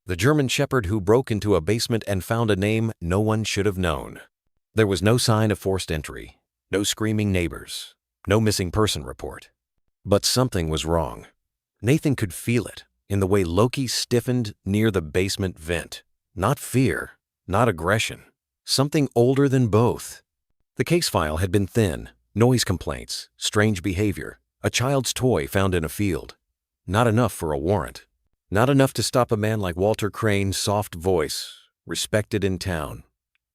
The German Shepherd who broke into a basement and found a name no one should have known. There was no sign of forced entry, no screaming neighbors, no missing person report. But something was wrong. Nathan could feel it in the way Loki stiffened near the basement vent. Not fear, not aggression. Something older than both. The case file had been thin, noise complaints, strange behavior, a child's toy found in a field. Not enough for a warrant. Not enough to stop a man like Walter Crane's soft voice, respected in town,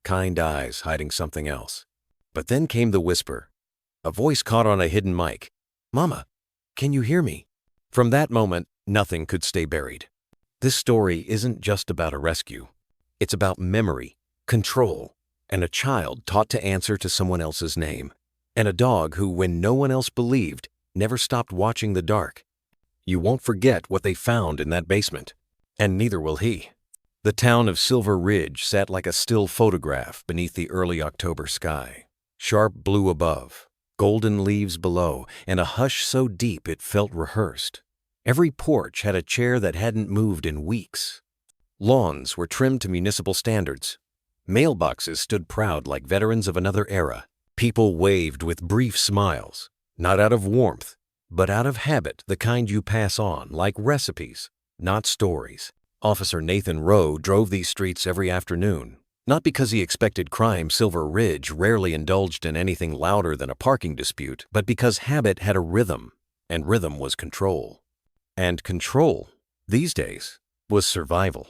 kind eyes hiding something else. But then came the whisper. A voice caught on a hidden mic. "Mama, can you hear me?" From that moment, nothing could stay buried. This story isn't just about a rescue. It's about memory, control, and a child taught to answer to someone else's name. And a dog who, when no one else believed, never stopped watching the dark. You won't forget what they found in that basement. And neither will he. The town of Silver Ridge sat like a still photograph beneath the early October sky. Sharp blue above, golden leaves below, and a hush so deep it felt rehearsed. Every porch had a chair that hadn't moved in weeks. Lawns were trimmed to municipal standards. Mailboxes stood proud like veterans of another era. People waved with brief smiles, not out of warmth, but out of habit, the kind you pass on, like recipes, not stories. Officer Nathan Rowe drove these streets every afternoon, not because he expected crime. Silver Ridge rarely indulged in anything louder than a parking dispute, but because habit had a rhythm, and rhythm was control. And control, these days, was survival.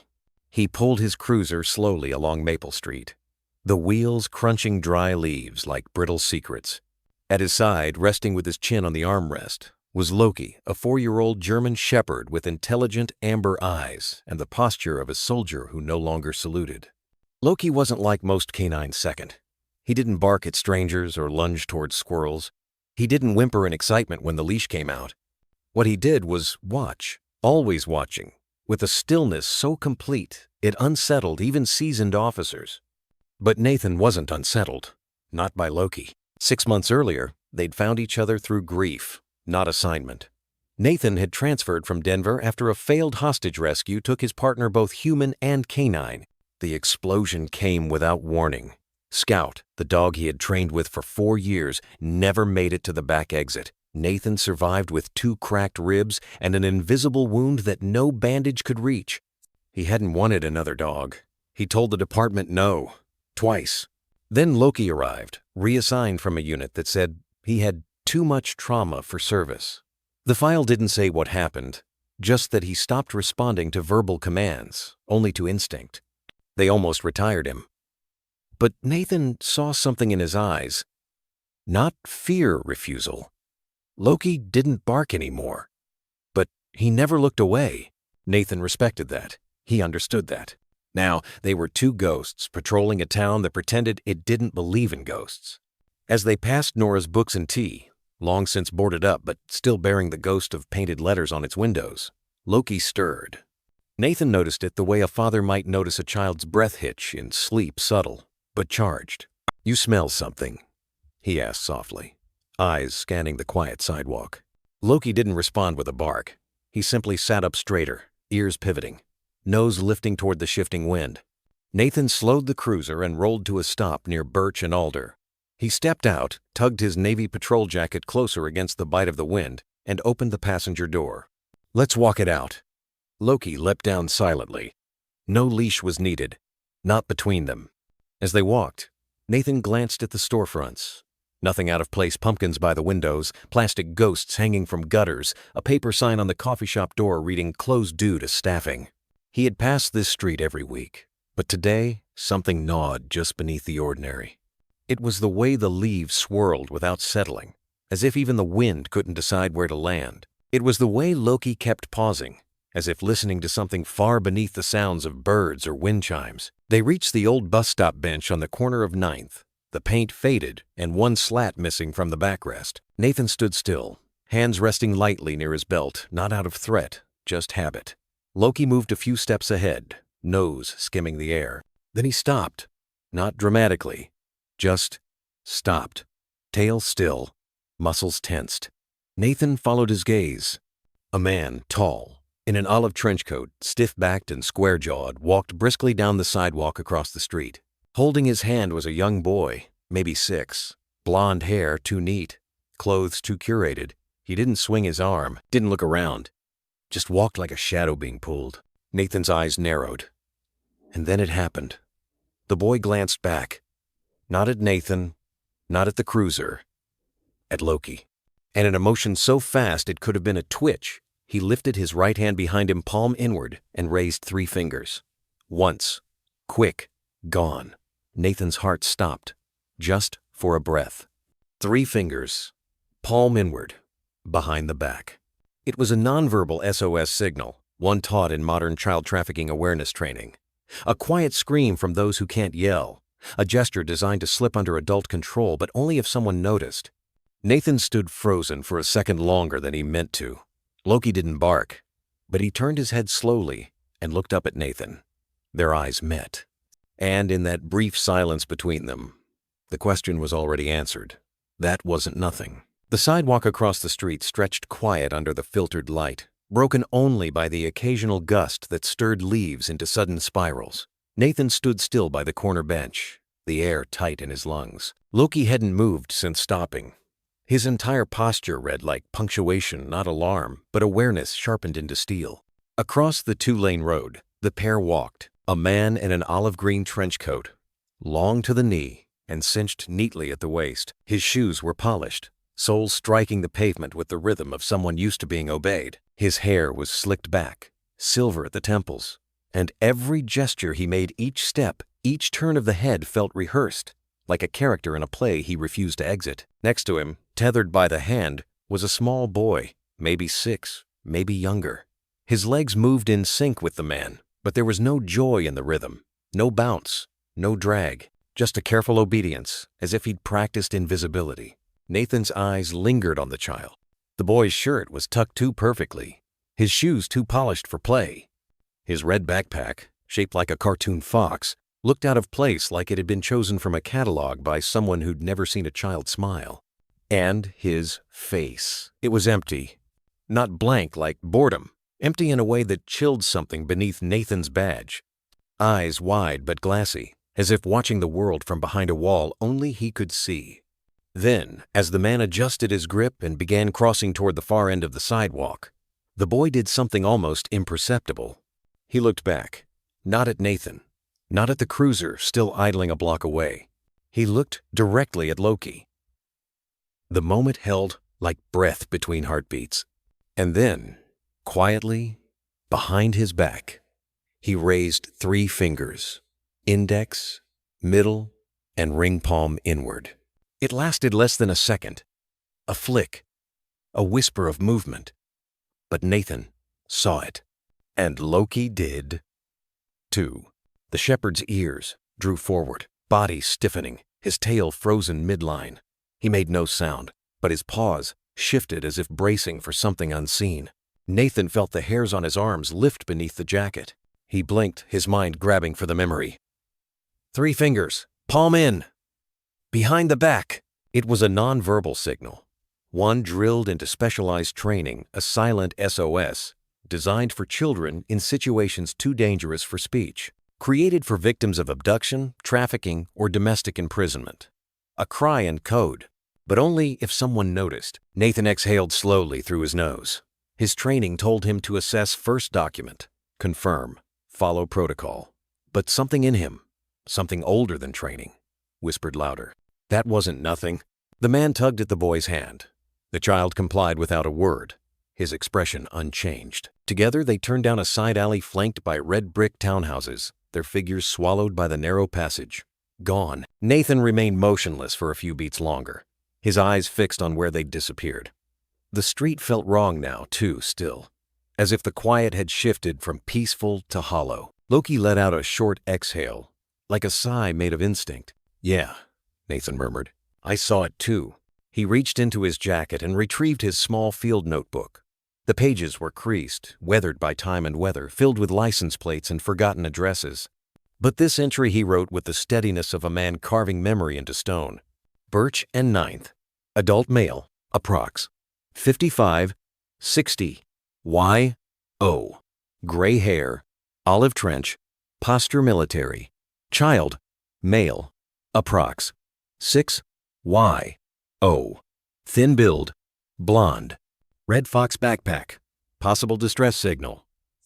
He pulled his cruiser slowly along Maple Street, the wheels crunching dry leaves like brittle secrets. At his side, resting with his chin on the armrest, was Loki, a 4-year-old German shepherd with intelligent amber eyes and the posture of a soldier who no longer saluted. Loki wasn't like most canines second. He didn't bark at strangers or lunge towards squirrels. He didn't whimper in excitement when the leash came out. What he did was watch, always watching, with a stillness so complete it unsettled even seasoned officers. But Nathan wasn't unsettled, not by Loki. 6 months earlier, they'd found each other through grief, not assignment. Nathan had transferred from Denver after a failed hostage rescue took his partner both human and canine. The explosion came without warning. Scout, the dog he had trained with for 4 years, never made it to the back exit. Nathan survived with 2 cracked ribs and an invisible wound that no bandage could reach. He hadn't wanted another dog. He told the department no, twice. Then Loki arrived, reassigned from a unit that said he had too much trauma for service. The file didn't say what happened, just that he stopped responding to verbal commands, only to instinct. They almost retired him. But Nathan saw something in his eyes. Not fear refusal. Loki didn't bark anymore. But he never looked away. Nathan respected that. He understood that. Now, they were 2 ghosts patrolling a town that pretended it didn't believe in ghosts. As they passed Nora's Books and Tea, long since boarded up but still bearing the ghost of painted letters on its windows, Loki stirred. Nathan noticed it the way a father might notice a child's breath hitch in sleep, subtle, but charged. "You smell something?" he asked softly, eyes scanning the quiet sidewalk. Loki didn't respond with a bark. He simply sat up straighter, ears pivoting, nose lifting toward the shifting wind. Nathan slowed the cruiser and rolled to a stop near Birch and Alder. He stepped out, tugged his Navy patrol jacket closer against the bite of the wind, and opened the passenger door. "Let's walk it out." Loki leapt down silently. No leash was needed, not between them. As they walked, Nathan glanced at the storefronts. Nothing out of place: pumpkins by the windows, plastic ghosts hanging from gutters, a paper sign on the coffee shop door reading "Closed due to staffing." He had passed this street every week, but today something gnawed just beneath the ordinary. It was the way the leaves swirled without settling, as if even the wind couldn't decide where to land. It was the way Loki kept pausing, as if listening to something far beneath the sounds of birds or wind chimes. They reached the old bus stop bench on the corner of 9th, the paint faded and one slat missing from the backrest. Nathan stood still, hands resting lightly near his belt, not out of threat, just habit. Loki moved a few steps ahead, nose skimming the air. Then he stopped, not dramatically, just stopped, tail still, muscles tensed. Nathan followed his gaze. A man, tall, in an olive trench coat, stiff-backed and square-jawed, walked briskly down the sidewalk across the street. Holding his hand was a young boy, maybe 6. Blonde hair too neat, clothes too curated. He didn't swing his arm, didn't look around, just walked like a shadow being pulled. Nathan's eyes narrowed. And then it happened. The boy glanced back. Not at Nathan, not at the cruiser, at Loki. And in a motion so fast it could have been a twitch, he lifted his right hand behind him, palm inward, and raised 3 fingers. Once. Quick. Gone. Nathan's heart stopped, just for a breath. 3 fingers, palm inward, behind the back. It was a nonverbal SOS signal, one taught in modern child trafficking awareness training. A quiet scream from those who can't yell, a gesture designed to slip under adult control, but only if someone noticed. Nathan stood frozen for a second longer than he meant to. Loki didn't bark, but he turned his head slowly and looked up at Nathan. Their eyes met. And in that brief silence between them, the question was already answered. That wasn't nothing. The sidewalk across the street stretched quiet under the filtered light, broken only by the occasional gust that stirred leaves into sudden spirals. Nathan stood still by the corner bench, the air tight in his lungs. Loki hadn't moved since stopping. His entire posture read like punctuation, not alarm, but awareness sharpened into steel. Across the 2-lane road, the pair walked, a man in an olive-green trench coat, long to the knee and cinched neatly at the waist. His shoes were polished, soles striking the pavement with the rhythm of someone used to being obeyed. His hair was slicked back, silver at the temples, and every gesture he made, each step, each turn of the head felt rehearsed, like a character in a play he refused to exit. Next to him, tethered by the hand, was a small boy, maybe 6, maybe younger. His legs moved in sync with the man, but there was no joy in the rhythm, no bounce, no drag, just a careful obedience, as if he'd practiced invisibility. Nathan's eyes lingered on the child. The boy's shirt was tucked too perfectly, his shoes too polished for play. His red backpack, shaped like a cartoon fox, looked out of place, like it had been chosen from a catalog by someone who'd never seen a child smile. And his face. It was empty. Not blank like boredom, empty in a way that chilled something beneath Nathan's badge. Eyes wide but glassy, as if watching the world from behind a wall only he could see. Then, as the man adjusted his grip and began crossing toward the far end of the sidewalk, the boy did something almost imperceptible. He looked back, not at Nathan, not at the cruiser still idling a block away. He looked directly at Loki. The moment held like breath between heartbeats. And then, quietly, behind his back, he raised 3 fingers, index, middle, and ring palm inward. It lasted less than a second. A flick, a whisper of movement. But Nathan saw it. And Loki did, too. The shepherd's ears drew forward, body stiffening, his tail frozen midline. He made no sound, but his paws shifted as if bracing for something unseen. Nathan felt the hairs on his arms lift beneath the jacket. He blinked, his mind grabbing for the memory. 3 fingers, palm in, behind the back. It was a nonverbal signal, one drilled into specialized training, a silent SOS, designed for children in situations too dangerous for speech, created for victims of abduction, trafficking, or domestic imprisonment. A cry in code, but only if someone noticed. Nathan exhaled slowly through his nose. His training told him to assess, first document, confirm, follow protocol. But something in him, something older than training, whispered louder. That wasn't nothing. The man tugged at the boy's hand. The child complied without a word, his expression unchanged. Together they turned down a side alley flanked by red brick townhouses, their figures swallowed by the narrow passage. Gone. Nathan remained motionless for a few beats longer, his eyes fixed on where they'd disappeared. The street felt wrong now, too, still, as if the quiet had shifted from peaceful to hollow. Loki let out a short exhale, like a sigh made of instinct. Yeah, Nathan murmured. I saw it too. He reached into his jacket and retrieved his small field notebook. The pages were creased, weathered by time and weather, filled with license plates and forgotten addresses. But this entry he wrote with the steadiness of a man carving memory into stone. Birch and 9th. Adult male, approx. 55, 60. Why? O. Gray hair, olive trench, posture military. Child, male, approx. 6. Y. O. Thin build, blonde. Red fox backpack, possible distress signal.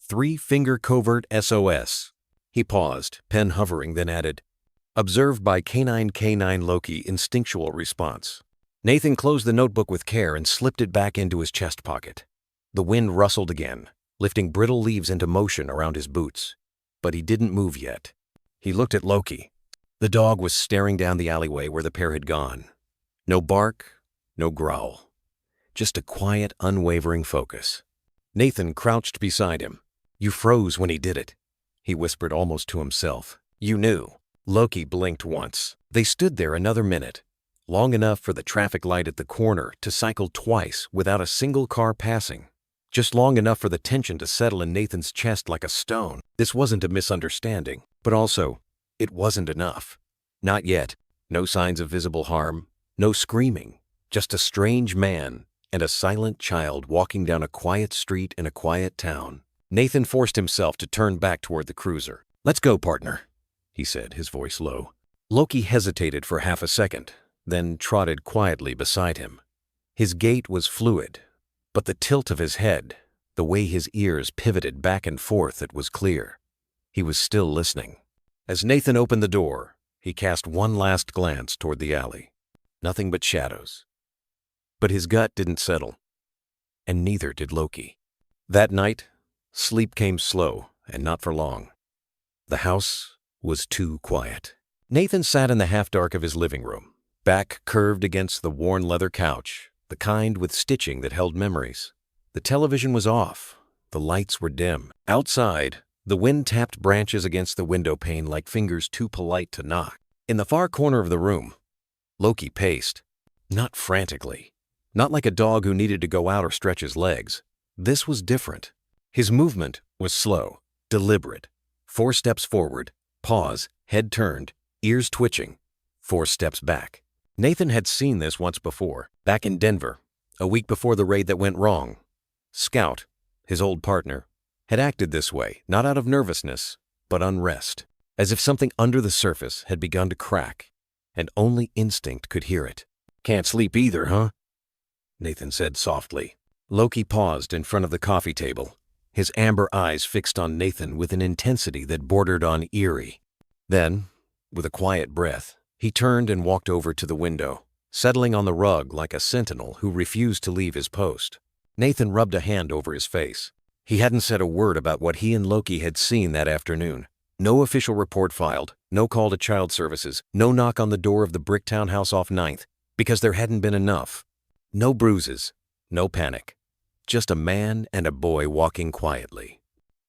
3-finger covert S.O.S. He paused, pen hovering, then added, observed by K9 Loki instinctual response. Nathan closed the notebook with care and slipped it back into his chest pocket. The wind rustled again, lifting brittle leaves into motion around his boots. But he didn't move yet. He looked at Loki. The dog was staring down the alleyway where the pair had gone. No bark, no growl. Just a quiet, unwavering focus. Nathan crouched beside him. You froze when he did it, he whispered almost to himself. You knew. Loki blinked once. They stood there another minute, long enough for the traffic light at the corner to cycle twice without a single car passing. Just long enough for the tension to settle in Nathan's chest like a stone. This wasn't a misunderstanding, but also, it wasn't enough. Not yet. No signs of visible harm, no screaming. Just a strange man and a silent child walking down a quiet street in a quiet town. Nathan forced himself to turn back toward the cruiser. Let's go, partner, he said, his voice low. Loki hesitated for half a second, then trotted quietly beside him. His gait was fluid, but the tilt of his head, the way his ears pivoted back and forth, it was clear. He was still listening. As Nathan opened the door, he cast one last glance toward the alley. Nothing but shadows. But his gut didn't settle, and neither did Loki. That night, sleep came slow, and not for long. The house was too quiet. Nathan sat in the half-dark of his living room, back curved against the worn leather couch, the kind with stitching that held memories. The television was off. The lights were dim. Outside, the wind tapped branches against the window pane like fingers too polite to knock. In the far corner of the room, Loki paced. Not frantically. Not like a dog who needed to go out or stretch his legs. This was different. His movement was slow, deliberate. 4 steps forward, pause, head turned, ears twitching. 4 steps back. Nathan had seen this once before, back in Denver, a week before the raid that went wrong. Scout, his old partner, had acted this way, not out of nervousness, but unrest, as if something under the surface had begun to crack, and only instinct could hear it. Can't sleep either, huh? Nathan said softly. Loki paused in front of the coffee table, his amber eyes fixed on Nathan with an intensity that bordered on eerie. Then, with a quiet breath, he turned and walked over to the window, settling on the rug like a sentinel who refused to leave his post. Nathan rubbed a hand over his face. He hadn't said a word about what he and Loki had seen that afternoon. No official report filed, no call to child services, no knock on the door of the brick townhouse off 9th, because there hadn't been enough. No bruises, no panic. Just a man and a boy walking quietly.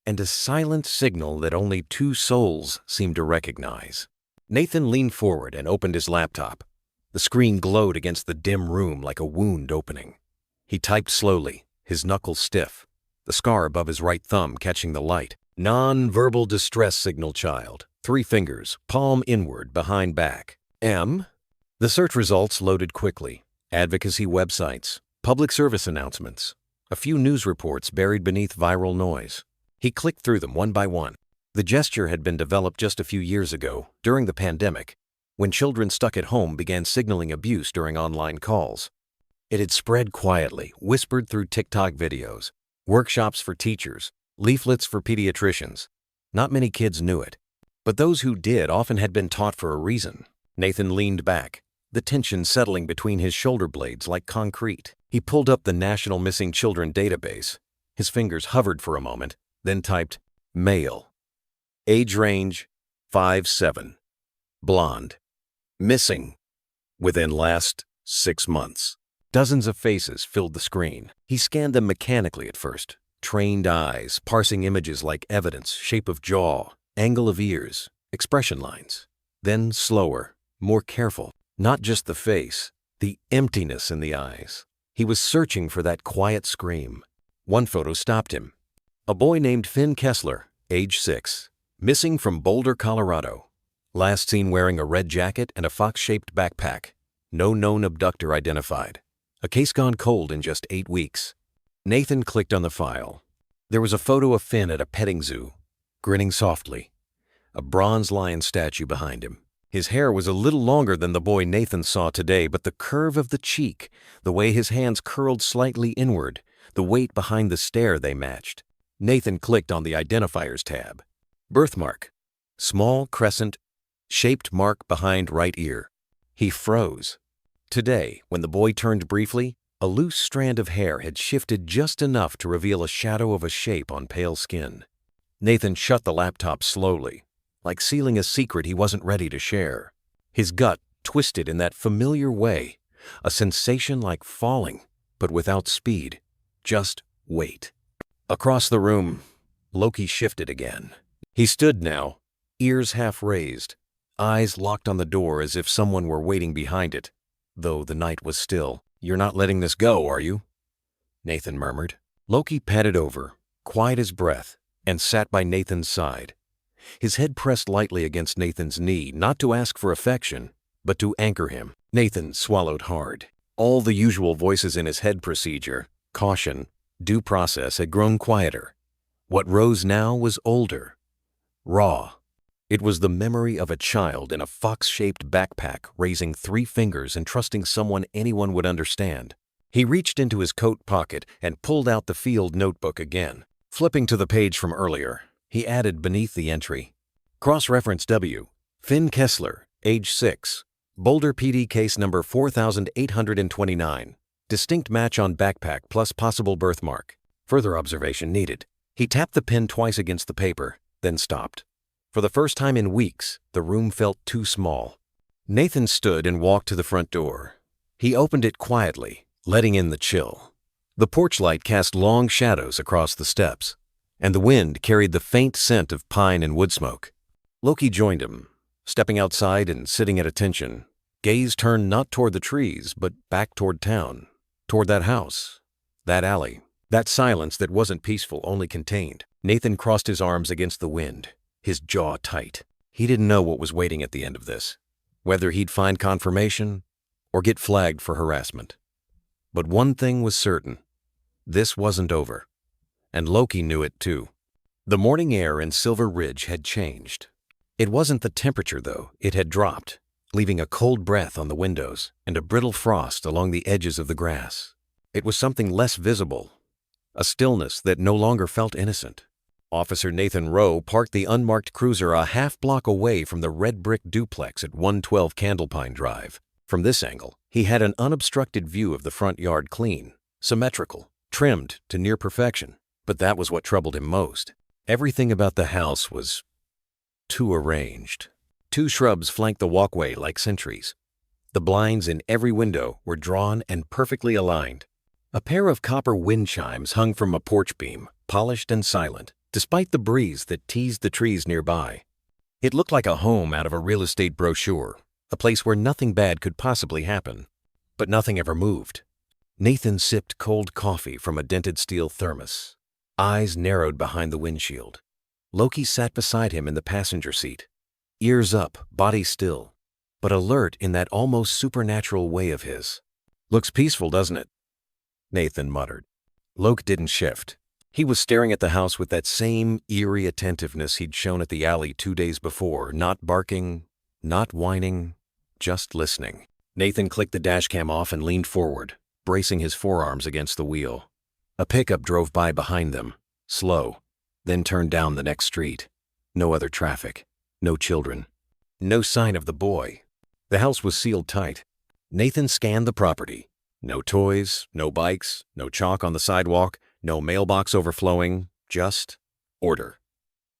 And a silent signal that only 2 souls seemed to recognize. Nathan leaned forward and opened his laptop. The screen glowed against the dim room like a wound opening. He typed slowly, his knuckles stiff, the scar above his right thumb catching the light. Non-verbal distress signal child. 3 fingers, palm inward, behind back. M? The search results loaded quickly. Advocacy websites, public service announcements, a few news reports buried beneath viral noise. He clicked through them one by one. The gesture had been developed just a few years ago, during the pandemic, when children stuck at home began signaling abuse during online calls. It had spread quietly, whispered through TikTok videos, workshops for teachers, leaflets for pediatricians. Not many kids knew it, but those who did often had been taught for a reason. Nathan leaned back, the tension settling between his shoulder blades like concrete. He pulled up the National Missing Children database. His fingers hovered for a moment, then typed, male. Age range, 5'7". Blonde. Missing. Within last 6 months. Dozens of faces filled the screen. He scanned them mechanically at first. Trained eyes, parsing images like evidence, shape of jaw, angle of ears, expression lines. Then slower, more careful. Not just the face, the emptiness in the eyes. He was searching for that quiet scream. One photo stopped him. A boy named Finn Kessler, age 6, missing from Boulder, Colorado. Last seen wearing a red jacket and a fox-shaped backpack. No known abductor identified. A case gone cold in just 8 weeks. Nathan clicked on the file. There was a photo of Finn at a petting zoo, grinning softly, a bronze lion statue behind him. His hair was a little longer than the boy Nathan saw today, but the curve of the cheek, the way his hands curled slightly inward, the weight behind the stare, they matched. Nathan clicked on the Identifiers tab. Birthmark. Small crescent-shaped mark behind right ear. He froze. Today, when the boy turned briefly, a loose strand of hair had shifted just enough to reveal a shadow of a shape on pale skin. Nathan shut the laptop slowly, like sealing a secret he wasn't ready to share. His gut twisted in that familiar way, a sensation like falling, but without speed, just weight. Across the room, Loki shifted again. He stood now, ears half raised, eyes locked on the door as if someone were waiting behind it, though the night was still. "You're not letting this go, are you?" Nathan murmured. Loki padded over, quiet as breath, and sat by Nathan's side. His head pressed lightly against Nathan's knee, not to ask for affection, but to anchor him. Nathan swallowed hard. All the usual voices in his head, procedure, caution, due process, had grown quieter. What rose now was older, raw. It was the memory of a child in a fox-shaped backpack, raising 3 fingers and trusting someone anyone would understand. He reached into his coat pocket and pulled out the field notebook again. Flipping to the page from earlier, he added beneath the entry, "Cross-reference W. Finn Kessler, age 6. Boulder PD case number 4829. Distinct match on backpack plus possible birthmark. Further observation needed." He tapped the pen twice against the paper, then stopped. For the first time in weeks, the room felt too small. Nathan stood and walked to the front door. He opened it quietly, letting in the chill. The porch light cast long shadows across the steps, and the wind carried the faint scent of pine and wood smoke. Loki joined him, stepping outside and sitting at attention, gaze turned not toward the trees, but back toward town, toward that house, that alley, that silence that wasn't peaceful, only contained. Nathan crossed his arms against the wind, his jaw tight. He didn't know what was waiting at the end of this, whether he'd find confirmation or get flagged for harassment. But one thing was certain. This wasn't over. And Loki knew it too. The morning air in Silver Ridge had changed. It wasn't the temperature, though. It had dropped, leaving a cold breath on the windows and a brittle frost along the edges of the grass. It was something less visible, a stillness that no longer felt innocent. Officer Nathan Rowe parked the unmarked cruiser a half-block away from the red brick duplex at 112 Candlepine Drive. From this angle, he had an unobstructed view of the front yard, clean, symmetrical, trimmed to near perfection. But that was what troubled him most. Everything about the house was too arranged. 2 shrubs flanked the walkway like sentries. The blinds in every window were drawn and perfectly aligned. A pair of copper wind chimes hung from a porch beam, polished and silent, despite the breeze that teased the trees nearby. It looked like a home out of a real estate brochure, a place where nothing bad could possibly happen. But nothing ever moved. Nathan sipped cold coffee from a dented steel thermos, eyes narrowed behind the windshield. Loki sat beside him in the passenger seat, ears up, body still, but alert in that almost supernatural way of his. "Looks peaceful, doesn't it?" Nathan muttered. Loki didn't shift. He was staring at the house with that same eerie attentiveness he'd shown at the alley 2 days before, not barking, not whining, just listening. Nathan clicked the dashcam off and leaned forward, bracing his forearms against the wheel. A pickup drove by behind them, slow, then turned down the next street. No other traffic, no children, no sign of the boy. The house was sealed tight. Nathan scanned the property. No toys, no bikes, no chalk on the sidewalk, no mailbox overflowing, just order.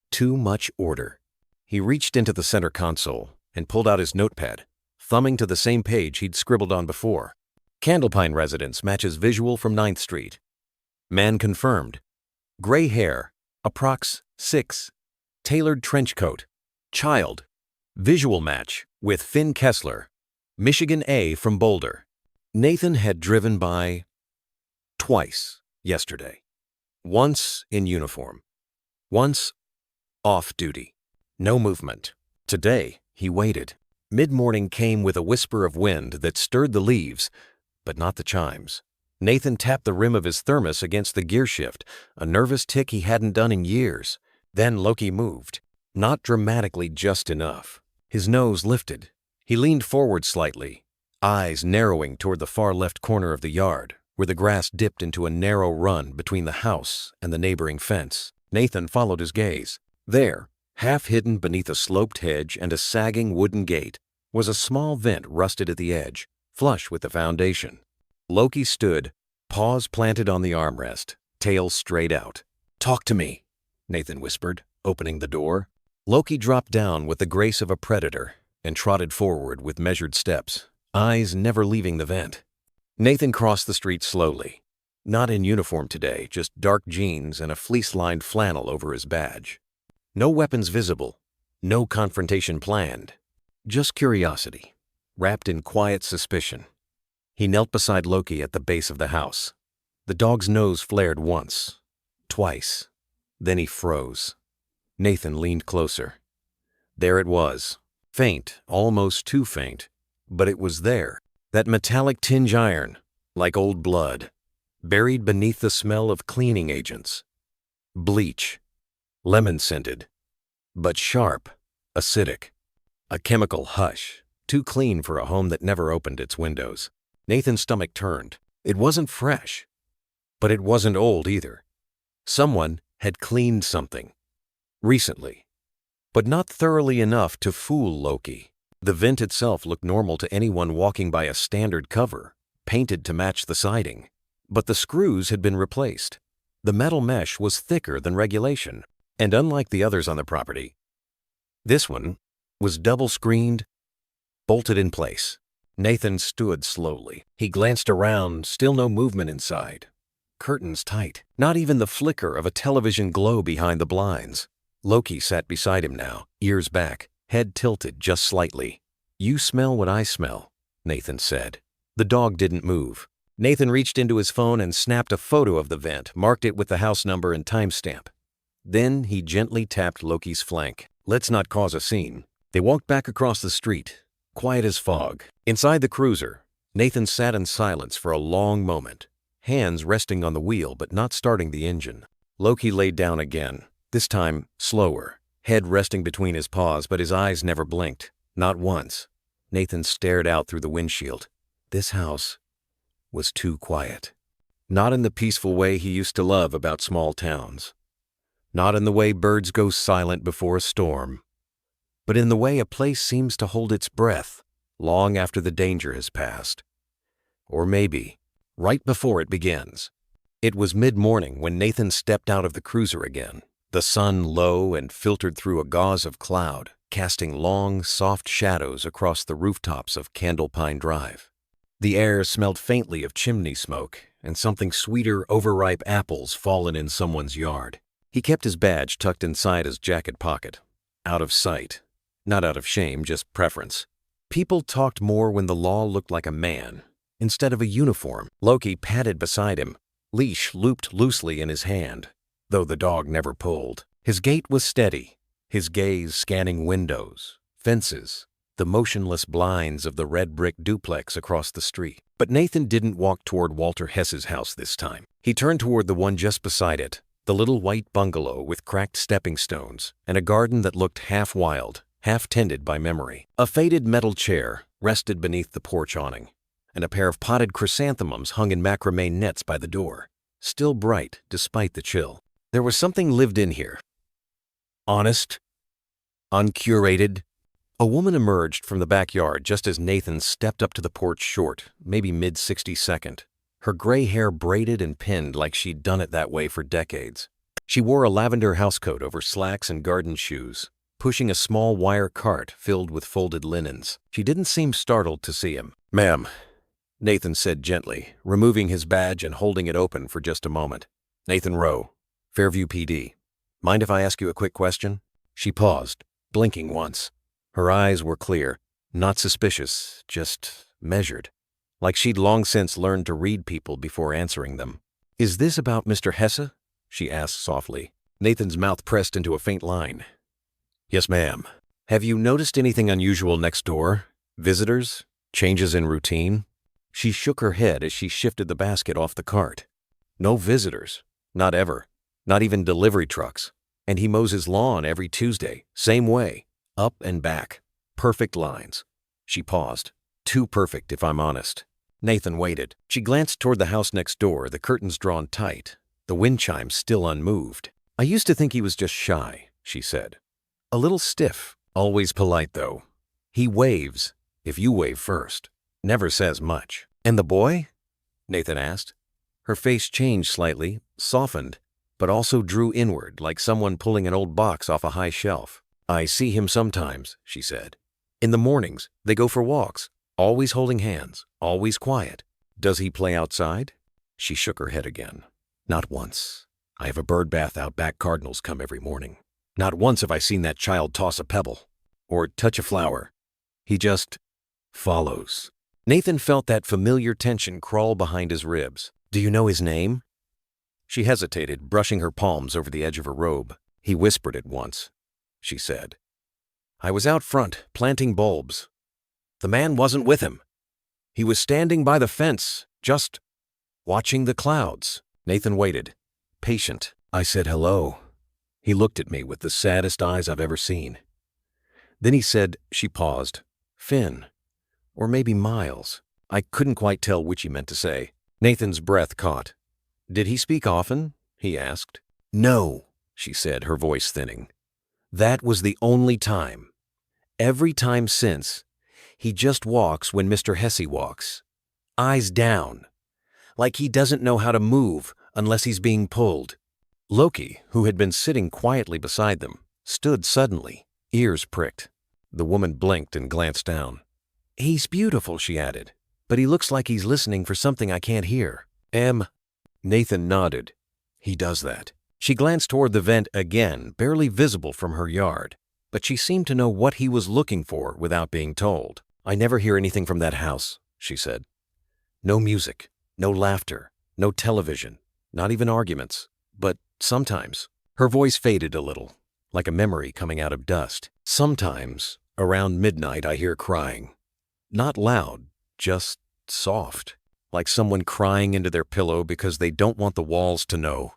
Too much order. He reached into the center console and pulled out his notepad, thumbing to the same page he'd scribbled on before. Candlepine residence matches visual from 9th Street. Man confirmed. Gray hair, approx. 6. Tailored trench coat. Child. Visual match with Finn Kessler. Michigan A from Boulder. Nathan had driven by twice yesterday. Once in uniform. Once off duty. No movement. Today, he waited. Mid-morning came with a whisper of wind that stirred the leaves, but not the chimes. Nathan tapped the rim of his thermos against the gear shift, a nervous tick he hadn't done in years. Then Loki moved. Not dramatically, just enough. His nose lifted. He leaned forward slightly, eyes narrowing toward the far left corner of the yard, where the grass dipped into a narrow run between the house and the neighboring fence. Nathan followed his gaze. There, half hidden beneath a sloped hedge and a sagging wooden gate, was a small vent rusted at the edge, flush with the foundation. Loki stood, paws planted on the armrest, tail straight out. "Talk to me," Nathan whispered, opening the door. Loki dropped down with the grace of a predator and trotted forward with measured steps, eyes never leaving the vent. Nathan crossed the street slowly. Not in uniform today, just dark jeans and a fleece-lined flannel over his badge. No weapons visible, no confrontation planned. Just curiosity, wrapped in quiet suspicion. He knelt beside Loki at the base of the house. The dog's nose flared once, twice. Then he froze. Nathan leaned closer. There it was, faint, almost too faint, but it was there. That metallic tinge iron, like old blood, buried beneath the smell of cleaning agents. Bleach, lemon-scented, but sharp, acidic. A chemical hush, too clean for a home that never opened its windows. Nathan's stomach turned. It wasn't fresh, but it wasn't old either. Someone had cleaned something. Recently. But not thoroughly enough to fool Loki. The vent itself looked normal to anyone walking by a standard cover, painted to match the siding. But the screws had been replaced. The metal mesh was thicker than regulation, and unlike the others on the property, this one was double-screened, bolted in place. Nathan stood slowly. He glanced around, still no movement inside. Curtains tight. Not even the flicker of a television glow behind the blinds. Loki sat beside him now, ears back, head tilted just slightly. "You smell what I smell," Nathan said. The dog didn't move. Nathan reached into his phone and snapped a photo of the vent, marked it with the house number and timestamp. Then he gently tapped Loki's flank. "Let's not cause a scene." They walked back across the street, quiet as fog. Inside the cruiser, Nathan sat in silence for a long moment, hands resting on the wheel but not starting the engine. Loki laid down again, this time slower, head resting between his paws, but his eyes never blinked, not once. Nathan stared out through the windshield. This house was too quiet. Not in the peaceful way he used to love about small towns. Not in the way birds go silent before a storm, but in the way a place seems to hold its breath long after the danger has passed. Or maybe right before it begins. It was mid-morning when Nathan stepped out of the cruiser again, the sun low and filtered through a gauze of cloud, casting long, soft shadows across the rooftops of Candlepine Drive. The air smelled faintly of chimney smoke and something sweeter, overripe apples fallen in someone's yard. He kept his badge tucked inside his jacket pocket, out of sight. Not out of shame, just preference. People talked more when the law looked like a man, instead of a uniform. Loki padded beside him, leash looped loosely in his hand, though the dog never pulled. His gait was steady, his gaze scanning windows, fences, the motionless blinds of the red brick duplex across the street. But Nathan didn't walk toward Walter Hess's house this time. He turned toward the one just beside it, the little white bungalow with cracked stepping stones and a garden that looked half wild, half tended by memory. A faded metal chair rested beneath the porch awning, and a pair of potted chrysanthemums hung in macrame nets by the door, still bright despite the chill. There was something lived in here. Honest, uncurated. A woman emerged from the backyard just as Nathan stepped up to the porch short, maybe mid-60-second. Her gray hair braided and pinned like she'd done it that way for decades. She wore a lavender housecoat over slacks and garden shoes, pushing a small wire cart filled with folded linens. She didn't seem startled to see him. "Ma'am," Nathan said gently, removing his badge and holding it open for just a moment. "Nathan Rowe, Fairview PD. Mind if I ask you a quick question?" She paused, blinking once. Her eyes were clear, not suspicious, just measured, like she'd long since learned to read people before answering them. "Is this about Mr. Hesse?" she asked softly. Nathan's mouth pressed into a faint line. "Yes, ma'am. Have you noticed anything unusual next door? Visitors? Changes in routine?" She shook her head as she shifted the basket off the cart. No visitors. Not ever. Not even delivery trucks. And he mows his lawn every Tuesday, same way, up and back. Perfect lines. She paused. Too perfect, if I'm honest. Nathan waited. She glanced toward the house next door, the curtains drawn tight, the wind chimes still unmoved. I used to think he was just shy, she said. A little stiff, always polite though. He waves, if you wave first. Never says much. And the boy? Nathan asked. Her face changed slightly, softened, but also drew inward like someone pulling an old box off a high shelf. I see him sometimes, she said. In the mornings, they go for walks, always holding hands, always quiet. Does he play outside? She shook her head again. Not once. I have a bird bath out back. Cardinals come every morning. Not once have I seen that child toss a pebble or touch a flower. He just follows. Nathan felt that familiar tension crawl behind his ribs. Do you know his name? She hesitated, brushing her palms over the edge of her robe. He whispered it once. She said, I was out front, planting bulbs. The man wasn't with him. He was standing by the fence, just watching the clouds. Nathan waited, patient. I said hello. He looked at me with the saddest eyes I've ever seen. Then he said, she paused, Finn, or maybe Miles. I couldn't quite tell which he meant to say. Nathan's breath caught. Did he speak often? He asked. No, she said, her voice thinning. That was the only time. Every time since, he just walks when Mr. Hesse walks. Eyes down. Like he doesn't know how to move unless he's being pulled. Loki, who had been sitting quietly beside them, stood suddenly, ears pricked. The woman blinked and glanced down. He's beautiful, she added, but he looks like he's listening for something I can't hear. Nathan nodded. He does that. She glanced toward the vent again, barely visible from her yard, but she seemed to know what he was looking for without being told. I never hear anything from that house, she said. No music, no laughter, no television, not even arguments, but sometimes. Her voice faded a little, like a memory coming out of dust. Sometimes, around midnight, I hear crying. Not loud, just soft, like someone crying into their pillow because they don't want the walls to know.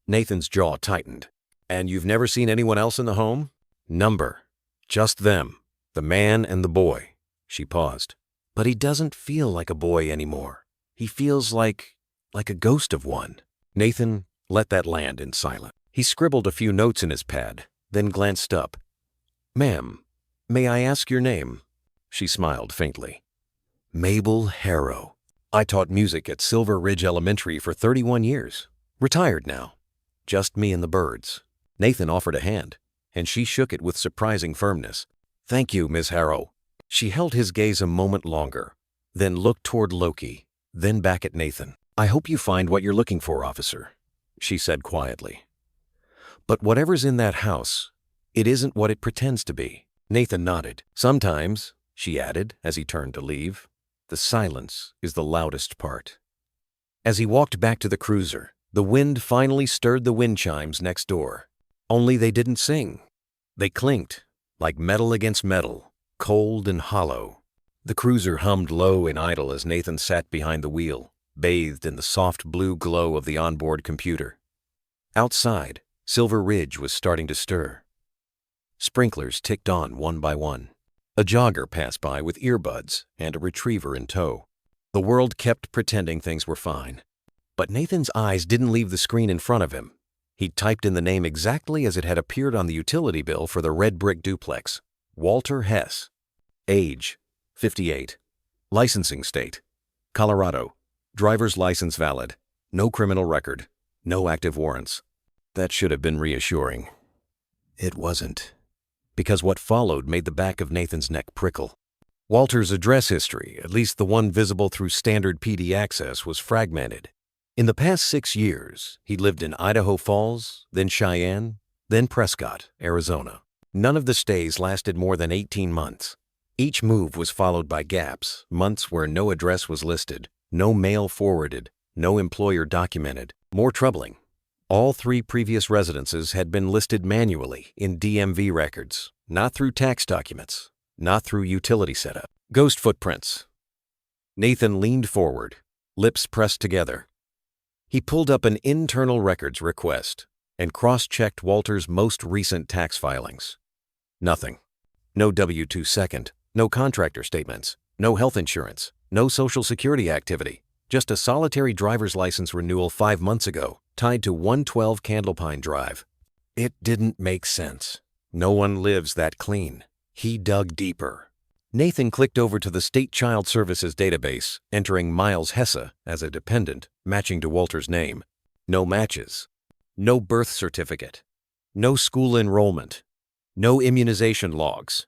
Nathan's jaw tightened. And you've never seen anyone else in the home? Number. Just them, the man and the boy. She paused. But he doesn't feel like a boy anymore. He feels like a ghost of one. Nathan let that land in silence. He scribbled a few notes in his pad, then glanced up. Ma'am, may I ask your name? She smiled faintly. Mabel Harrow. I taught music at Silver Ridge Elementary for 31 years. Retired now. Just me and the birds. Nathan offered a hand, and she shook it with surprising firmness. Thank you, Miss Harrow. She held his gaze a moment longer, then looked toward Loki, then back at Nathan. I hope you find what you're looking for, officer, she said quietly. But whatever's in that house, it isn't what it pretends to be. Nathan nodded. Sometimes, she added as he turned to leave, the silence is the loudest part. As he walked back to the cruiser, the wind finally stirred the wind chimes next door. Only they didn't sing. They clinked, like metal against metal, cold and hollow. The cruiser hummed low and idle as Nathan sat behind the wheel, bathed in the soft blue glow of the onboard computer. Outside, Silver Ridge was starting to stir. Sprinklers ticked on one by one. A jogger passed by with earbuds and a retriever in tow. The world kept pretending things were fine. But Nathan's eyes didn't leave the screen in front of him. He typed in the name exactly as it had appeared on the utility bill for the red brick duplex. Walter Hess. Age, 58. Licensing state, Colorado. Driver's license valid. No criminal record. No active warrants. That should have been reassuring. It wasn't. Because what followed made the back of Nathan's neck prickle. Walter's address history, at least the one visible through standard PD access, was fragmented. In the past 6 years, he'd lived in Idaho Falls, then Cheyenne, then Prescott, Arizona. None of the stays lasted more than 18 months. Each move was followed by gaps, months where no address was listed, no mail forwarded, no employer documented. More troubling, all 3 previous residences had been listed manually in DMV records, not through tax documents, not through utility setup. Ghost footprints. Nathan leaned forward, lips pressed together. He pulled up an internal records request and cross-checked Walter's most recent tax filings. Nothing. No W-2 second, no contractor statements, no health insurance, no Social Security activity, just a solitary driver's license renewal 5 months ago, tied to 112 Candlepine Drive. It didn't make sense. No one lives that clean. He dug deeper. Nathan clicked over to the State Child Services database, entering Miles Hesse as a dependent, matching to Walter's name. No matches. No birth certificate. No school enrollment. No immunization logs.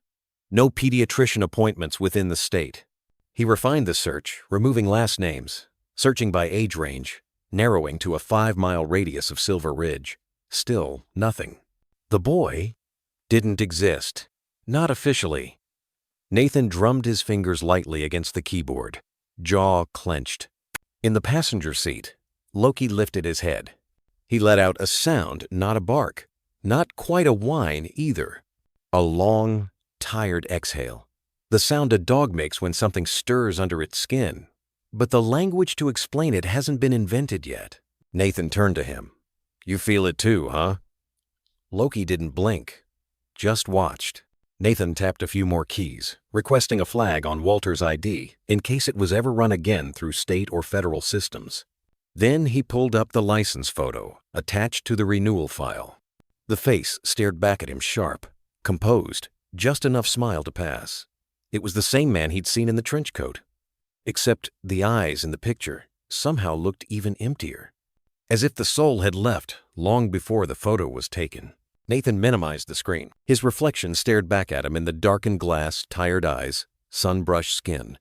No pediatrician appointments within the state. He refined the search, removing last names, searching by age range, narrowing to a 5-mile radius of Silver Ridge. Still nothing. The boy didn't exist. Not officially. Nathan drummed his fingers lightly against the keyboard, jaw clenched. In the passenger seat, Loki lifted his head. He let out a sound, not a bark, not quite a whine either. A long, tired exhale. The sound a dog makes when something stirs under its skin. But the language to explain it hasn't been invented yet. Nathan turned to him. "You feel it too, huh?" Loki didn't blink, just watched. Nathan tapped a few more keys, requesting a flag on Walter's ID in case it was ever run again through state or federal systems. Then he pulled up the license photo, attached to the renewal file. The face stared back at him sharp, composed, just enough smile to pass. It was the same man he'd seen in the trench coat. Except the eyes in the picture somehow looked even emptier. As if the soul had left long before the photo was taken. Nathan minimized the screen. His reflection stared back at him in the darkened glass, tired eyes, sun-brushed skin.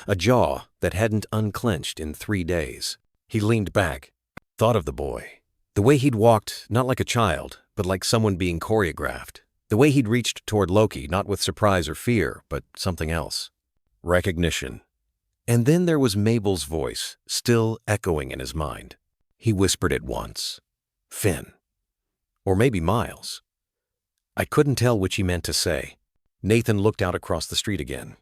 A jaw that hadn't unclenched in 3 days. He leaned back, thought of the boy. The way he'd walked, not like a child, but like someone being choreographed. The way he'd reached toward Loki, not with surprise or fear, but something else. Recognition. And then there was Mabel's voice, still echoing in his mind. He whispered it once. Finn. Or maybe Miles. I couldn't tell which he meant to say. Nathan looked out across the street again.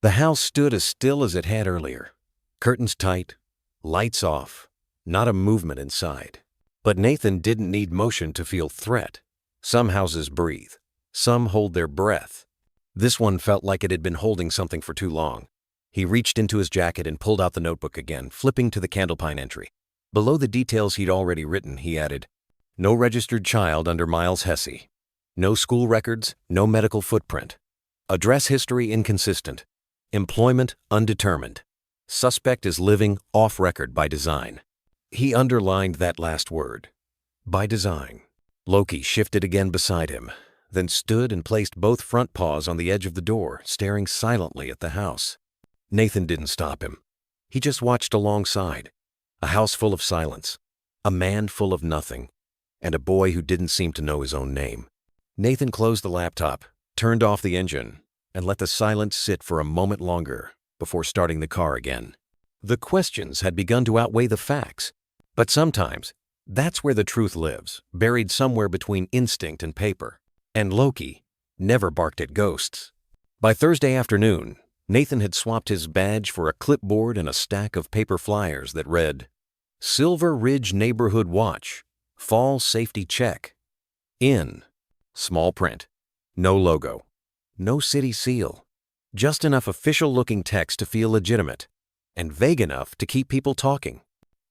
The house stood as still as it had earlier. Curtains tight, lights off, not a movement inside. But Nathan didn't need motion to feel threat. Some houses breathe. Some hold their breath. This one felt like it had been holding something for too long. He reached into his jacket and pulled out the notebook again, flipping to the Candlepine entry. Below the details he'd already written, he added, "No registered child under Miles Hesse. No school records, no medical footprint. Address history inconsistent. Employment undetermined. Suspect is living off record by design." He underlined that last word. By design. Loki shifted again beside him, then stood and placed both front paws on the edge of the door, staring silently at the house. Nathan didn't stop him. He just watched alongside. A house full of silence. A man full of nothing. And a boy who didn't seem to know his own name. Nathan closed the laptop, turned off the engine, and let the silence sit for a moment longer before starting the car again. The questions had begun to outweigh the facts. But sometimes, that's where the truth lives, buried somewhere between instinct and paper. And Loki never barked at ghosts. By Thursday afternoon, Nathan had swapped his badge for a clipboard and a stack of paper flyers that read, "Silver Ridge Neighborhood Watch. Fall Safety Check. In." Small print. No logo. No city seal. Just enough official-looking text to feel legitimate. And vague enough to keep people talking.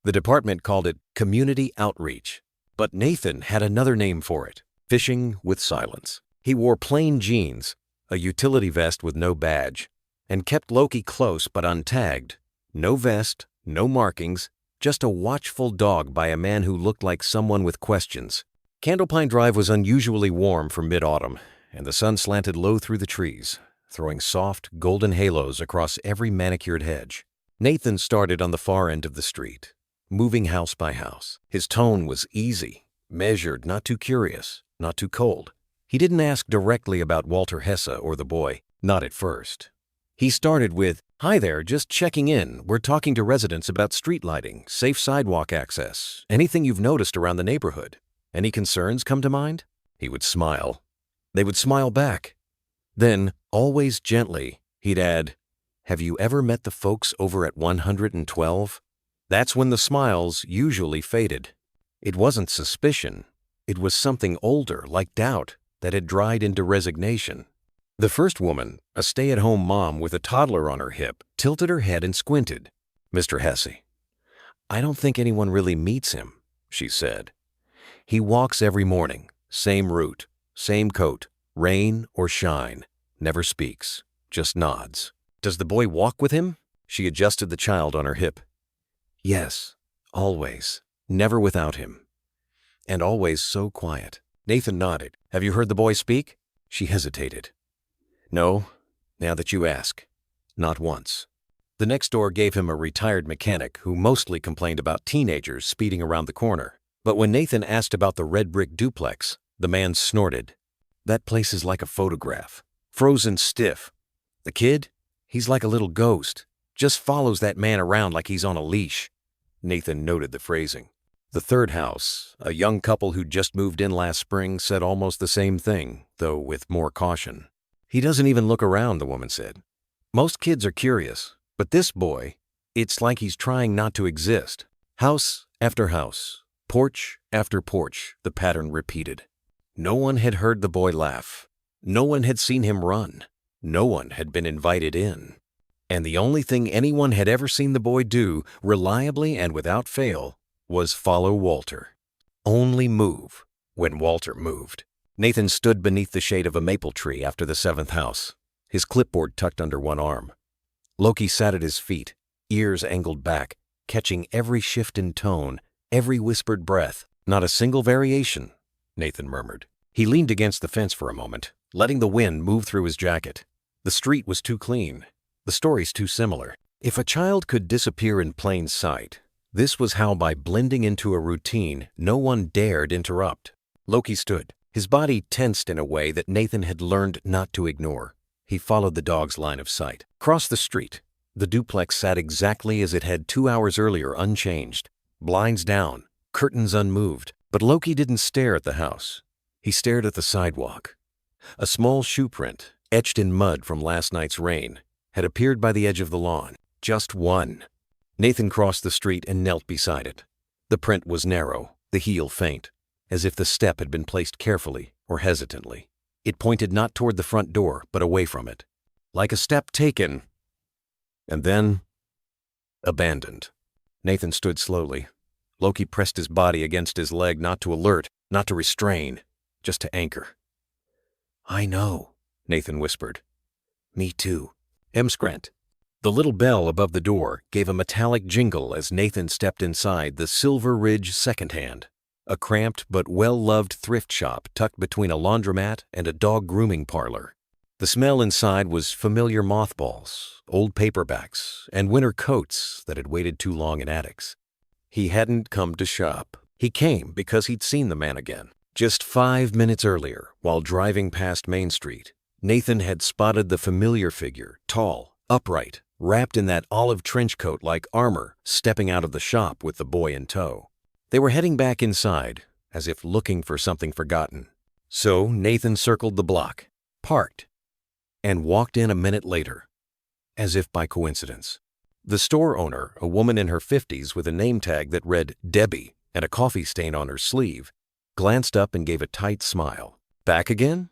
The department called it community outreach. But Nathan had another name for it. Fishing with silence. He wore plain jeans, a utility vest with no badge, and kept Loki close but untagged. No vest, no markings, just a watchful dog by a man who looked like someone with questions. Candlepine Drive was unusually warm for mid-autumn, and the sun slanted low through the trees, throwing soft, golden halos across every manicured hedge. Nathan started on the far end of the street, moving house by house. His tone was easy, measured, not too curious, not too cold. He didn't ask directly about Walter Hesse or the boy, not at first. He started with, "Hi there, just checking in. We're talking to residents about street lighting, safe sidewalk access, anything you've noticed around the neighborhood. Any concerns come to mind?" He would smile. They would smile back. Then, always gently, he'd add, Have you ever met the folks over at 112? That's when the smiles usually faded. It wasn't suspicion. It was something older, like doubt, that had dried into resignation. The first woman, a stay-at-home mom with a toddler on her hip, tilted her head and squinted. "Mr. Hesse, I don't think anyone really meets him," she said. "He walks every morning, same route, same coat, rain or shine, never speaks, just nods." "Does the boy walk with him?" She adjusted the child on her hip. "Yes, always, never without him. And always so quiet." Nathan nodded. "Have you heard the boy speak?" She hesitated. "No, now that you ask, not once." The next door gave him a retired mechanic who mostly complained about teenagers speeding around the corner. But when Nathan asked about the red brick duplex, the man snorted. "That place is like a photograph, frozen stiff. The kid, he's like a little ghost, just follows that man around like he's on a leash." Nathan noted the phrasing. The third house, a young couple who'd just moved in last spring, said almost the same thing, though with more caution. "He doesn't even look around," the woman said. "Most kids are curious, but this boy, it's like he's trying not to exist." House after house, porch after porch, the pattern repeated. No one had heard the boy laugh. No one had seen him run. No one had been invited in. And the only thing anyone had ever seen the boy do, reliably and without fail, was follow Walter. Only move when Walter moved. Nathan stood beneath the shade of a maple tree after the seventh house, his clipboard tucked under one arm. Loki sat at his feet, ears angled back, catching every shift in tone, every whispered breath. "Not a single variation," Nathan murmured. He leaned against the fence for a moment, letting the wind move through his jacket. The street was too clean. The stories too similar. If a child could disappear in plain sight, this was how, by blending into a routine, no one dared interrupt. Loki stood, his body tensed in a way that Nathan had learned not to ignore. He followed the dog's line of sight. Across the street, the duplex sat exactly as it had 2 hours earlier, unchanged. Blinds down, curtains unmoved. But Loki didn't stare at the house. He stared at the sidewalk. A small shoe print, etched in mud from last night's rain, had appeared by the edge of the lawn. Just one. Nathan crossed the street and knelt beside it. The print was narrow, the heel faint, as if the step had been placed carefully or hesitantly. It pointed not toward the front door, but away from it. Like a step taken, and then abandoned. Nathan stood slowly. Loki pressed his body against his leg, not to alert, not to restrain, just to anchor. "I know," Nathan whispered. "Me too." Emskrant. The little bell above the door gave a metallic jingle as Nathan stepped inside the Silver Ridge Secondhand, a cramped but well-loved thrift shop tucked between a laundromat and a dog grooming parlor. The smell inside was familiar mothballs, old paperbacks, and winter coats that had waited too long in attics. He hadn't come to shop. He came because he'd seen the man again. Just 5 minutes earlier, while driving past Main Street, Nathan had spotted the familiar figure, tall, upright, wrapped in that olive trench coat like armor, stepping out of the shop with the boy in tow. They were heading back inside, as if looking for something forgotten. So Nathan circled the block, parked, and walked in a minute later, as if by coincidence. The store owner, a woman in her 50s with a name tag that read Debbie and a coffee stain on her sleeve, glanced up and gave a tight smile. "Back again?"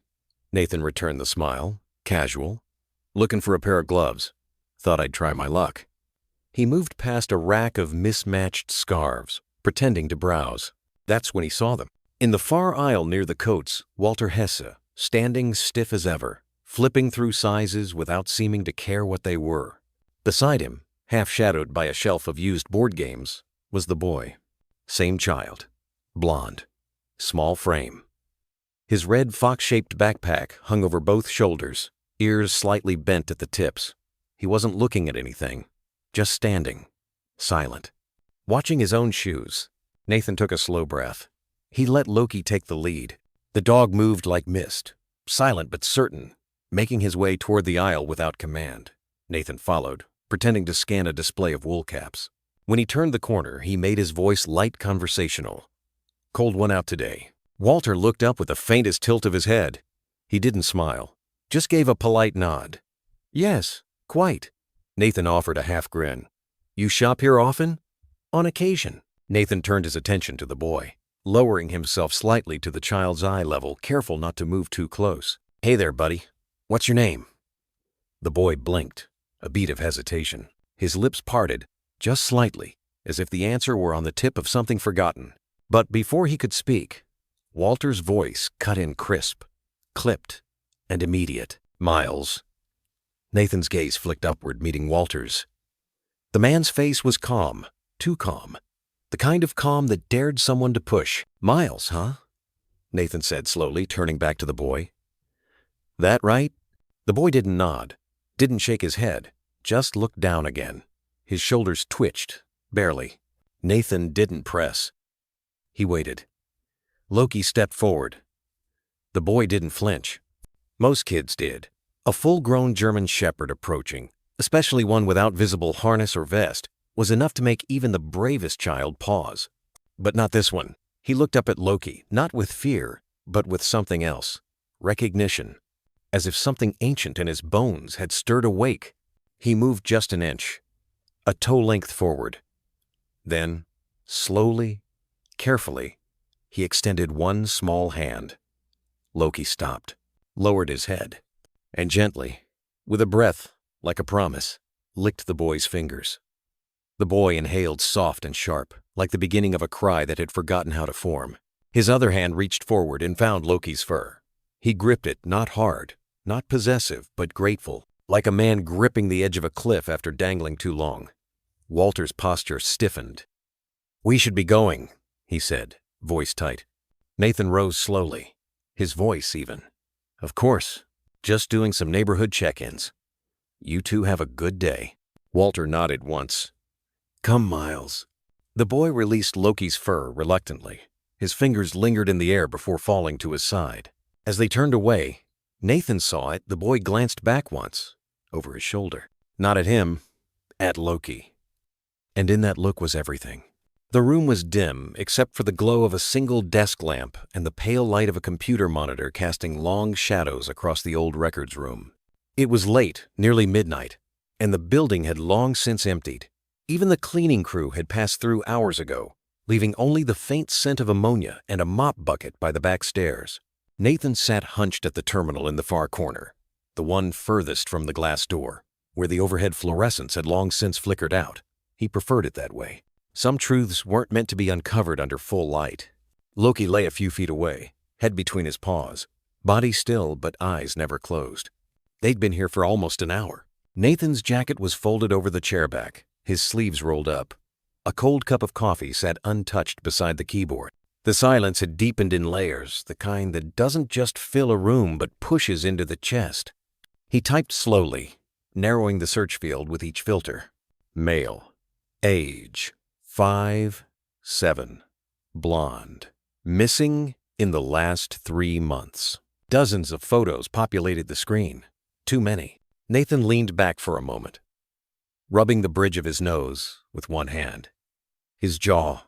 Nathan returned the smile, casual. "Looking for a pair of gloves. Thought I'd try my luck." He moved past a rack of mismatched scarves, pretending to browse. That's when he saw them. In the far aisle near the coats, Walter Hesse, standing stiff as ever, flipping through sizes without seeming to care what they were. Beside him, half-shadowed by a shelf of used board games, was the boy. Same child. Blonde. Small frame. His red fox-shaped backpack hung over both shoulders, ears slightly bent at the tips. He wasn't looking at anything, just standing, silent. Watching his own shoes, Nathan took a slow breath. He let Loki take the lead. The dog moved like mist, silent but certain, making his way toward the aisle without command. Nathan followed, pretending to scan a display of wool caps. When he turned the corner, he made his voice light conversational. "Cold one out today." Walter looked up with the faintest tilt of his head. He didn't smile, just gave a polite nod. "Yes, quite." Nathan offered a half grin. "You shop here often?" "On occasion." Nathan turned his attention to the boy, lowering himself slightly to the child's eye level, careful not to move too close. "Hey there, buddy. What's your name?" The boy blinked, a beat of hesitation. His lips parted, just slightly, as if the answer were on the tip of something forgotten. But before he could speak, Walter's voice cut in crisp, clipped, and immediate. "Miles." Nathan's gaze flicked upward, meeting Walter's. The man's face was calm, too calm. The kind of calm that dared someone to push. "Miles, huh?" Nathan said slowly, turning back to the boy. "That right?" The boy didn't nod, didn't shake his head, just looked down again. His shoulders twitched, barely. Nathan didn't press. He waited. Loki stepped forward. The boy didn't flinch. Most kids did. A full-grown German shepherd approaching, especially one without visible harness or vest, was enough to make even the bravest child pause. But not this one. He looked up at Loki, not with fear, but with something else. Recognition. As if something ancient in his bones had stirred awake. He moved just an inch, a toe length forward. Then, slowly, carefully, he extended one small hand. Loki stopped, lowered his head, and gently, with a breath like a promise, licked the boy's fingers. The boy inhaled soft and sharp, like the beginning of a cry that had forgotten how to form. His other hand reached forward and found Loki's fur. He gripped it, not hard, not possessive, but grateful, like a man gripping the edge of a cliff after dangling too long. Walter's posture stiffened. "We should be going," he said, voice tight. Nathan rose slowly, his voice even. "Of course, just doing some neighborhood check-ins. You two have a good day." Walter nodded once. "Come, Miles." The boy released Loki's fur reluctantly. His fingers lingered in the air before falling to his side. As they turned away, Nathan saw it. The boy glanced back once, over his shoulder. Not at him, at Loki. And in that look was everything. The room was dim, except for the glow of a single desk lamp and the pale light of a computer monitor casting long shadows across the old records room. It was late, nearly midnight, and the building had long since emptied. Even the cleaning crew had passed through hours ago, leaving only the faint scent of ammonia and a mop bucket by the back stairs. Nathan sat hunched at the terminal in the far corner, the one furthest from the glass door, where the overhead fluorescence had long since flickered out. He preferred it that way. Some truths weren't meant to be uncovered under full light. Loki lay a few feet away, head between his paws, body still but eyes never closed. They'd been here for almost an hour. Nathan's jacket was folded over the chair back, his sleeves rolled up. A cold cup of coffee sat untouched beside the keyboard. The silence had deepened in layers, the kind that doesn't just fill a room but pushes into the chest. He typed slowly, narrowing the search field with each filter. Male. Age. 5, 7. Blonde. Missing in the last 3 months. Dozens of photos populated the screen. Too many. Nathan leaned back for a moment, rubbing the bridge of his nose with one hand. His jaw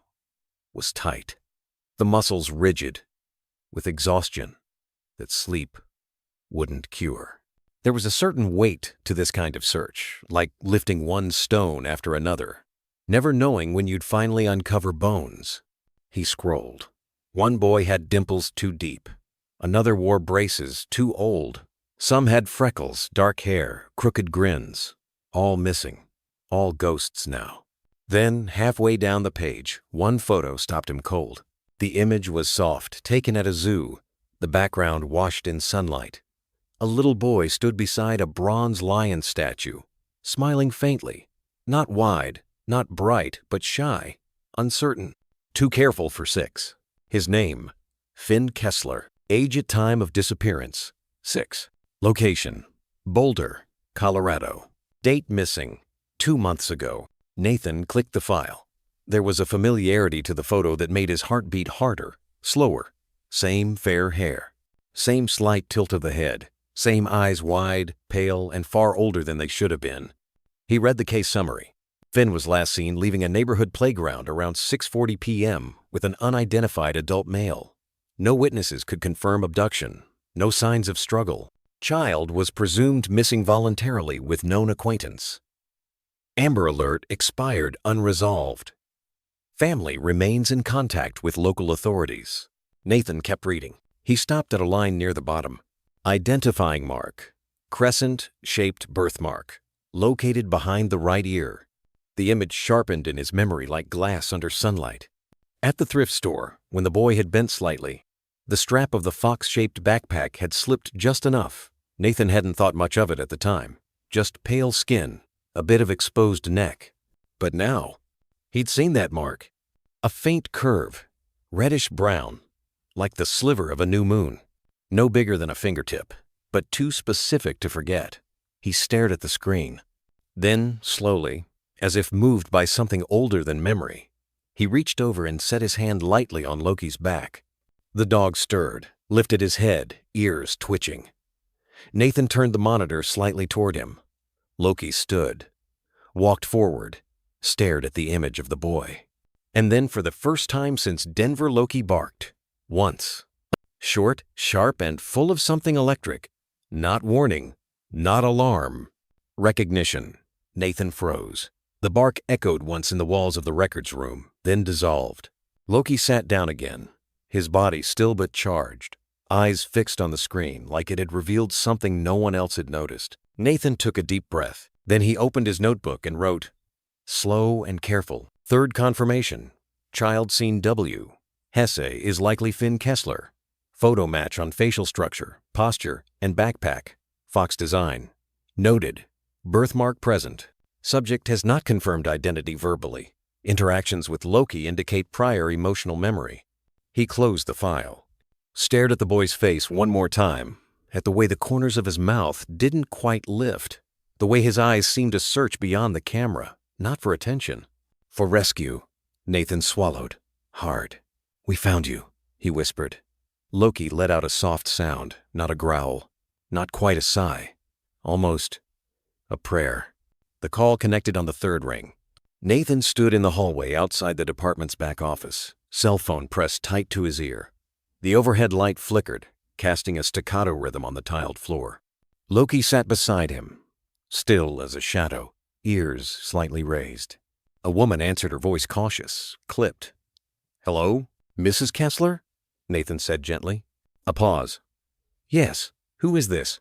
was tight, the muscles rigid, with exhaustion that sleep wouldn't cure. There was a certain weight to this kind of search, like lifting one stone after another, never knowing when you'd finally uncover bones. He scrolled. One boy had dimples too deep. Another wore braces too old. Some had freckles, dark hair, crooked grins. All missing. All ghosts now. Then, halfway down the page, one photo stopped him cold. The image was soft, taken at a zoo, the background washed in sunlight. A little boy stood beside a bronze lion statue, smiling faintly. Not wide, not bright, but shy, uncertain. Too careful for 6. His name, Finn Kessler. Age at time of disappearance, 6. Location, Boulder, Colorado. Date missing, 2 months ago. Nathan clicked the file. There was a familiarity to the photo that made his heart beat harder, slower. Same fair hair. Same slight tilt of the head. Same eyes wide, pale, and far older than they should have been. He read the case summary. Finn was last seen leaving a neighborhood playground around 6:40 p.m. with an unidentified adult male. No witnesses could confirm abduction. No signs of struggle. Child was presumed missing voluntarily with known acquaintance. Amber Alert expired unresolved. Family remains in contact with local authorities. Nathan kept reading. He stopped at a line near the bottom. Identifying mark. Crescent-shaped birthmark. Located behind the right ear. The image sharpened in his memory like glass under sunlight. At the thrift store, when the boy had bent slightly, the strap of the fox-shaped backpack had slipped just enough. Nathan hadn't thought much of it at the time. Just pale skin, a bit of exposed neck. But now, he'd seen that mark. A faint curve, reddish-brown, like the sliver of a new moon. No bigger than a fingertip, but too specific to forget. He stared at the screen. Then, slowly, as if moved by something older than memory, he reached over and set his hand lightly on Loki's back. The dog stirred, lifted his head, ears twitching. Nathan turned the monitor slightly toward him. Loki stood, walked forward, stared at the image of the boy. And then, for the first time since Denver, Loki barked. Once. Short, sharp, and full of something electric. Not warning, not alarm. Recognition. Nathan froze. The bark echoed once in the walls of the records room, then dissolved. Loki sat down again, his body still but charged, eyes fixed on the screen like it had revealed something no one else had noticed. Nathan took a deep breath. Then he opened his notebook and wrote, "Slow and careful. Third confirmation. Child seen W. Hesse is likely Finn Kessler. Photo match on facial structure, posture, and backpack. Fox design. Noted. Birthmark present. Subject has not confirmed identity verbally. Interactions with Loki indicate prior emotional memory." He closed the file, stared at the boy's face one more time, at the way the corners of his mouth didn't quite lift, the way his eyes seemed to search beyond the camera, not for attention, for rescue. Nathan swallowed, hard. "We found you," he whispered. Loki let out a soft sound, not a growl, not quite a sigh, almost a prayer. The call connected on the third ring. Nathan stood in the hallway outside the department's back office, cell phone pressed tight to his ear. The overhead light flickered, casting a staccato rhythm on the tiled floor. Loki sat beside him, still as a shadow, ears slightly raised. A woman answered, her voice cautious, clipped. "Hello, Mrs. Kessler?" Nathan said gently. A pause. "Yes, who is this?"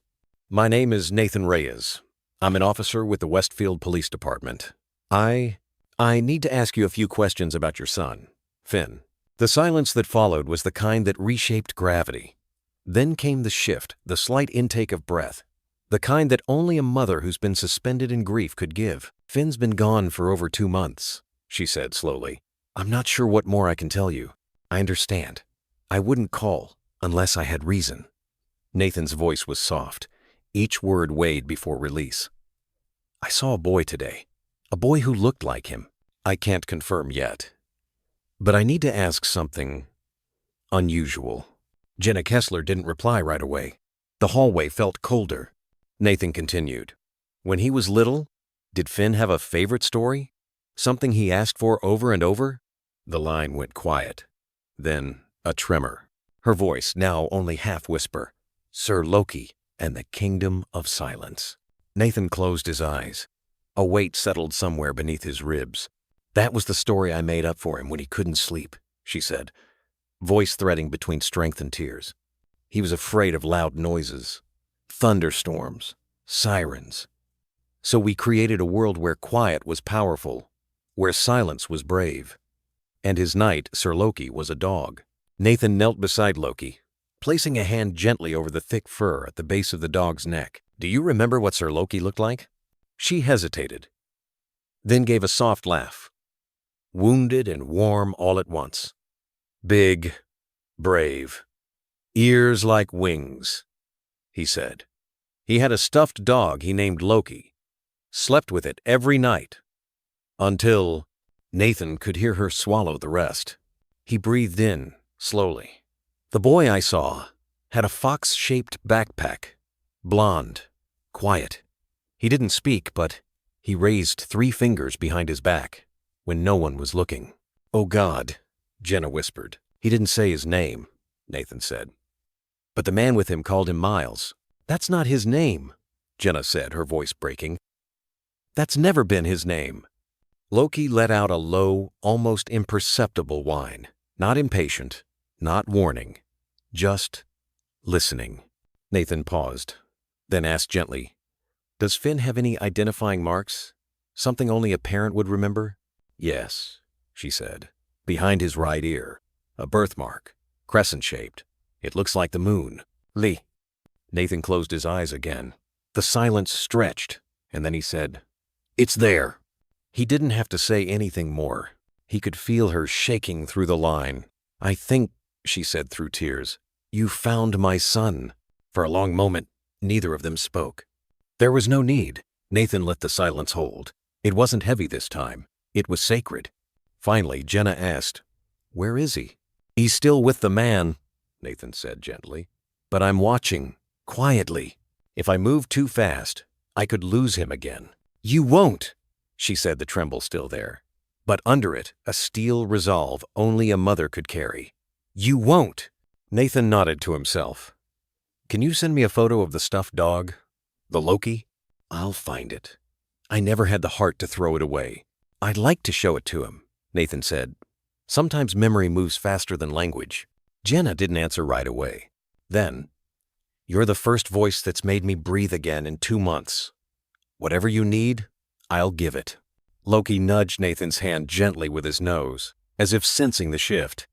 "My name is Nathan Reyes. I'm an officer with the Westfield Police Department. I need to ask you a few questions about your son, Finn." The silence that followed was the kind that reshaped gravity. Then came the shift, the slight intake of breath, the kind that only a mother who's been suspended in grief could give. "Finn's been gone for over 2 months, she said slowly. "I'm not sure what more I can tell you. I understand. I wouldn't call unless I had reason." Nathan's voice was soft. Each word weighed before release. "I saw a boy today. A boy who looked like him. I can't confirm yet. But I need to ask something unusual." Jenna Kessler didn't reply right away. The hallway felt colder. Nathan continued. "When he was little, did Finn have a favorite story? Something he asked for over and over?" The line went quiet. Then a tremor. Her voice, now only half-whisper. "Sir Loki and the Kingdom of Silence." Nathan closed his eyes. A weight settled somewhere beneath his ribs. "That was the story I made up for him when he couldn't sleep," she said, voice threading between strength and tears. "He was afraid of loud noises, thunderstorms, sirens. So we created a world where quiet was powerful, where silence was brave. And his knight, Sir Loki, was a dog." Nathan knelt beside Loki, placing a hand gently over the thick fur at the base of the dog's neck. "Do you remember what Sir Loki looked like?" She hesitated, then gave a soft laugh, wounded and warm all at once. "Big, brave, ears like wings," he said. "He had a stuffed dog he named Loki, slept with it every night, until—" Nathan could hear her swallow the rest. He breathed in, slowly. "The boy I saw had a fox-shaped backpack, blonde, quiet. He didn't speak, but he raised 3 fingers behind his back when no one was looking." "Oh God," Jenna whispered. "He didn't say his name," Nathan said. "But the man with him called him Miles." "That's not his name," Jenna said, her voice breaking. That's never been his name. Loki let out a low, almost imperceptible whine. Not impatient, not warning, just listening. Nathan paused, then asked gently, "Does Finn have any identifying marks? Something only a parent would remember?" "Yes," she said. "Behind his right ear. A birthmark. Crescent-shaped. It looks like the moon." "Lee." Nathan closed his eyes again. The silence stretched, and then he said, "It's there." He didn't have to say anything more. He could feel her shaking through the line. "I think," she said through tears, "you found my son." For a long moment, neither of them spoke. There was no need. Nathan let the silence hold. It wasn't heavy this time. It was sacred. Finally, Jenna asked, "Where is he?" "He's still with the man," Nathan said gently. "But I'm watching, quietly. If I move too fast, I could lose him again." "You won't," she said, the tremble still there. But under it, a steel resolve only a mother could carry. "You won't." Nathan nodded to himself. "Can you send me a photo of the stuffed dog? The Loki?" "I'll find it." "I never had the heart to throw it away." "I'd like to show it to him," Nathan said. "Sometimes memory moves faster than language." Jenna didn't answer right away. Then, "You're the first voice that's made me breathe again in 2 months. Whatever you need, I'll give it." Loki nudged Nathan's hand gently with his nose, as if sensing the shift.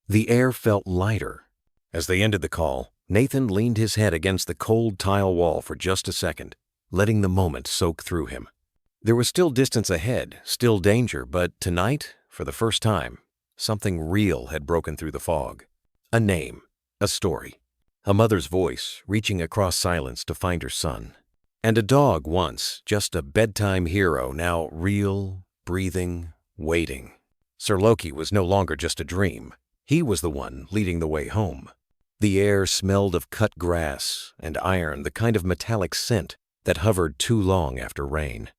The air felt lighter. As they ended the call, Nathan leaned his head against the cold tile wall for just a second, letting the moment soak through him. There was still distance ahead, still danger, but tonight, for the first time, something real had broken through the fog. A name, a story, a mother's voice reaching across silence to find her son. And a dog once, just a bedtime hero, now real, breathing, waiting. Sir Loki was no longer just a dream. He was the one leading the way home. The air smelled of cut grass and iron, the kind of metallic scent that hovered too long after rain.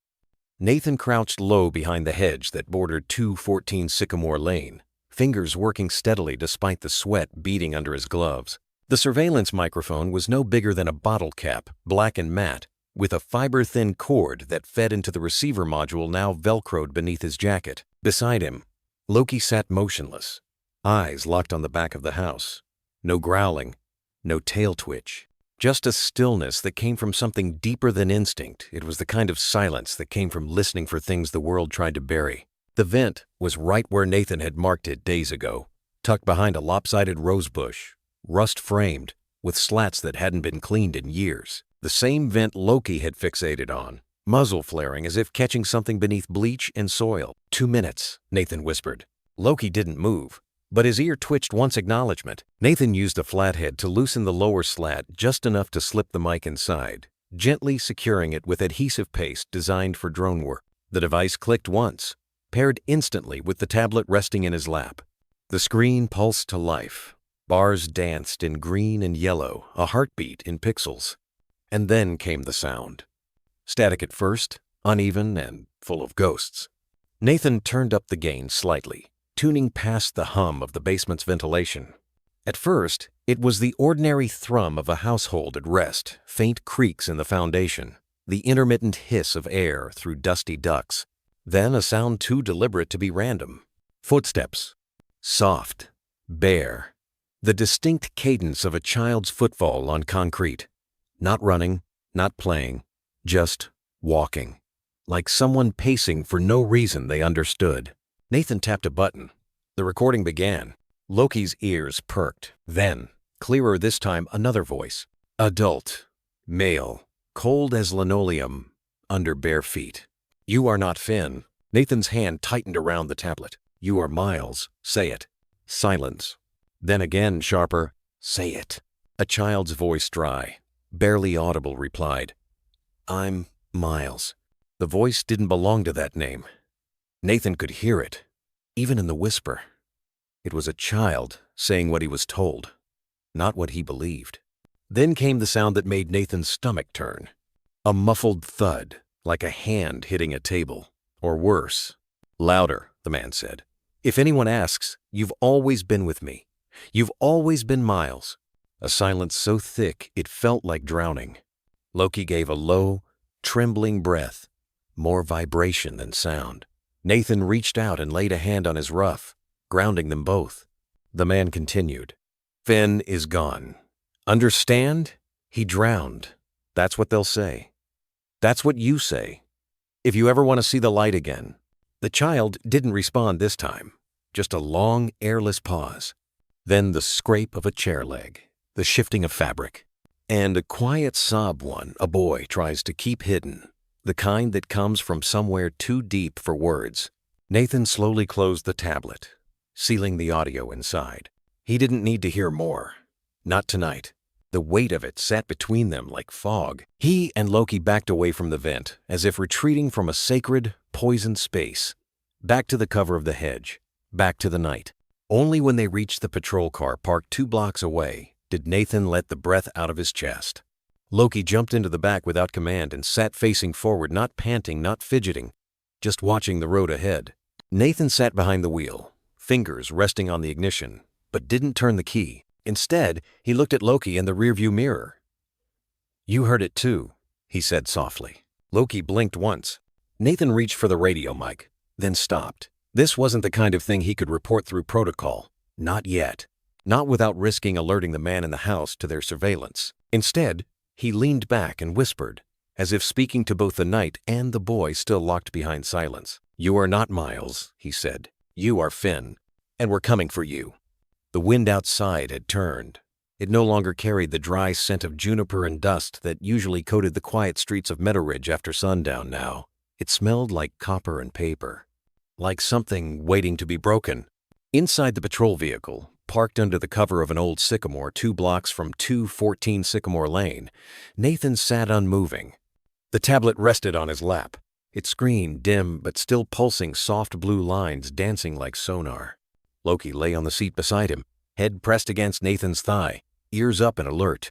Nathan crouched low behind the hedge that bordered 214 Sycamore Lane, fingers working steadily despite the sweat beading under his gloves. The surveillance microphone was no bigger than a bottle cap, black and matte, with a fiber-thin cord that fed into the receiver module now velcroed beneath his jacket. Beside him, Loki sat motionless, eyes locked on the back of the house. No growling, no tail twitch, just a stillness that came from something deeper than instinct. It was the kind of silence that came from listening for things the world tried to bury. The vent was right where Nathan had marked it days ago, tucked behind a lopsided rosebush, rust-framed, with slats that hadn't been cleaned in years. The same vent Loki had fixated on, muzzle flaring as if catching something beneath bleach and soil. 2 minutes, Nathan whispered. Loki didn't move, but his ear twitched once acknowledgement. Nathan used a flathead to loosen the lower slat just enough to slip the mic inside, gently securing it with adhesive paste designed for drone work. The device clicked once, paired instantly with the tablet resting in his lap. The screen pulsed to life. Bars danced in green and yellow, a heartbeat in pixels. And then came the sound. Static at first, uneven and full of ghosts. Nathan turned up the gain slightly, tuning past the hum of the basement's ventilation. At first, it was the ordinary thrum of a household at rest, faint creaks in the foundation, the intermittent hiss of air through dusty ducts. Then a sound too deliberate to be random. Footsteps. Soft. Bare. The distinct cadence of a child's footfall on concrete. Not running, not playing, just walking. Like someone pacing for no reason they understood. Nathan tapped a button. The recording began. Loki's ears perked. Then, clearer this time, another voice. Adult. Male. Cold as linoleum. Under bare feet. "You are not Finn." Nathan's hand tightened around the tablet. "You are Miles. Say it." Silence. Then again, sharper. "Say it." A child's voice, dry, barely audible, replied, "I'm Miles." The voice didn't belong to that name. Nathan could hear it, even in the whisper. It was a child saying what he was told, not what he believed. Then came the sound that made Nathan's stomach turn. A muffled thud, like a hand hitting a table. Or worse. "Louder," the man said. "If anyone asks, you've always been with me. You've always been Miles." A silence so thick it felt like drowning. Loki gave a low, trembling breath, more vibration than sound. Nathan reached out and laid a hand on his ruff, grounding them both. The man continued. Finn is gone. Understand? He drowned. That's what they'll say. That's what you say. If you ever want to see the light again. The child didn't respond this time. Just a long, airless pause. Then the scrape of a chair leg, the shifting of fabric, and a quiet sob one a boy tries to keep hidden, the kind that comes from somewhere too deep for words. Nathan slowly closed the tablet, sealing the audio inside. He didn't need to hear more. Not tonight. The weight of it sat between them like fog. He and Loki backed away from the vent, as if retreating from a sacred, poisoned space. Back to the cover of the hedge. Back to the night. Only when they reached the patrol car parked 2 blocks away did Nathan let the breath out of his chest. Loki jumped into the back without command and sat facing forward, not panting, not fidgeting, just watching the road ahead. Nathan sat behind the wheel, fingers resting on the ignition, but didn't turn the key. Instead, he looked at Loki in the rearview mirror. You heard it too, he said softly. Loki blinked once. Nathan reached for the radio mic, then stopped. This wasn't the kind of thing he could report through protocol. Not yet. Not without risking alerting the man in the house to their surveillance. Instead, he leaned back and whispered, as if speaking to both the night and the boy still locked behind silence. You are not Miles, he said. You are Finn, and we're coming for you. The wind outside had turned. It no longer carried the dry scent of juniper and dust that usually coated the quiet streets of Meadow Ridge after sundown now. It smelled like copper and paper, like something waiting to be broken. Inside the patrol vehicle, parked under the cover of an old sycamore 2 blocks from 214 Sycamore Lane, Nathan sat unmoving. The tablet rested on his lap, its screen dim but still pulsing soft blue lines dancing like sonar. Loki lay on the seat beside him, head pressed against Nathan's thigh, ears up and alert.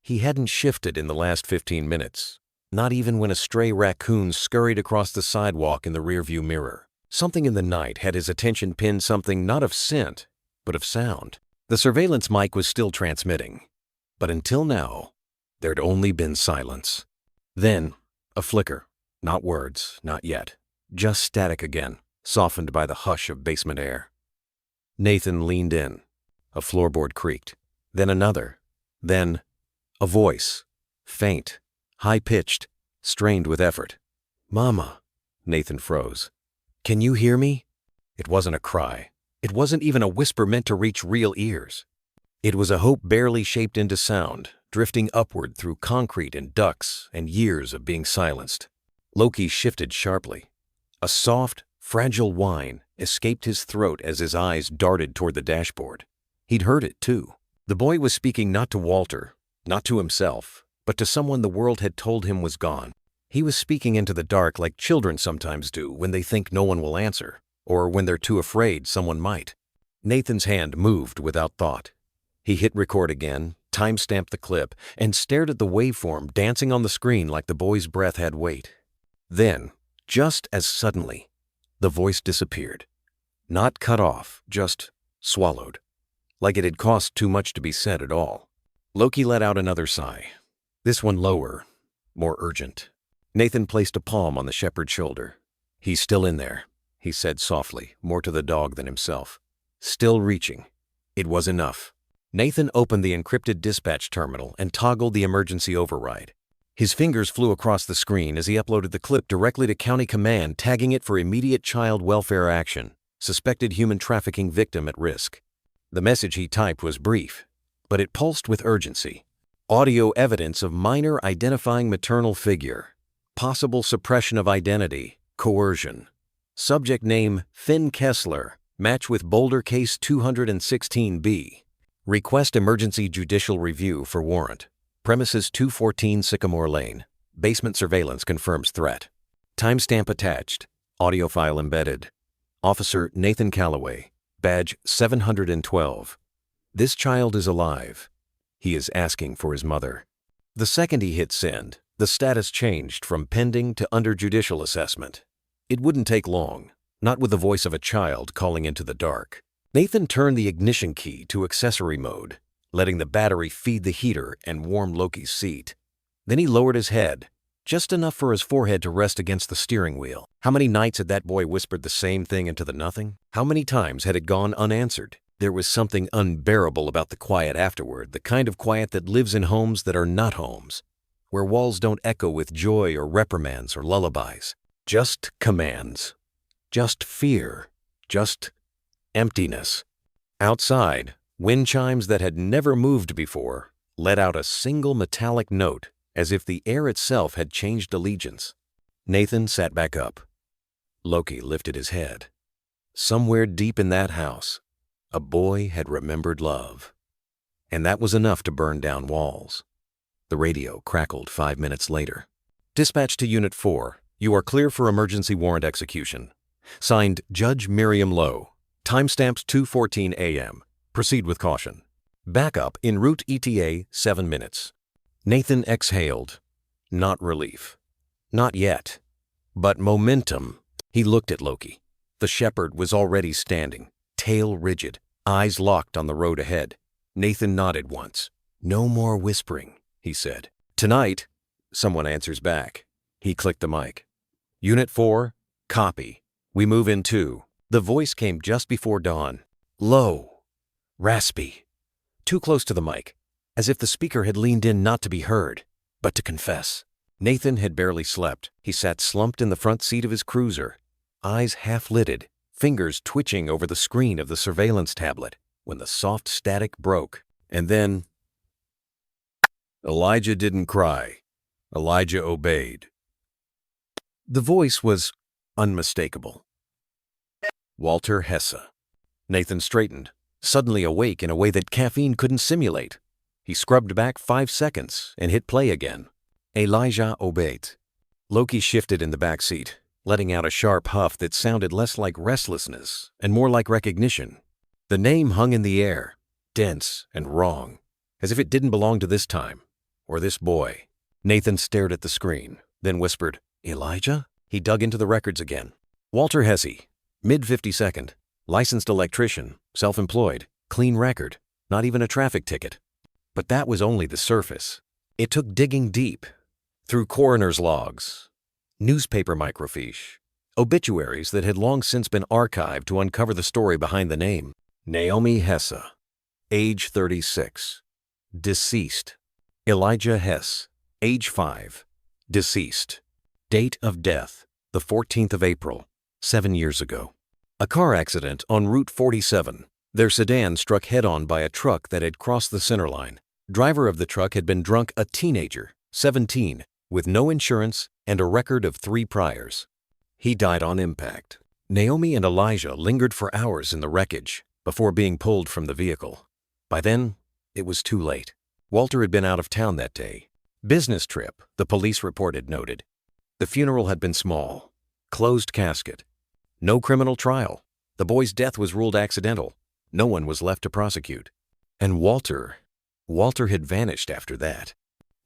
He hadn't shifted in the last 15 minutes, not even when a stray raccoon scurried across the sidewalk in the rearview mirror. Something in the night had his attention pinned something not of scent, but of sound. The surveillance mic was still transmitting, but until now, there'd only been silence. Then, a flicker. Not words, not yet. Just static again, softened by the hush of basement air. Nathan leaned in. A floorboard creaked. Then another. Then a voice. Faint, high-pitched, strained with effort. Mama. Nathan froze. Can you hear me? It wasn't a cry. It wasn't even a whisper meant to reach real ears. It was a hope barely shaped into sound, drifting upward through concrete and ducts and years of being silenced. Loki shifted sharply. A soft, fragile whine escaped his throat as his eyes darted toward the dashboard. He'd heard it, too. The boy was speaking not to Walter, not to himself, but to someone the world had told him was gone. He was speaking into the dark like children sometimes do when they think no one will answer, or when they're too afraid someone might. Nathan's hand moved without thought. He hit record again, time-stamped the clip, and stared at the waveform dancing on the screen like the boy's breath had weight. Then, just as suddenly, the voice disappeared. Not cut off, just swallowed. Like it had cost too much to be said at all. Loki let out another sigh. This one lower, more urgent. Nathan placed a palm on the shepherd's shoulder. He's still in there, he said softly, more to the dog than himself. Still reaching. It was enough. Nathan opened the encrypted dispatch terminal and toggled the emergency override. His fingers flew across the screen as he uploaded the clip directly to County Command, tagging it for immediate child welfare action. Suspected human trafficking victim at risk. The message he typed was brief, but it pulsed with urgency. Audio evidence of minor identifying maternal figure. Possible suppression of identity. Coercion. Subject name Finn Kessler. Match with Boulder Case 216B. Request emergency judicial review for warrant. Premises 214 Sycamore Lane. Basement surveillance confirms threat. Timestamp attached. Audio file embedded. Officer Nathan Calloway. Badge 712. This child is alive. He is asking for his mother. The second he hit send, the status changed from pending to under judicial assessment. It wouldn't take long, not with the voice of a child calling into the dark. Nathan turned the ignition key to accessory mode, letting the battery feed the heater and warm Loki's seat. Then he lowered his head, just enough for his forehead to rest against the steering wheel. How many nights had that boy whispered the same thing into the nothing? How many times had it gone unanswered? There was something unbearable about the quiet afterward, the kind of quiet that lives in homes that are not homes, where walls don't echo with joy or reprimands or lullabies. Just commands. Just fear. Just emptiness. Outside, wind chimes that had never moved before let out a single metallic note, as if the air itself had changed allegiance. Nathan sat back up. Loki lifted his head. Somewhere deep in that house, a boy had remembered love. And that was enough to burn down walls. The radio crackled 5 minutes later. Dispatch to Unit 4. You are clear for emergency warrant execution. Signed, Judge Miriam Lowe. Timestamps 2:14 a.m. Proceed with caution. Backup en route ETA 7 minutes. Nathan exhaled. Not relief. Not yet. But momentum. He looked at Loki. The shepherd was already standing, tail rigid, eyes locked on the road ahead. Nathan nodded once. No more whispering, he said. Tonight, someone answers back. He clicked the mic. Unit 4, copy. We move in 2. The voice came just before dawn. Low. Raspy. Too close to the mic, as if the speaker had leaned in not to be heard, but to confess. Nathan had barely slept. He sat slumped in the front seat of his cruiser, eyes half-lidded, fingers twitching over the screen of the surveillance tablet, when the soft static broke. And then, Elijah didn't cry. Elijah obeyed. The voice was unmistakable. Walter Hesse. Nathan straightened, suddenly awake in a way that caffeine couldn't simulate. He scrubbed back 5 seconds and hit play again. Elijah obeyed. Loki shifted in the back seat, letting out a sharp huff that sounded less like restlessness and more like recognition. The name hung in the air, dense and wrong, as if it didn't belong to this time, or this boy. Nathan stared at the screen, then whispered, Elijah? He dug into the records again. Walter Hesse, mid-52nd, licensed electrician, self-employed, clean record, not even a traffic ticket. But that was only the surface. It took digging deep, through coroner's logs, newspaper microfiche, obituaries that had long since been archived to uncover the story behind the name. Naomi Hesse, age 36, deceased. Elijah Hesse, age 5, deceased. Date of death, the 14th of April, 7 years ago. A car accident on Route 47. Their sedan struck head-on by a truck that had crossed the center line. Driver of the truck had been drunk, a teenager, 17, with no insurance and a record of 3 priors. He died on impact. Naomi and Elijah lingered for hours in the wreckage before being pulled from the vehicle. By then, it was too late. Walter had been out of town that day. Business trip, the police report had noted. The funeral had been small. Closed casket. No criminal trial. The boy's death was ruled accidental. No one was left to prosecute. And Walter had vanished after that.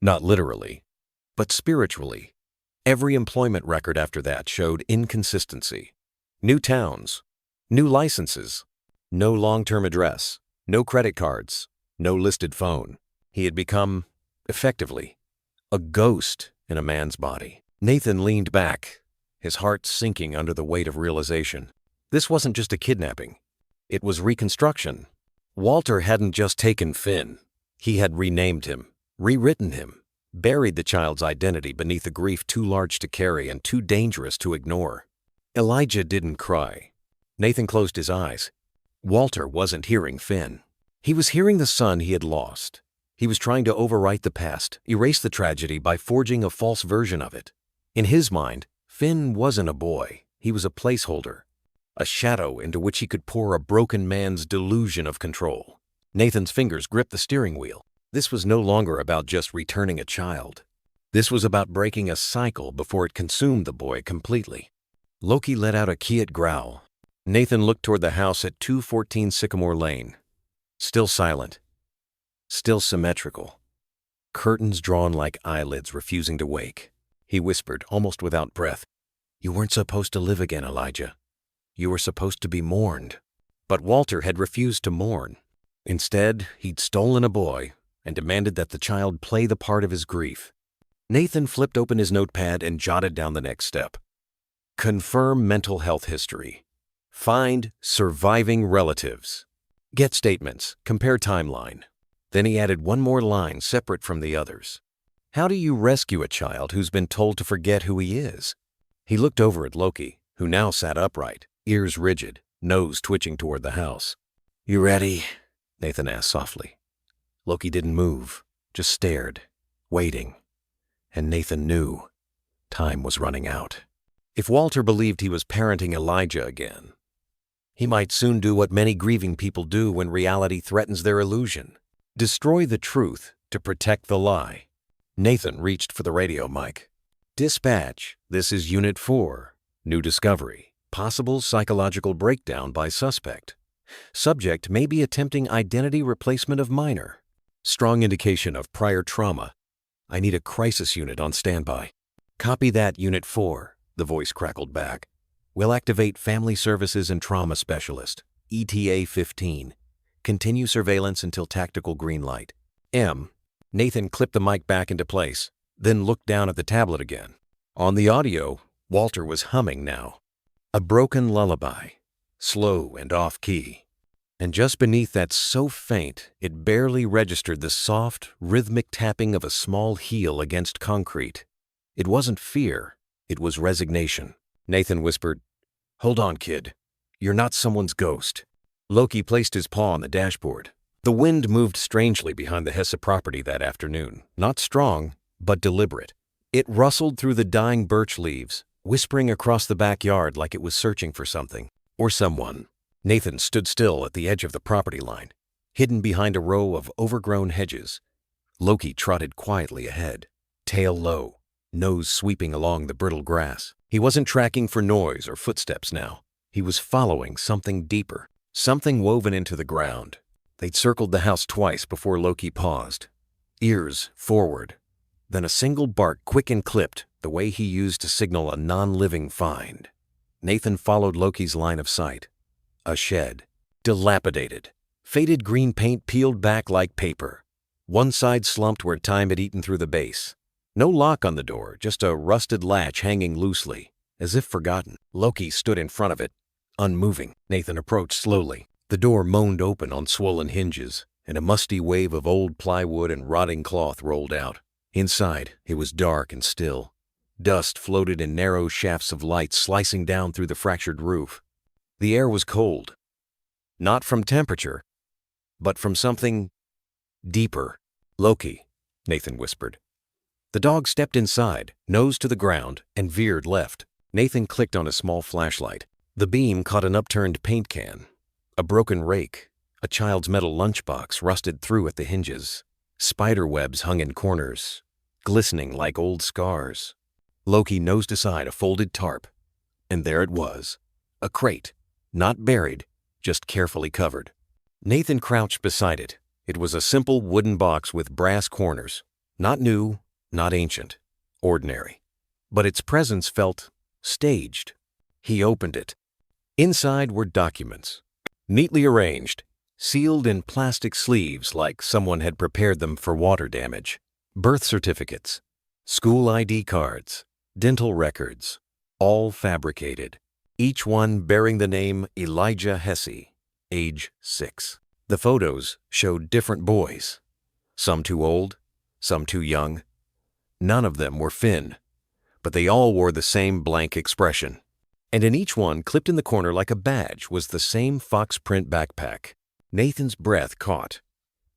Not literally, but spiritually. Every employment record after that showed inconsistency. New towns, new licenses, no long-term address, no credit cards, no listed phone. He had become, effectively, a ghost in a man's body. Nathan leaned back, his heart sinking under the weight of realization. This wasn't just a kidnapping. It was reconstruction. Walter hadn't just taken Finn. He had renamed him, rewritten him, buried the child's identity beneath a grief too large to carry and too dangerous to ignore. Elijah didn't cry. Nathan closed his eyes. Walter wasn't hearing Finn. He was hearing the son he had lost. He was trying to overwrite the past, erase the tragedy by forging a false version of it. In his mind, Finn wasn't a boy. He was a placeholder, a shadow into which he could pour a broken man's delusion of control. Nathan's fingers gripped the steering wheel. This was no longer about just returning a child. This was about breaking a cycle before it consumed the boy completely. Loki let out a quiet growl. Nathan looked toward the house at 214 Sycamore Lane. Still silent. Still symmetrical. Curtains drawn like eyelids refusing to wake. He whispered, almost without breath, "You weren't supposed to live again, Elijah. You were supposed to be mourned." But Walter had refused to mourn. Instead, he'd stolen a boy and demanded that the child play the part of his grief. Nathan flipped open his notepad and jotted down the next step. Confirm mental health history. Find surviving relatives. Get statements. Compare timeline. Then he added one more line separate from the others. How do you rescue a child who's been told to forget who he is? He looked over at Loki, who now sat upright, ears rigid, nose twitching toward the house. You ready? Nathan asked softly. Loki didn't move, just stared, waiting. And Nathan knew time was running out. If Walter believed he was parenting Elijah again, he might soon do what many grieving people do when reality threatens their illusion. Destroy the truth to protect the lie. Nathan reached for the radio mic. Dispatch, this is Unit 4. New discovery. Possible psychological breakdown by suspect. Subject may be attempting identity replacement of minor. Strong indication of prior trauma. I need a crisis unit on standby. Copy that, Unit 4, the voice crackled back. We'll activate Family Services and Trauma Specialist, ETA 15. Continue surveillance until tactical green light. M. Nathan clipped the mic back into place, then looked down at the tablet again. On the audio, Walter was humming now. A broken lullaby, slow and off-key. And just beneath that so faint, it barely registered the soft, rhythmic tapping of a small heel against concrete. It wasn't fear, it was resignation. Nathan whispered, Hold on, kid. You're not someone's ghost. Loki placed his paw on the dashboard. The wind moved strangely behind the Hesse property that afternoon, not strong, but deliberate. It rustled through the dying birch leaves, whispering across the backyard like it was searching for something, or someone. Nathan stood still at the edge of the property line, hidden behind a row of overgrown hedges. Loki trotted quietly ahead, tail low, nose sweeping along the brittle grass. He wasn't tracking for noise or footsteps now. He was following something deeper, something woven into the ground. They'd circled the house twice before Loki paused, ears forward. Then a single bark, quick and clipped, the way he used to signal a non-living find. Nathan followed Loki's line of sight. A shed, dilapidated, faded green paint peeled back like paper. One side slumped where time had eaten through the base. No lock on the door, just a rusted latch hanging loosely, as if forgotten. Loki stood in front of it, unmoving. Nathan approached slowly. The door moaned open on swollen hinges, and a musty wave of old plywood and rotting cloth rolled out. Inside, it was dark and still. Dust floated in narrow shafts of light slicing down through the fractured roof. The air was cold. Not from temperature, but from something deeper. Loki, Nathan whispered. The dog stepped inside, nose to the ground, and veered left. Nathan clicked on a small flashlight. The beam caught an upturned paint can, a broken rake, a child's metal lunchbox rusted through at the hinges. Spider webs hung in corners, glistening like old scars. Loki nosed aside a folded tarp, and there it was, a crate, not buried, just carefully covered. Nathan crouched beside it. It was a simple wooden box with brass corners, not new, not ancient, ordinary. But its presence felt staged. He opened it. Inside were documents, neatly arranged, sealed in plastic sleeves like someone had prepared them for water damage. Birth certificates, school ID cards, dental records, all fabricated, each one bearing the name Elijah Hesse, age 6. The photos showed different boys, some too old, some too young. None of them were Finn, but they all wore the same blank expression. And in each one, clipped in the corner like a badge, was the same fox print backpack. Nathan's breath caught.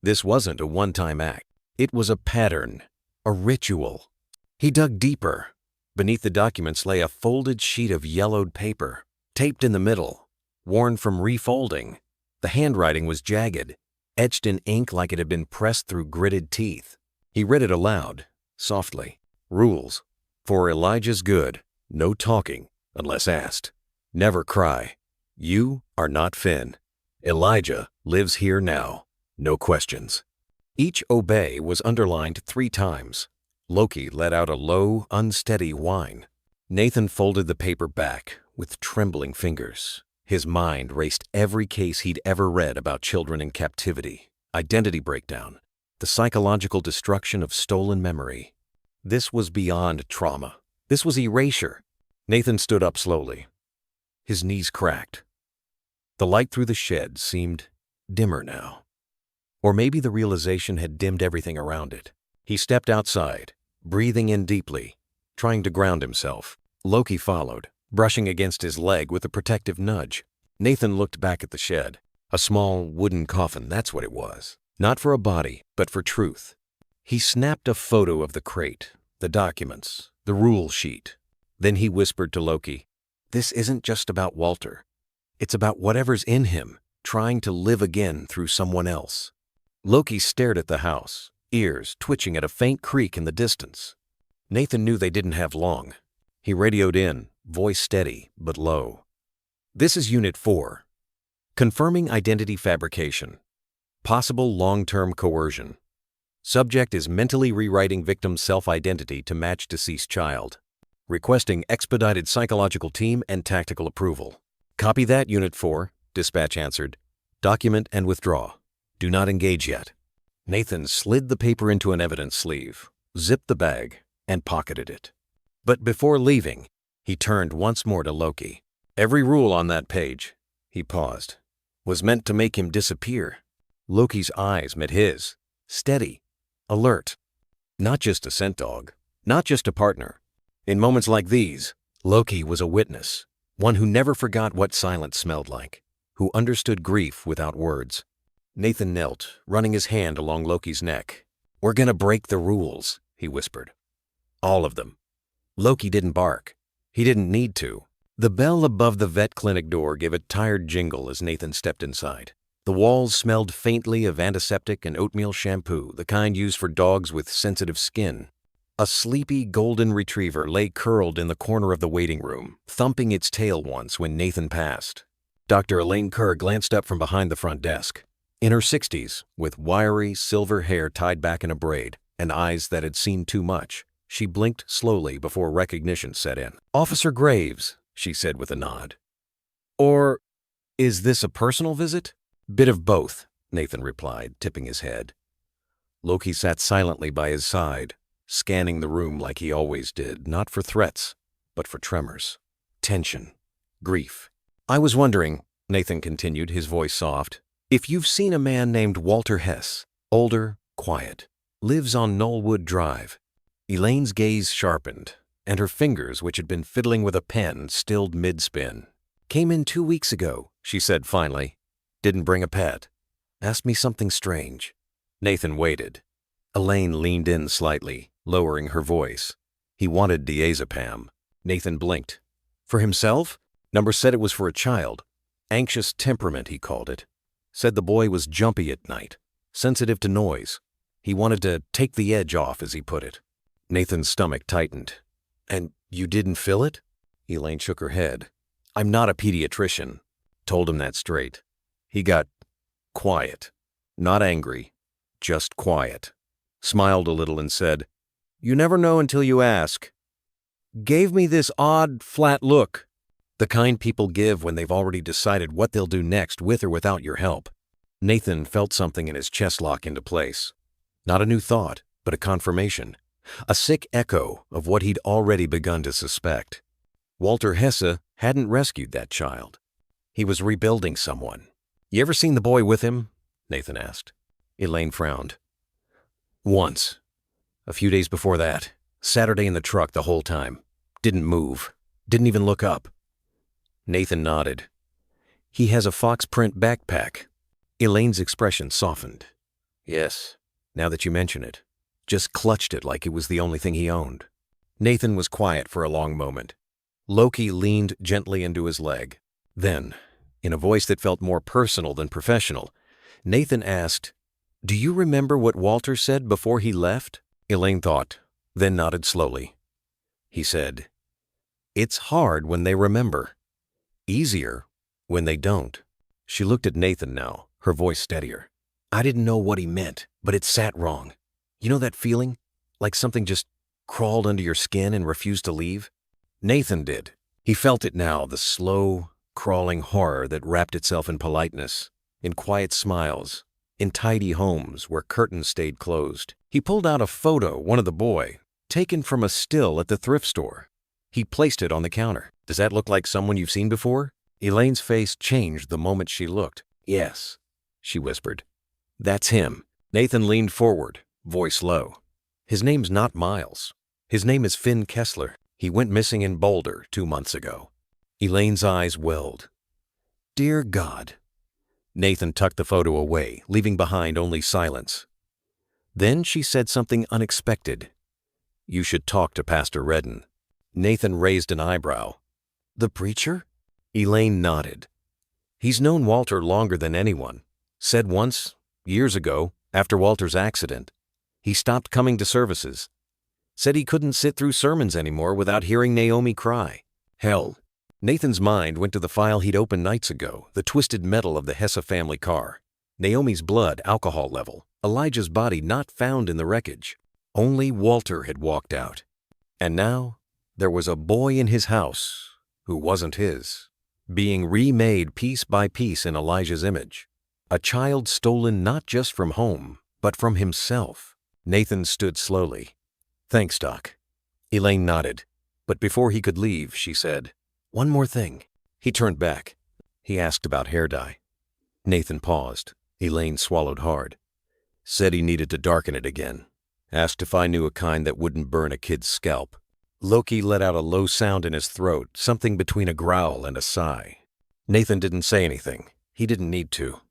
This wasn't a one-time act. It was a pattern, a ritual. He dug deeper. Beneath the documents lay a folded sheet of yellowed paper, taped in the middle, worn from refolding. The handwriting was jagged, etched in ink like it had been pressed through gritted teeth. He read it aloud, softly. Rules. For Elijah's good, no talking unless asked. Never cry. You are not Finn. Elijah lives here now. No questions. Each obey was underlined 3 times. Loki let out a low, unsteady whine. Nathan folded the paper back with trembling fingers. His mind raced every case he'd ever read about children in captivity, identity breakdown, the psychological destruction of stolen memory. This was beyond trauma. This was erasure. Nathan stood up slowly. His knees cracked. The light through the shed seemed dimmer now. Or maybe the realization had dimmed everything around it. He stepped outside, breathing in deeply, trying to ground himself. Loki followed, brushing against his leg with a protective nudge. Nathan looked back at the shed. A small wooden coffin, that's what it was. Not for a body, but for truth. He snapped a photo of the crate, the documents, the rule sheet. Then he whispered to Loki, "This isn't just about Walter. It's about whatever's in him, trying to live again through someone else." Loki stared at the house, ears twitching at a faint creak in the distance. Nathan knew they didn't have long. He radioed in, voice steady but low. "This is Unit 4. Confirming identity fabrication. Possible long-term coercion. Subject is mentally rewriting victim's self-identity to match deceased child. Requesting expedited psychological team and tactical approval." "Copy that, Unit 4, dispatch answered. "Document and withdraw. Do not engage yet." Nathan slid the paper into an evidence sleeve, zipped the bag, and pocketed it. But before leaving, he turned once more to Loki. "Every rule on that page," he paused, "was meant to make him disappear." Loki's eyes met his, steady, alert. Not just a scent dog, not just a partner. In moments like these, Loki was a witness, one who never forgot what silence smelled like, who understood grief without words. Nathan knelt, running his hand along Loki's neck. "We're gonna break the rules," he whispered. "All of them." Loki didn't bark. He didn't need to. The bell above the vet clinic door gave a tired jingle as Nathan stepped inside. The walls smelled faintly of antiseptic and oatmeal shampoo, the kind used for dogs with sensitive skin. A sleepy golden retriever lay curled in the corner of the waiting room, thumping its tail once when Nathan passed. Dr. Elaine Kerr glanced up from behind the front desk. In her 60s, with wiry silver hair tied back in a braid and eyes that had seen too much, she blinked slowly before recognition set in. "Officer Graves," she said with a nod. "Or is this a personal visit?" "Bit of both," Nathan replied, tipping his head. Loki sat silently by his side, scanning the room like he always did, not for threats, but for tremors, tension, grief. "I was wondering," Nathan continued, his voice soft, "if you've seen a man named Walter Hess, older, quiet, lives on Knollwood Drive." Elaine's gaze sharpened, and her fingers, which had been fiddling with a pen, stilled mid-spin. "Came in 2 weeks ago," she said finally. "Didn't bring a pet. Asked me something strange." Nathan waited. Elaine leaned in slightly, lowering her voice. "He wanted diazepam." Nathan blinked. "For himself?" Number said it was for a child. Anxious temperament, he called it. Said the boy was jumpy at night, sensitive to noise. He wanted to take the edge off, as he put it. Nathan's stomach tightened. "And you didn't fill it?" Elaine shook her head. "I'm not a pediatrician." Told him that straight. He got quiet. Not angry, just quiet. Smiled a little and said, "You never know until you ask." Gave me this odd, flat look. The kind people give when they've already decided what they'll do next with or without your help. Nathan felt something in his chest lock into place. Not a new thought, but a confirmation. A sick echo of what he'd already begun to suspect. Walter Hesse hadn't rescued that child. He was rebuilding someone. "You ever seen the boy with him?" Nathan asked. Elaine frowned. "Once. A few days before that. Saturday in the truck the whole time. Didn't move. Didn't even look up." Nathan nodded. "He has a fox print backpack." Elaine's expression softened. "Yes, now that you mention it." Just clutched it like it was the only thing he owned. Nathan was quiet for a long moment. Loki leaned gently into his leg. Then, in a voice that felt more personal than professional, Nathan asked, "Do you remember what Walter said before he left?" Elaine thought, then nodded slowly. He said, "It's hard when they remember. Easier when they don't." She looked at Nathan now, her voice steadier. "I didn't know what he meant, but it sat wrong. You know that feeling? Like something just crawled under your skin and refused to leave?" Nathan did. He felt it now, the slow, crawling horror that wrapped itself in politeness, in quiet smiles, in tidy homes where curtains stayed closed. He pulled out a photo, one of the boy, taken from a still at the thrift store. He placed it on the counter. Does that look like someone you've seen before? Elaine's face changed the moment she looked. Yes, she whispered. That's him. Nathan leaned forward, voice low. His name's not Miles. His name is Finn Kessler. He went missing in Boulder 2 months ago. Elaine's eyes welled. Dear God. Nathan tucked the photo away, leaving behind only silence. Then she said something unexpected. You should talk to Pastor Redden. Nathan raised an eyebrow. The preacher? Elaine nodded. He's known Walter longer than anyone. Said once, years ago, after Walter's accident, he stopped coming to services. Said he couldn't sit through sermons anymore without hearing Naomi cry. Hell. Nathan's mind went to the file he'd opened nights ago, the twisted metal of the Hesse family car. Naomi's blood alcohol level, Elijah's body not found in the wreckage. Only Walter had walked out. And now, there was a boy in his house who wasn't his, being remade piece by piece in Elijah's image. A child stolen not just from home, but from himself. Nathan stood slowly. Thanks, Doc. Elaine nodded, but before he could leave, she said, One more thing. He turned back. He asked about hair dye. Nathan paused. Elaine swallowed hard. Said he needed to darken it again. Asked if I knew a kind that wouldn't burn a kid's scalp. Loki let out a low sound in his throat, something between a growl and a sigh. Nathan didn't say anything. He didn't need to.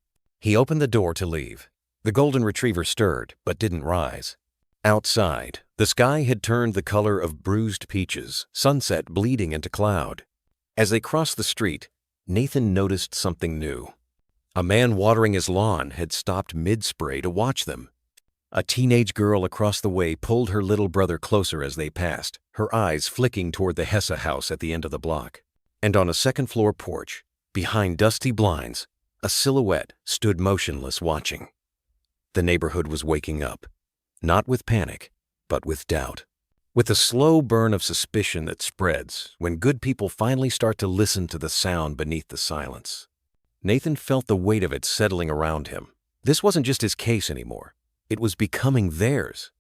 He opened the door to leave. The golden retriever stirred, but didn't rise. Outside, the sky had turned the color of bruised peaches, sunset bleeding into cloud. As they crossed the street, Nathan noticed something new. A man watering his lawn had stopped mid-spray to watch them. A teenage girl across the way pulled her little brother closer as they passed, her eyes flicking toward the Hesse house at the end of the block. And on a second-floor porch, behind dusty blinds, a silhouette stood motionless watching. The neighborhood was waking up, not with panic, but with doubt. With a slow burn of suspicion that spreads when good people finally start to listen to the sound beneath the silence. Nathan felt the weight of it settling around him. This wasn't just his case anymore. It was becoming theirs.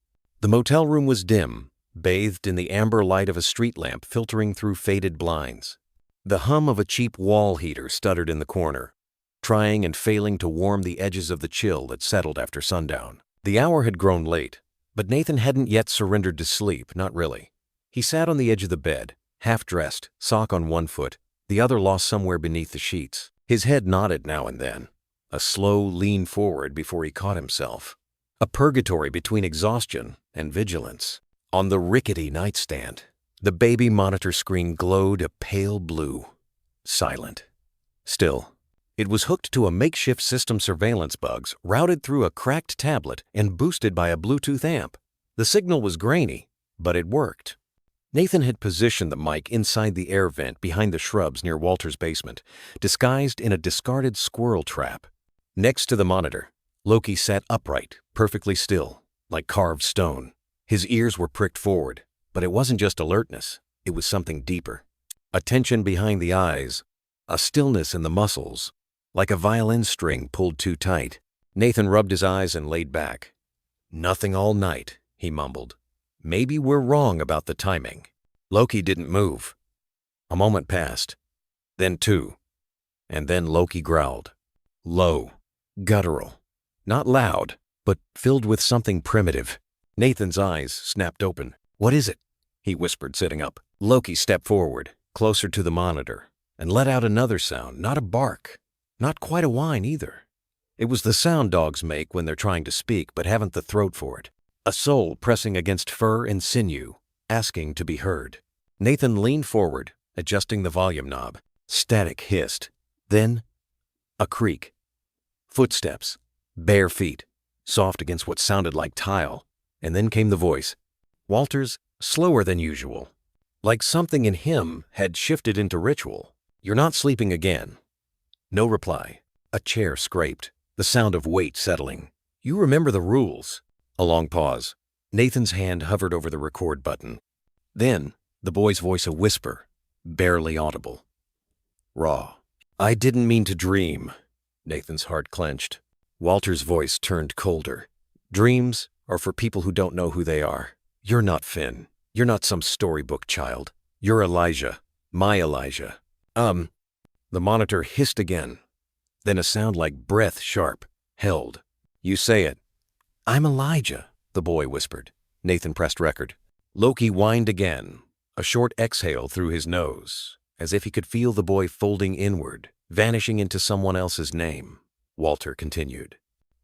The motel room was dim, bathed in the amber light of a street lamp filtering through faded blinds. The hum of a cheap wall heater stuttered in the corner, trying and failing to warm the edges of the chill that settled after sundown. The hour had grown late, but Nathan hadn't yet surrendered to sleep, not really. He sat on the edge of the bed, half-dressed, sock on one foot, the other lost somewhere beneath the sheets. His head nodded now and then, a slow lean forward before he caught himself. A purgatory between exhaustion and vigilance. On the rickety nightstand, the baby monitor screen glowed a pale blue. Silent. Still, it was hooked to a makeshift system surveillance bugs routed through a cracked tablet and boosted by a Bluetooth amp. The signal was grainy, but it worked. Nathan had positioned the mic inside the air vent behind the shrubs near Walter's basement, disguised in a discarded squirrel trap. Next to the monitor, Loki sat upright, perfectly still, like carved stone. His ears were pricked forward, but it wasn't just alertness, it was something deeper. A tension behind the eyes, a stillness in the muscles, like a violin string pulled too tight. Nathan rubbed his eyes and laid back. Nothing all night, he mumbled. Maybe we're wrong about the timing. Loki didn't move. A moment passed, then 2, and then Loki growled. Low, guttural. Not loud, but filled with something primitive. Nathan's eyes snapped open. What is it? He whispered, sitting up. Loki stepped forward, closer to the monitor, and let out another sound, not a bark, not quite a whine either. It was the sound dogs make when they're trying to speak but haven't the throat for it. A soul pressing against fur and sinew, asking to be heard. Nathan leaned forward, adjusting the volume knob. Static hissed. Then, a creak. Footsteps. Bare feet, soft against what sounded like tile, and then came the voice. Walter's, slower than usual. Like something in him had shifted into ritual. You're not sleeping again. No reply. A chair scraped, the sound of weight settling. You remember the rules. A long pause. Nathan's hand hovered over the record button. Then, the boy's voice a whisper, barely audible. Raw. I didn't mean to dream. Nathan's heart clenched. Walter's voice turned colder. Dreams are for people who don't know who they are. You're not Finn. You're not some storybook child. You're Elijah. My Elijah. The monitor hissed again. Then a sound like breath sharp, held. You say it. I'm Elijah, the boy whispered. Nathan pressed record. Loki whined again, a short exhale through his nose, as if he could feel the boy folding inward, vanishing into someone else's name. Walter continued.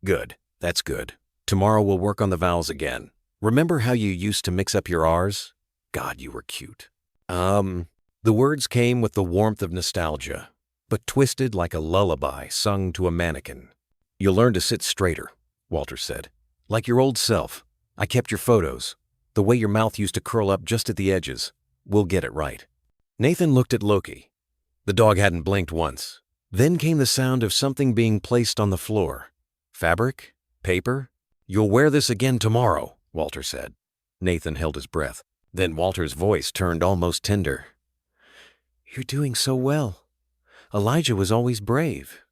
Good, that's good. Tomorrow we'll work on the vowels again. Remember how you used to mix up your R's? God, you were cute. The words came with the warmth of nostalgia, but twisted like a lullaby sung to a mannequin. You'll learn to sit straighter, Walter said. Like your old self. I kept your photos. The way your mouth used to curl up just at the edges. We'll get it right. Nathan looked at Loki. The dog hadn't blinked once. Then came the sound of something being placed on the floor. Fabric? Paper? You'll wear this again tomorrow, Walter said. Nathan held his breath. Then Walter's voice turned almost tender. You're doing so well. Elijah was always brave.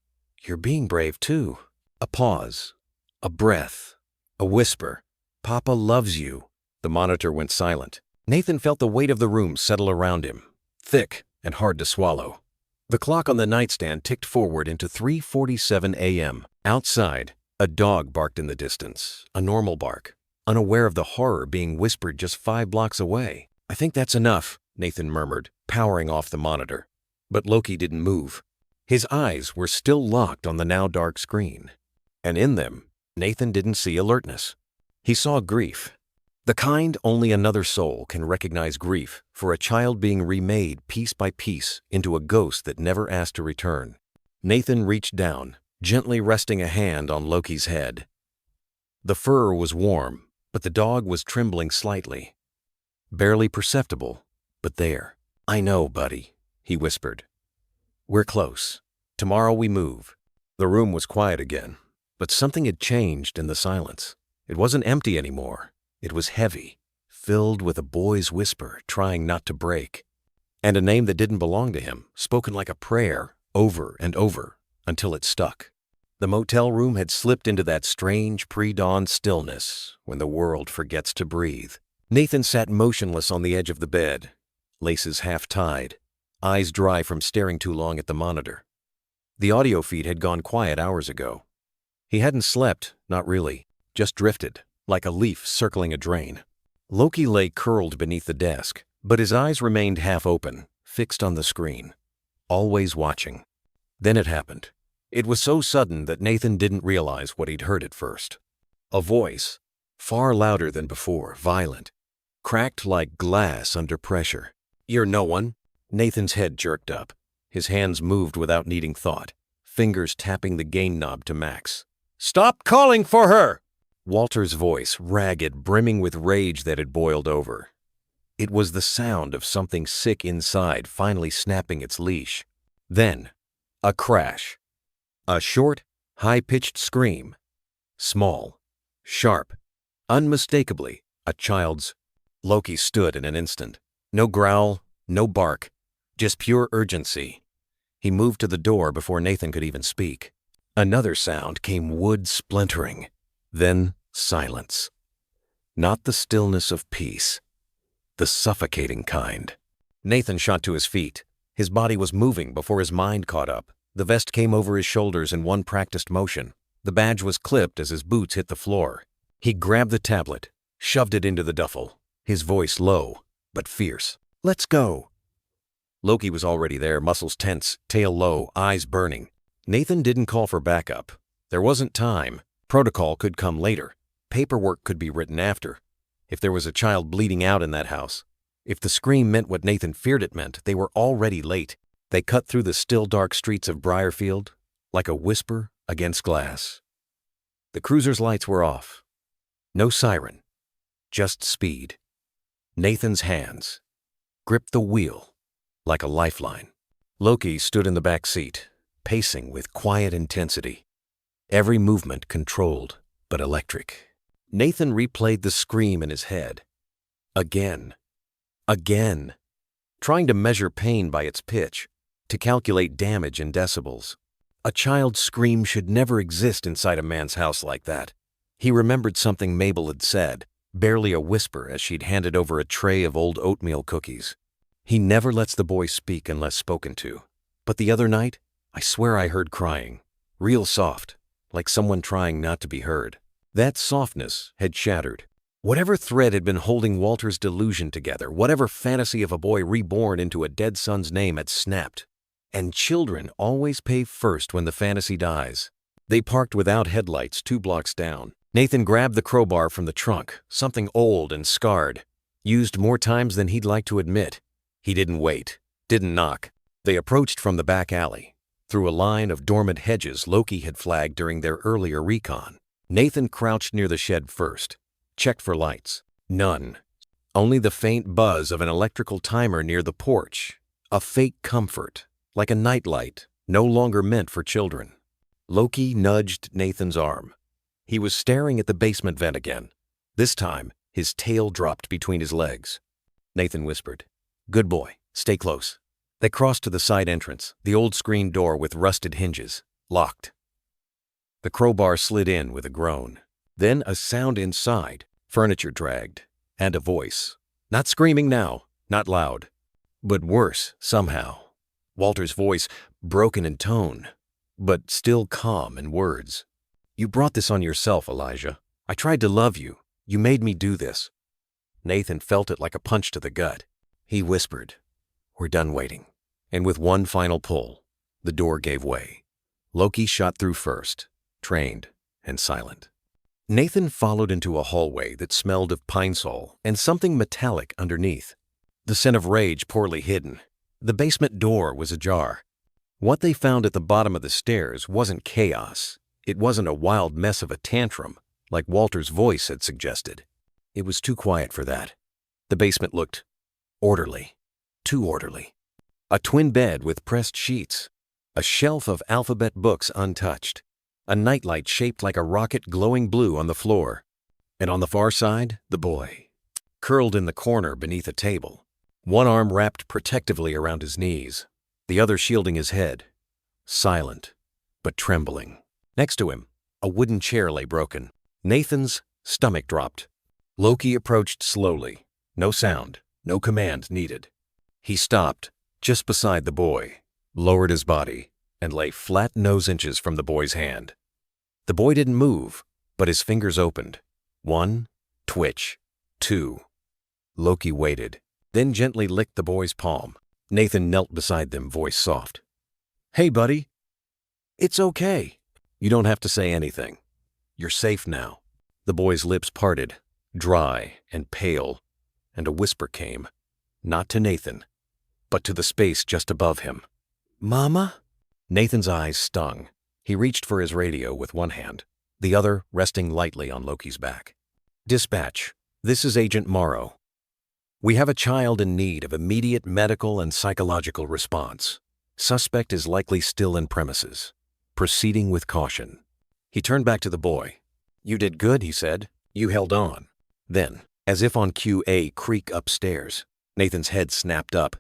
You're being brave too. A pause. A breath. A whisper. Papa loves you. The monitor went silent. Nathan felt the weight of the room settle around him, thick and hard to swallow. The clock on the nightstand ticked forward into 3:47 a.m. Outside, a dog barked in the distance, a normal bark, unaware of the horror being whispered just 5 blocks away. I think that's enough, Nathan murmured, powering off the monitor. But Loki didn't move. His eyes were still locked on the now dark screen. And in them, Nathan didn't see alertness. He saw grief. The kind only another soul can recognize grief for a child being remade piece by piece into a ghost that never asked to return. Nathan reached down, gently resting a hand on Loki's head. The fur was warm, but the dog was trembling slightly. Barely perceptible, but there. I know, buddy, he whispered. We're close. Tomorrow we move. The room was quiet again, but something had changed in the silence. It wasn't empty anymore. It was heavy, filled with a boy's whisper trying not to break, and a name that didn't belong to him, spoken like a prayer, over and over, until it stuck. The motel room had slipped into that strange pre-dawn stillness when the world forgets to breathe. Nathan sat motionless on the edge of the bed, laces half-tied, eyes dry from staring too long at the monitor. The audio feed had gone quiet hours ago. He hadn't slept, not really, just drifted, like a leaf circling a drain. Loki lay curled beneath the desk, but his eyes remained half open, fixed on the screen, always watching. Then it happened. It was so sudden that Nathan didn't realize what he'd heard at first. A voice, far louder than before, violent, cracked like glass under pressure. You're no one. Nathan's head jerked up. His hands moved without needing thought, fingers tapping the gain knob to max. Stop calling for her! Walter's voice, ragged, brimming with rage that had boiled over. It was the sound of something sick inside finally snapping its leash. Then, a crash. A short, high-pitched scream. Small, sharp, unmistakably a child's. Loki stood in an instant. No growl, no bark, just pure urgency. He moved to the door before Nathan could even speak. Another sound came wood splintering. Then silence. Not the stillness of peace. The suffocating kind. Nathan shot to his feet. His body was moving before his mind caught up. The vest came over his shoulders in one practiced motion. The badge was clipped as his boots hit the floor. He grabbed the tablet, shoved it into the duffel, his voice low, but fierce. Let's go. Loki was already there, muscles tense, tail low, eyes burning. Nathan didn't call for backup. There wasn't time. Protocol could come later. Paperwork could be written after. If there was a child bleeding out in that house, if the scream meant what Nathan feared it meant, they were already late. They cut through the still dark streets of Briarfield like a whisper against glass. The cruiser's lights were off. No siren, just speed. Nathan's hands gripped the wheel like a lifeline. Loki stood in the back seat, pacing with quiet intensity. Every movement controlled, but electric. Nathan replayed the scream in his head. Again. Again. Trying to measure pain by its pitch, to calculate damage in decibels. A child's scream should never exist inside a man's house like that. He remembered something Mabel had said. barely a whisper as she'd handed over a tray of old oatmeal cookies. He never lets the boy speak unless spoken to. But the other night, I swear I heard crying. Real soft, like someone trying not to be heard. That softness had shattered. Whatever thread had been holding Walter's delusion together, whatever fantasy of a boy reborn into a dead son's name had snapped. And children always pay first when the fantasy dies. They parked without headlights 2 blocks down. Nathan grabbed the crowbar from the trunk, something old and scarred, used more times than he'd like to admit. He didn't wait, didn't knock. They approached from the back alley, through a line of dormant hedges Loki had flagged during their earlier recon. Nathan crouched near the shed first, checked for lights. None. Only the faint buzz of an electrical timer near the porch. A fake comfort, like a nightlight, no longer meant for children. Loki nudged Nathan's arm. He was staring at the basement vent again. This time, his tail dropped between his legs. Nathan whispered, "Good boy, stay close." They crossed to the side entrance, the old screen door with rusted hinges, locked. The crowbar slid in with a groan. Then a sound inside, furniture dragged, and a voice. Not screaming now, not loud, but worse somehow. Walter's voice, broken in tone, but still calm in words. "You brought this on yourself, Elijah. I tried to love you. You made me do this." Nathan felt it like a punch to the gut. He whispered, "We're done waiting." And with one final pull, the door gave way. Loki shot through first, trained and silent. Nathan followed into a hallway that smelled of pine sol and something metallic underneath. The scent of rage poorly hidden. The basement door was ajar. What they found at the bottom of the stairs wasn't chaos. It wasn't a wild mess of a tantrum, like Walter's voice had suggested. It was too quiet for that. The basement looked orderly, too orderly. A twin bed with pressed sheets, a shelf of alphabet books untouched, a nightlight shaped like a rocket glowing blue on the floor, and on the far side, the boy, curled in the corner beneath a table, one arm wrapped protectively around his knees, the other shielding his head, silent but trembling. Next to him, a wooden chair lay broken. Nathan's stomach dropped. Loki approached slowly, no sound, no command needed. He stopped just beside the boy, lowered his body, and lay flat nose inches from the boy's hand. The boy didn't move, but his fingers opened. 1, twitch, 2. Loki waited, then gently licked the boy's palm. Nathan knelt beside them, voice soft. "Hey, buddy. It's okay. You don't have to say anything. You're safe now." The boy's lips parted, dry and pale, and a whisper came, not to Nathan, but to the space just above him. "Mama?" Nathan's eyes stung. He reached for his radio with one hand, the other resting lightly on Loki's back. "Dispatch, this is Agent Morrow. We have a child in need of immediate medical and psychological response. Suspect is likely still in premises. Proceeding with caution." He turned back to the boy. "You did good," he said. "You held on." Then, as if on cue, a creak upstairs. Nathan's head snapped up.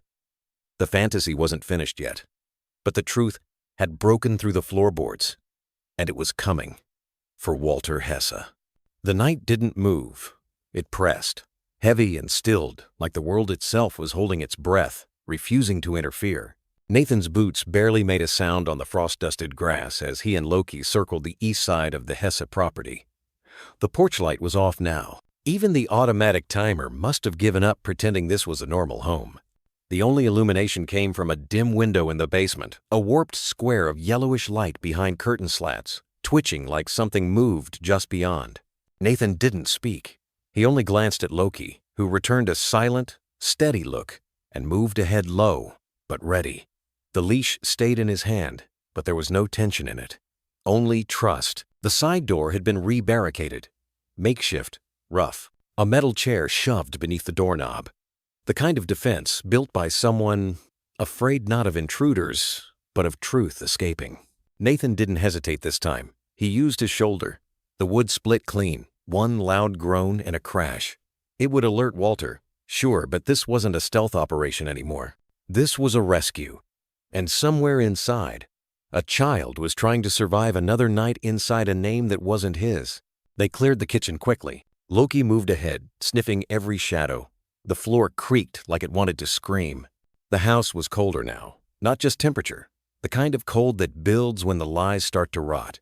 The fantasy wasn't finished yet, but the truth had broken through the floorboards, and it was coming for Walter Hesse. The night didn't move. It pressed, heavy and stilled, like the world itself was holding its breath, refusing to interfere. Nathan's boots barely made a sound on the frost-dusted grass as he and Loki circled the east side of the Hesse property. The porch light was off now. Even the automatic timer must have given up pretending this was a normal home. The only illumination came from a dim window in the basement, a warped square of yellowish light behind curtain slats, twitching like something moved just beyond. Nathan didn't speak. He only glanced at Loki, who returned a silent, steady look and moved ahead low, but ready. The leash stayed in his hand, but there was no tension in it. Only trust. The side door had been re-barricaded. Makeshift, rough. A metal chair shoved beneath the doorknob. The kind of defense built by someone afraid not of intruders, but of truth escaping. Nathan didn't hesitate this time. He used his shoulder. The wood split clean, one loud groan and a crash. It would alert Walter, sure, but this wasn't a stealth operation anymore. This was a rescue. And somewhere inside, a child was trying to survive another night inside a name that wasn't his. They cleared the kitchen quickly. Loki moved ahead, sniffing every shadow. The floor creaked like it wanted to scream. The house was colder now, not just temperature, the kind of cold that builds when the lies start to rot.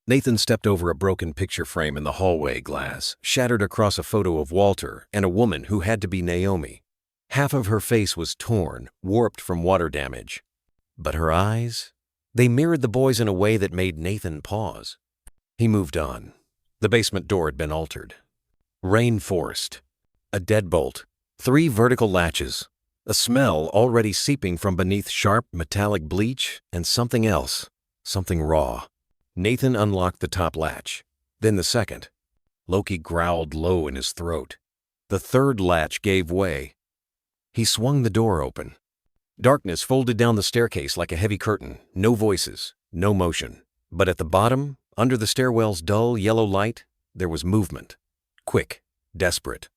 Nathan stepped over a broken picture frame in the hallway glass, shattered across a photo of Walter and a woman who had to be Naomi. Half of her face was torn, warped from water damage. But her eyes? They mirrored the boy's in a way that made Nathan pause. He moved on. The basement door had been altered. Rain forced. A deadbolt. 3 vertical latches. A smell already seeping from beneath sharp metallic bleach and something else. Something raw. Nathan unlocked the top latch. Then the second. Loki growled low in his throat. The third latch gave way. He swung the door open. Darkness folded down the staircase like a heavy curtain. No voices, no motion. But at the bottom, under the stairwell's dull yellow light, there was movement. Quick, desperate.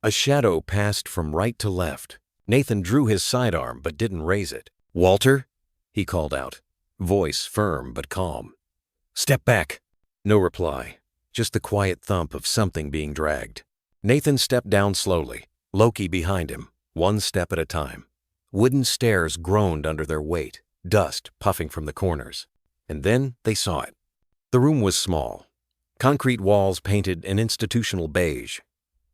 A shadow passed from right to left. Nathan drew his sidearm but didn't raise it. "Walter?" he called out, voice firm but calm. "Step back." No reply, just the quiet thump of something being dragged. Nathan stepped down slowly, Loki behind him, one step at a time. Wooden stairs groaned under their weight, dust puffing from the corners. And then they saw it. The room was small. Concrete walls painted an institutional beige.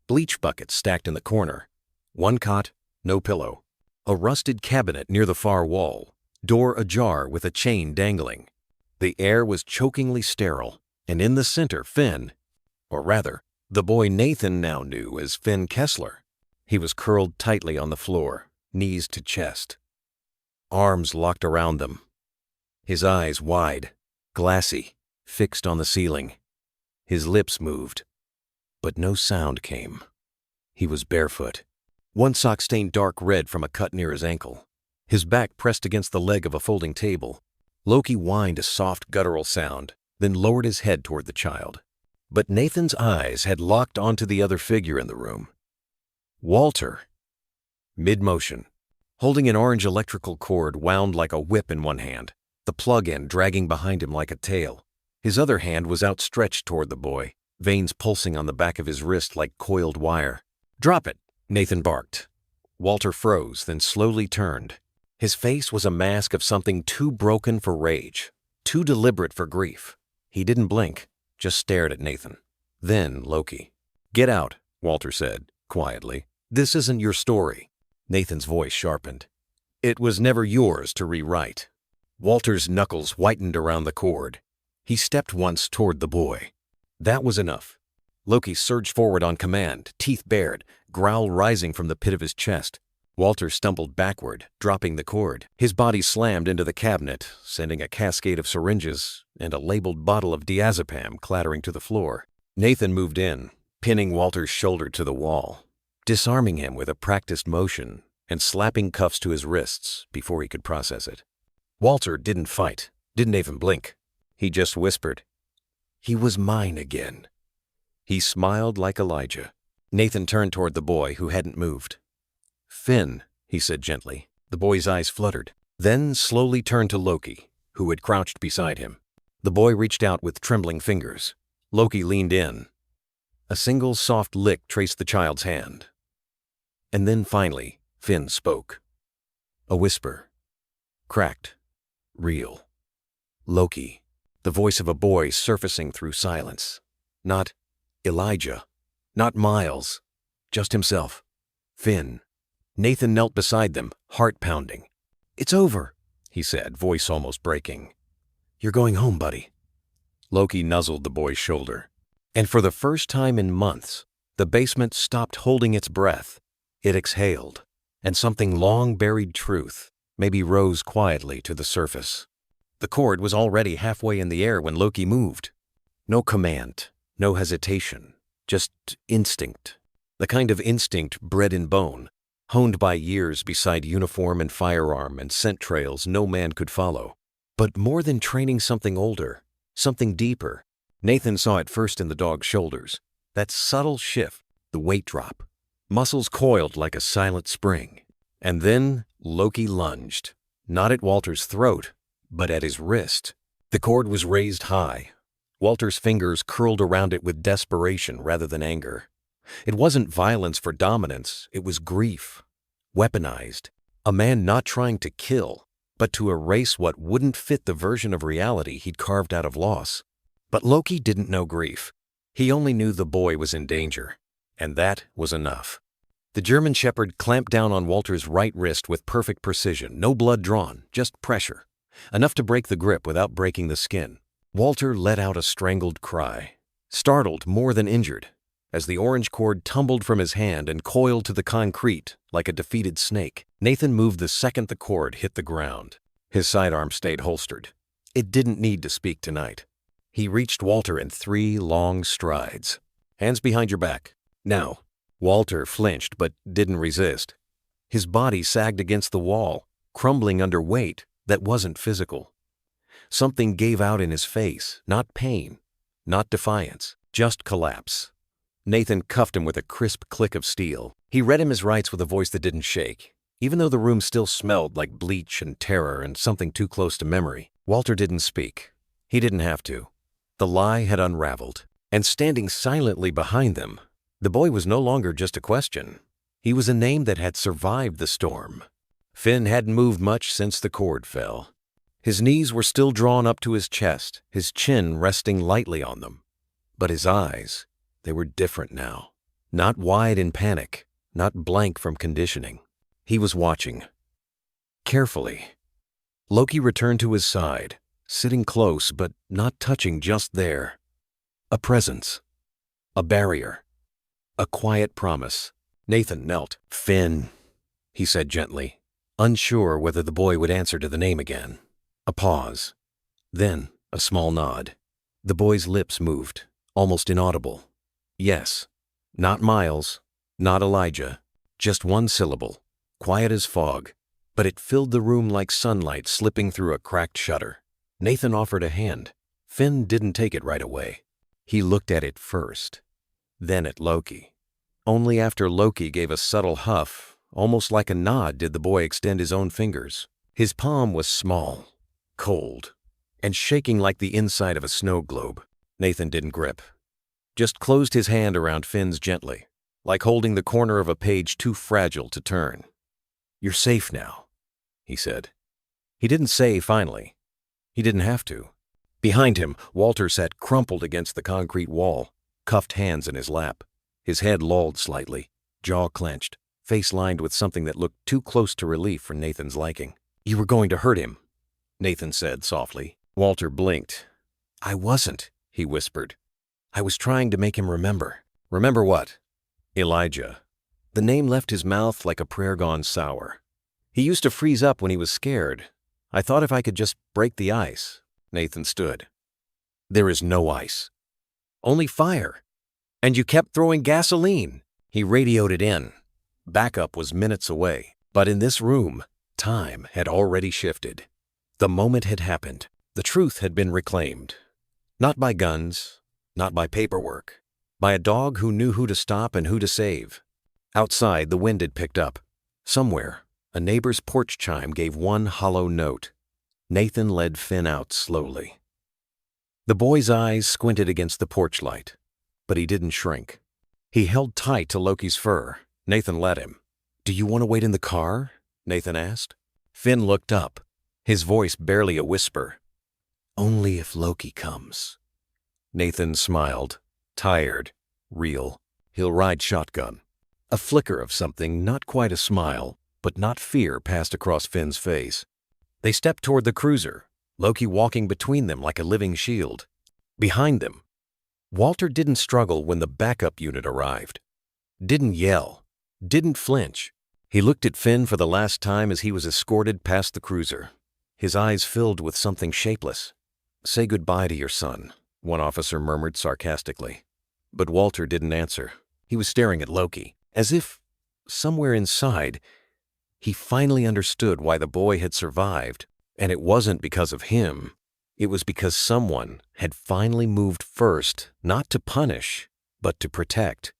Bleach buckets stacked in the corner. One cot, no pillow. A rusted cabinet near the far wall, door ajar with a chain dangling. The air was chokingly sterile, and in the center, Finn, or rather, the boy Nathan now knew as Finn Kessler. He was curled tightly on the floor, knees to chest. Arms locked around them. His eyes wide, glassy, fixed on the ceiling. His lips moved, but no sound came. He was barefoot. One sock stained dark red from a cut near his ankle. His back pressed against the leg of a folding table. Loki whined a soft guttural sound, then lowered his head toward the child. But Nathan's eyes had locked onto the other figure in the room. Walter. Mid-motion, holding an orange electrical cord wound like a whip in one hand, the plug end dragging behind him like a tail. His other hand was outstretched toward the boy, veins pulsing on the back of his wrist like coiled wire. "Drop it," Nathan barked. Walter froze, then slowly turned. His face was a mask of something too broken for rage, too deliberate for grief. He didn't blink, just stared at Nathan. Then Loki. "Get out," Walter said, quietly. "This isn't your story." Nathan's voice sharpened. "It was never yours to rewrite." Walter's knuckles whitened around the cord. He stepped once toward the boy. That was enough. Loki surged forward on command, teeth bared, growl rising from the pit of his chest. Walter stumbled backward, dropping the cord. His body slammed into the cabinet, sending a cascade of syringes and a labeled bottle of diazepam clattering to the floor. Nathan moved in, pinning Walter's shoulder to the wall, disarming him with a practiced motion and slapping cuffs to his wrists before he could process it. Walter didn't fight, didn't even blink. He just whispered, "He was mine again." He smiled like Elijah. Nathan turned toward the boy who hadn't moved. "Finn," he said gently. The boy's eyes fluttered, then slowly turned to Loki, who had crouched beside him. The boy reached out with trembling fingers. Loki leaned in. A single soft lick traced the child's hand. And then finally, Finn spoke. A whisper. Cracked. Real. Loki. The voice of a boy surfacing through silence. Not Elijah. Not Miles. Just himself. Finn. Nathan knelt beside them, heart pounding. "It's over," he said, voice almost breaking. "You're going home, buddy." Loki nuzzled the boy's shoulder. And for the first time in months, the basement stopped holding its breath. It exhaled, and something long-buried truth maybe rose quietly to the surface. The cord was already halfway in the air when Loki moved. No command, no hesitation, just instinct. The kind of instinct bred in bone, honed by years beside uniform and firearm and scent trails no man could follow. But more than training something older, something deeper, Nathan saw it first in the dog's shoulders. That subtle shift, the weight drop. Muscles coiled like a silent spring. And then Loki lunged, not at Walter's throat, but at his wrist. The cord was raised high, Walter's fingers curled around it with desperation rather than anger. It wasn't violence for dominance, it was grief. Weaponized. A man not trying to kill, but to erase what wouldn't fit the version of reality he'd carved out of loss. But Loki didn't know grief. He only knew the boy was in danger, and that was enough. The German Shepherd clamped down on Walter's right wrist with perfect precision, no blood drawn, just pressure. Enough to break the grip without breaking the skin. Walter let out a strangled cry, startled more than injured, as the orange cord tumbled from his hand and coiled to the concrete like a defeated snake. Nathan moved the second the cord hit the ground. His sidearm stayed holstered. It didn't need to speak tonight. He reached Walter in 3 long strides. Hands behind your back. Now. Walter flinched but didn't resist. His body sagged against the wall, crumbling under weight that wasn't physical. Something gave out in his face, not pain, not defiance, just collapse. Nathan cuffed him with a crisp click of steel. He read him his rights with a voice that didn't shake. Even though the room still smelled like bleach and terror and something too close to memory, Walter didn't speak. He didn't have to. The lie had unraveled, and standing silently behind them, the boy was no longer just a question. He was a name that had survived the storm. Finn hadn't moved much since the cord fell. His knees were still drawn up to his chest, his chin resting lightly on them. But his eyes, they were different now. Not wide in panic, not blank from conditioning. He was watching. Carefully. Loki returned to his side, sitting close but not touching just there. A presence. A barrier. A quiet promise. Nathan knelt. "Finn," he said gently, unsure whether the boy would answer to the name again. A pause. Then a small nod. The boy's lips moved, almost inaudible. Yes. Not Miles, not Elijah, just one syllable, quiet as fog, but it filled the room like sunlight slipping through a cracked shutter. Nathan offered a hand. Finn didn't take it right away. He looked at it first, then at Loki. Only after Loki gave a subtle huff, almost like a nod, did the boy extend his own fingers. His palm was small, cold, and shaking like the inside of a snow globe. Nathan didn't grip, just closed his hand around Finn's gently, like holding the corner of a page too fragile to turn. "You're safe now," he said. He didn't say finally. He didn't have to. Behind him, Walter sat crumpled against the concrete wall, cuffed hands in his lap. His head lolled slightly, jaw clenched, face lined with something that looked too close to relief for Nathan's liking. "You were going to hurt him," Nathan said softly. Walter blinked. "I wasn't," he whispered. "I was trying to make him remember." "Remember what?" "Elijah." The name left his mouth like a prayer gone sour. "He used to freeze up when he was scared. I thought if I could just break the ice." Nathan stood. "There is no ice. Only fire. And you kept throwing gasoline." He radioed it in. Backup was minutes away. But in this room, time had already shifted. The moment had happened. The truth had been reclaimed. Not by guns, not by paperwork. By a dog who knew who to stop and who to save. Outside, the wind had picked up. Somewhere, a neighbor's porch chime gave one hollow note. Nathan led Finn out slowly. The boy's eyes squinted against the porch light, but he didn't shrink. He held tight to Loki's fur. Nathan let him. "Do you want to wait in the car?" Nathan asked. Finn looked up, his voice barely a whisper. "Only if Loki comes." Nathan smiled, tired, real. "He'll ride shotgun." A flicker of something, not quite a smile, but not fear, passed across Finn's face. They stepped toward the cruiser, Loki walking between them like a living shield. Behind them, Walter didn't struggle when the backup unit arrived. Didn't yell. Didn't flinch. He looked at Finn for the last time as he was escorted past the cruiser. His eyes filled with something shapeless. "Say goodbye to your son," one officer murmured sarcastically. But Walter didn't answer. He was staring at Loki, as if, somewhere inside, he finally understood why the boy had survived. And it wasn't because of him. It was because someone had finally moved first, not to punish, but to protect.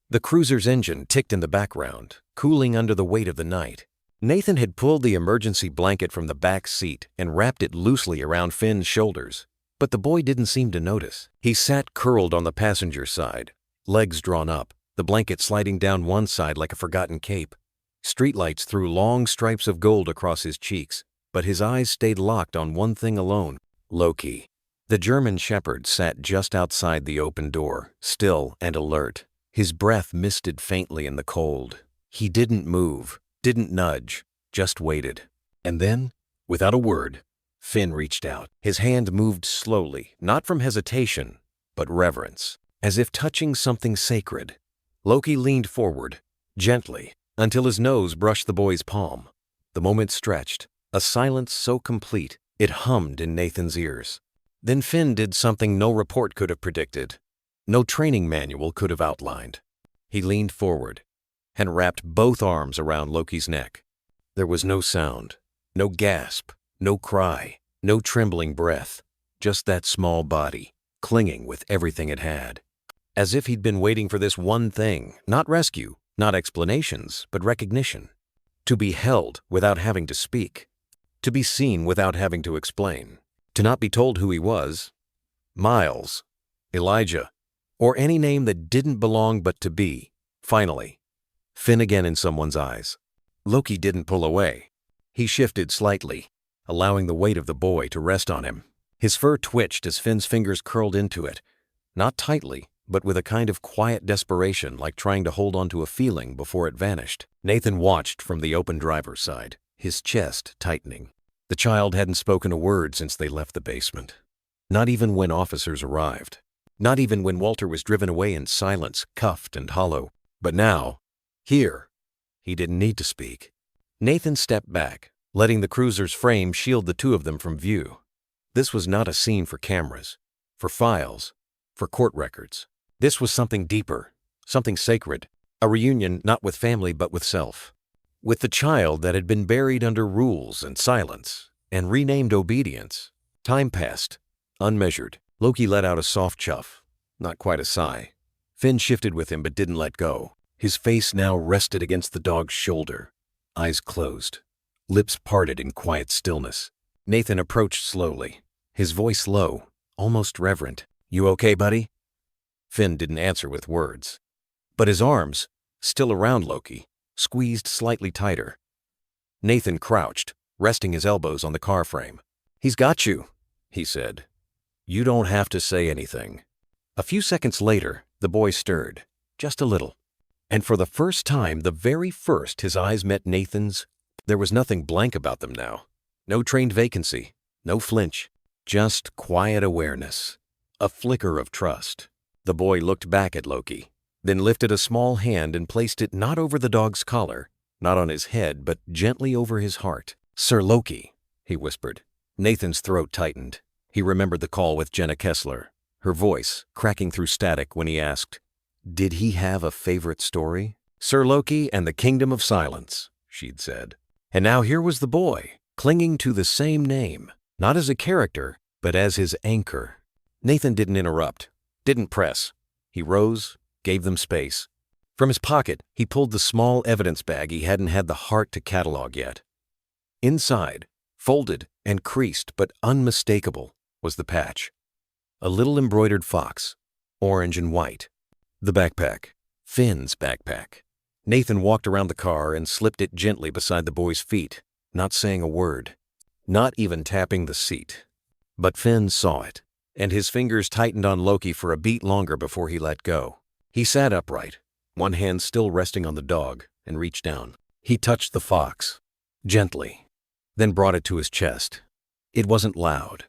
The cruiser's engine ticked in the background, cooling under the weight of the night. Nathan had pulled the emergency blanket from the back seat and wrapped it loosely around Finn's shoulders, But the boy didn't seem to notice. He sat curled on the passenger side, legs drawn up, the blanket sliding down one side like a forgotten cape. Streetlights threw long stripes of gold across his cheeks, but his eyes stayed locked on one thing alone: Loki. The German shepherd sat just outside the open door, still and alert. His breath misted faintly in the cold. He didn't move, didn't nudge, just waited. And then, without a word, Finn reached out. His hand moved slowly, not from hesitation, but reverence, as if touching something sacred. Loki leaned forward, gently, until his nose brushed the boy's palm. The moment stretched, a silence so complete it hummed in Nathan's ears. Then Finn did something no report could have predicted, no training manual could have outlined. He leaned forward and wrapped both arms around Loki's neck. There was no sound, no gasp, no cry, no trembling breath, just that small body, clinging with everything it had. As if he'd been waiting for this one thing, not rescue, not explanations, but recognition. To be held without having to speak. To be seen without having to explain. To not be told who he was. Miles, Elijah, or any name that didn't belong but to be. Finally, Finn again in someone's eyes. Loki didn't pull away. He shifted slightly, allowing the weight of the boy to rest on him. His fur twitched as Finn's fingers curled into it, not tightly, but with a kind of quiet desperation, like trying to hold on to a feeling before it vanished. Nathan watched from the open driver's side, his chest tightening. The child hadn't spoken a word since they left the basement. Not even when officers arrived. Not even when Walter was driven away in silence, cuffed and hollow. But now, here, he didn't need to speak. Nathan stepped back, letting the cruiser's frame shield the two of them from view. This was not a scene for cameras, for files, for court records. This was something deeper, something sacred, a reunion not with family but with self. With the child that had been buried under rules and silence and renamed obedience. Time passed, unmeasured. Loki let out a soft chuff, not quite a sigh. Finn shifted with him but didn't let go. His face now rested against the dog's shoulder, eyes closed, lips parted in quiet stillness. Nathan approached slowly, his voice low, almost reverent. "You okay, buddy?" Finn didn't answer with words, but his arms, still around Loki, squeezed slightly tighter. Nathan crouched, resting his elbows on the car frame. "He's got you," he said. "You don't have to say anything." A few seconds later, the boy stirred, just a little. And for the first time, the very first, his eyes met Nathan's. There was nothing blank about them now. No trained vacancy, no flinch, just quiet awareness. A flicker of trust. The boy looked back at Loki, then lifted a small hand and placed it not over the dog's collar, not on his head, but gently over his heart. "Sir Loki," he whispered. Nathan's throat tightened. He remembered the call with Jenna Kessler, her voice cracking through static when he asked, did he have a favorite story? "Sir Loki and the Kingdom of Silence," she'd said. And now here was the boy, clinging to the same name, not as a character, but as his anchor. Nathan didn't interrupt, didn't press. He rose, gave them space. From his pocket, he pulled the small evidence bag he hadn't had the heart to catalog yet. Inside, folded and creased but unmistakable, was the patch. A little embroidered fox, orange and white. The backpack, Finn's backpack. Nathan walked around the car and slipped it gently beside the boy's feet, not saying a word, not even tapping the seat. But Finn saw it, and his fingers tightened on Loki for a beat longer before he let go. He sat upright, one hand still resting on the dog, and reached down. He touched the fox, gently, then brought it to his chest. It wasn't loud.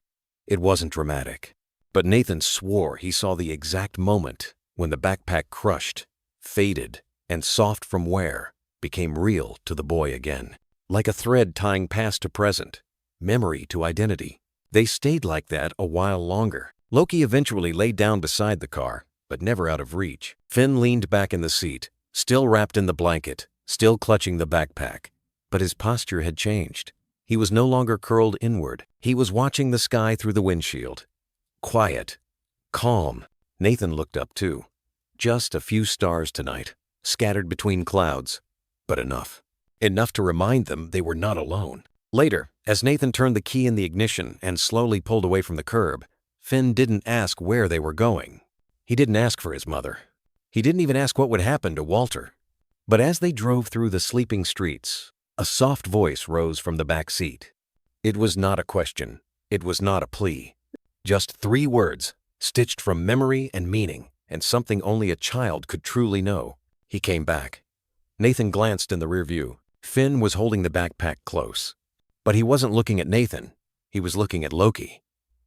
It wasn't dramatic. But Nathan swore he saw the exact moment when the backpack crushed, faded, and soft from wear, became real to the boy again. Like a thread tying past to present, memory to identity. They stayed like that a while longer. Loki eventually laid down beside the car, but never out of reach. Finn leaned back in the seat, still wrapped in the blanket, still clutching the backpack. But his posture had changed. He was no longer curled inward. He was watching the sky through the windshield. Quiet, calm. Nathan looked up too. Just a few stars tonight, scattered between clouds, but enough. Enough to remind them they were not alone. Later, as Nathan turned the key in the ignition and slowly pulled away from the curb, Finn didn't ask where they were going. He didn't ask for his mother. He didn't even ask what would happen to Walter. But as they drove through the sleeping streets, a soft voice rose from the back seat. It was not a question. It was not a plea. Just 3 words, stitched from memory and meaning, and something only a child could truly know. He came back. Nathan glanced in the rear view. Finn was holding the backpack close. But he wasn't looking at Nathan. He was looking at Loki.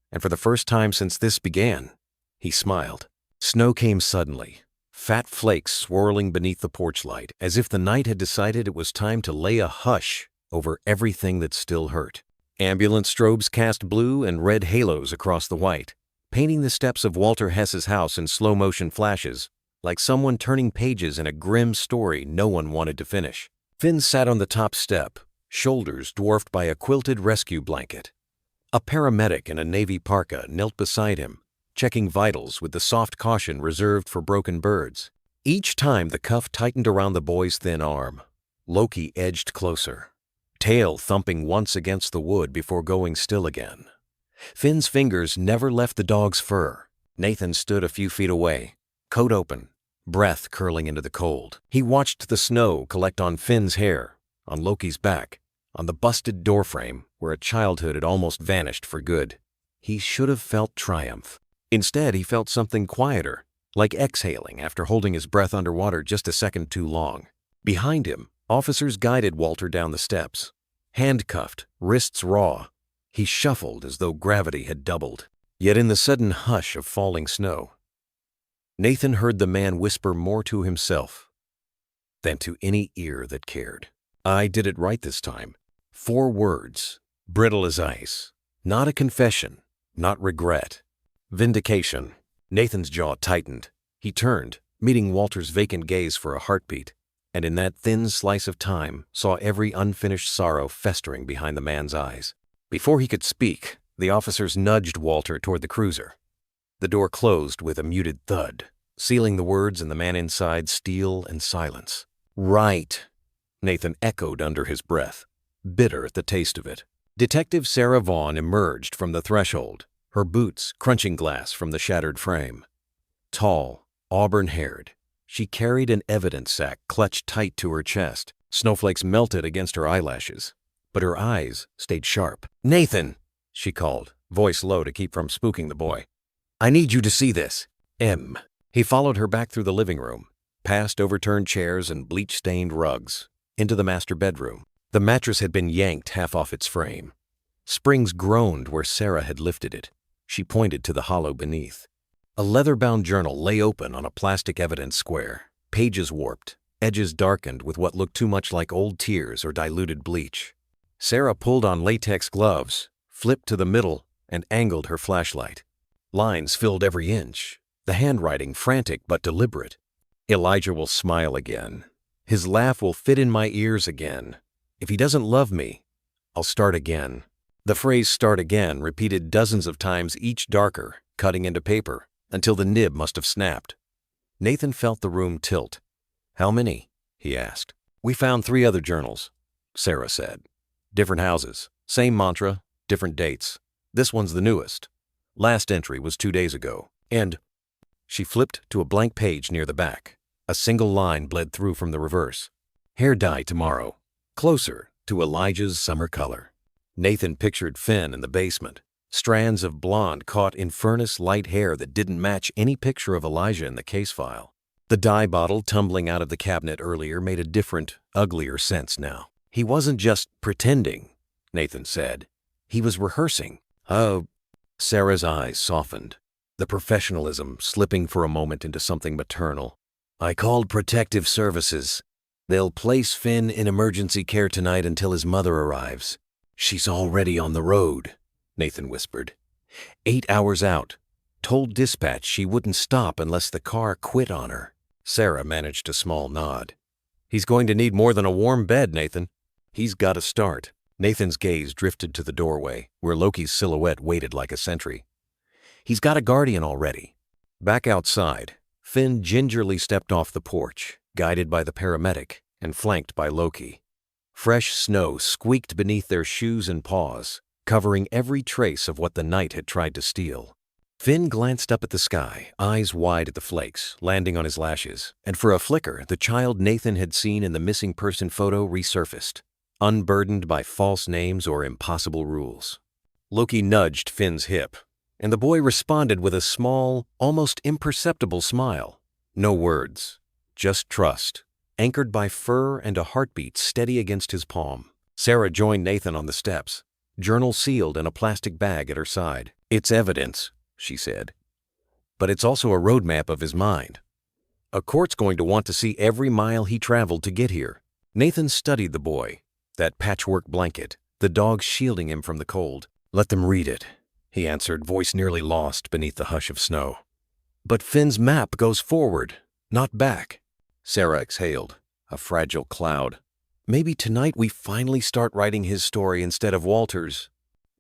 And for the first time since this began, he smiled. Snow came suddenly, fat flakes swirling beneath the porch light, as if the night had decided it was time to lay a hush over everything that still hurt. Ambulance strobes cast blue and red halos across the white, painting the steps of Walter Hess's house in slow-motion flashes, like someone turning pages in a grim story no one wanted to finish. Finn sat on the top step, shoulders dwarfed by a quilted rescue blanket. A paramedic in a navy parka knelt beside him, checking vitals with the soft caution reserved for broken birds. Each time the cuff tightened around the boy's thin arm, Loki edged closer, tail thumping once against the wood before going still again. Finn's fingers never left the dog's fur. Nathan stood a few feet away, coat open, breath curling into the cold. He watched the snow collect on Finn's hair, on Loki's back, on the busted doorframe where a childhood had almost vanished for good. He should have felt triumph. Instead, he felt something quieter, like exhaling after holding his breath underwater just a second too long. Behind him, officers guided Walter down the steps. Handcuffed, wrists raw, he shuffled as though gravity had doubled. Yet in the sudden hush of falling snow, Nathan heard the man whisper more to himself than to any ear that cared. "I did it right this time." 4 words, brittle as ice. Not a confession, not regret. Vindication. Nathan's jaw tightened. He turned, meeting Walter's vacant gaze for a heartbeat, and in that thin slice of time saw every unfinished sorrow festering behind the man's eyes. Before he could speak, the officers nudged Walter toward the cruiser. The door closed with a muted thud, sealing the words and the man inside steel and silence. "Right," Nathan echoed under his breath, bitter at the taste of it. Detective Sarah Vaughn emerged from the threshold, her boots crunching glass from the shattered frame. Tall, auburn-haired, she carried an evidence sack clutched tight to her chest. Snowflakes melted against her eyelashes, but her eyes stayed sharp. "Nathan," she called, voice low to keep from spooking the boy. "I need you to see this." He followed her back through the living room, past overturned chairs and bleach-stained rugs, into the master bedroom. The mattress had been yanked half off its frame. Springs groaned where Sarah had lifted it. She pointed to the hollow beneath. A leather-bound journal lay open on a plastic evidence square, pages warped, edges darkened with what looked too much like old tears or diluted bleach. Sarah pulled on latex gloves, flipped to the middle, and angled her flashlight. Lines filled every inch, the handwriting frantic but deliberate. "Elijah will smile again. His laugh will fit in my ears again. If he doesn't love me, I'll start again." The phrase "start again" repeated dozens of times, each darker, cutting into paper, until the nib must have snapped. Nathan felt the room tilt. "How many?" he asked. "We found 3 other journals," Sarah said. "Different houses, same mantra, different dates. This one's the newest. Last entry was 2 days ago. And..." She flipped to a blank page near the back. A single line bled through from the reverse. "Hair dye tomorrow. Closer to Elijah's summer color." Nathan pictured Finn in the basement, strands of blonde caught in furnace-light hair that didn't match any picture of Elijah in the case file. The dye bottle tumbling out of the cabinet earlier made a different, uglier sense now. He wasn't just pretending, Nathan said. He was rehearsing. "Oh." Sarah's eyes softened, the professionalism slipping for a moment into something maternal. "I called Protective Services. They'll place Finn in emergency care tonight until his mother arrives." "She's already on the road," Nathan whispered. 8 hours out. Told dispatch she wouldn't stop unless the car quit on her. Sarah managed a small nod. "He's going to need more than a warm bed, Nathan. He's got to start." Nathan's gaze drifted to the doorway, where Loki's silhouette waited like a sentry. "He's got a guardian already." Back outside, Finn gingerly stepped off the porch, guided by the paramedic and flanked by Loki. Fresh snow squeaked beneath their shoes and paws, covering every trace of what the night had tried to steal. Finn glanced up at the sky, eyes wide at the flakes, landing on his lashes, and for a flicker, the child Nathan had seen in the missing person photo resurfaced, unburdened by false names or impossible rules. Loki nudged Finn's hip, and the boy responded with a small, almost imperceptible smile. No words, just trust, anchored by fur and a heartbeat steady against his palm. Sarah joined Nathan on the steps, journal sealed in a plastic bag at her side. "It's evidence," she said, "but it's also a roadmap of his mind. A court's going to want to see every mile he traveled to get here." Nathan studied the boy, that patchwork blanket, the dog shielding him from the cold. "Let them read it," he answered, voice nearly lost beneath the hush of snow. "But Finn's map goes forward, not back." Sarah exhaled, a fragile cloud. "Maybe tonight we finally start writing his story instead of Walter's."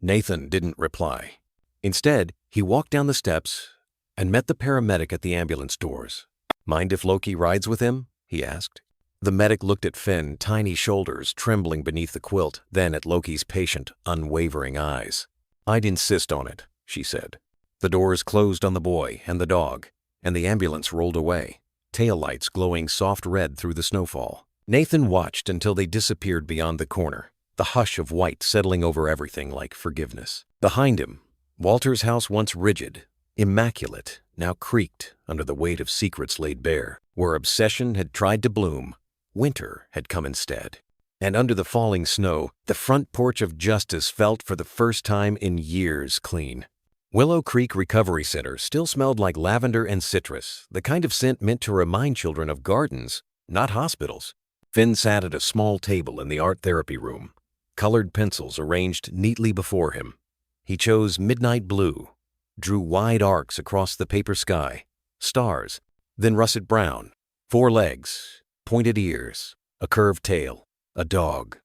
Nathan didn't reply. Instead, he walked down the steps and met the paramedic at the ambulance doors. "Mind if Loki rides with him?" he asked. The medic looked at Finn, tiny shoulders trembling beneath the quilt, then at Loki's patient, unwavering eyes. "I'd insist on it," she said. The doors closed on the boy and the dog, and the ambulance rolled away, taillights glowing soft red through the snowfall. Nathan watched until they disappeared beyond the corner, the hush of white settling over everything like forgiveness. Behind him, Walter's house, once rigid, immaculate, now creaked under the weight of secrets laid bare. Where obsession had tried to bloom, winter had come instead. And under the falling snow, the front porch of Justice felt for the first time in years clean. Willow Creek Recovery Center still smelled like lavender and citrus, the kind of scent meant to remind children of gardens, not hospitals. Finn sat at a small table in the art therapy room, colored pencils arranged neatly before him. He chose midnight blue, drew wide arcs across the paper sky, stars, then russet brown, 4 legs, pointed ears, a curved tail, a dog.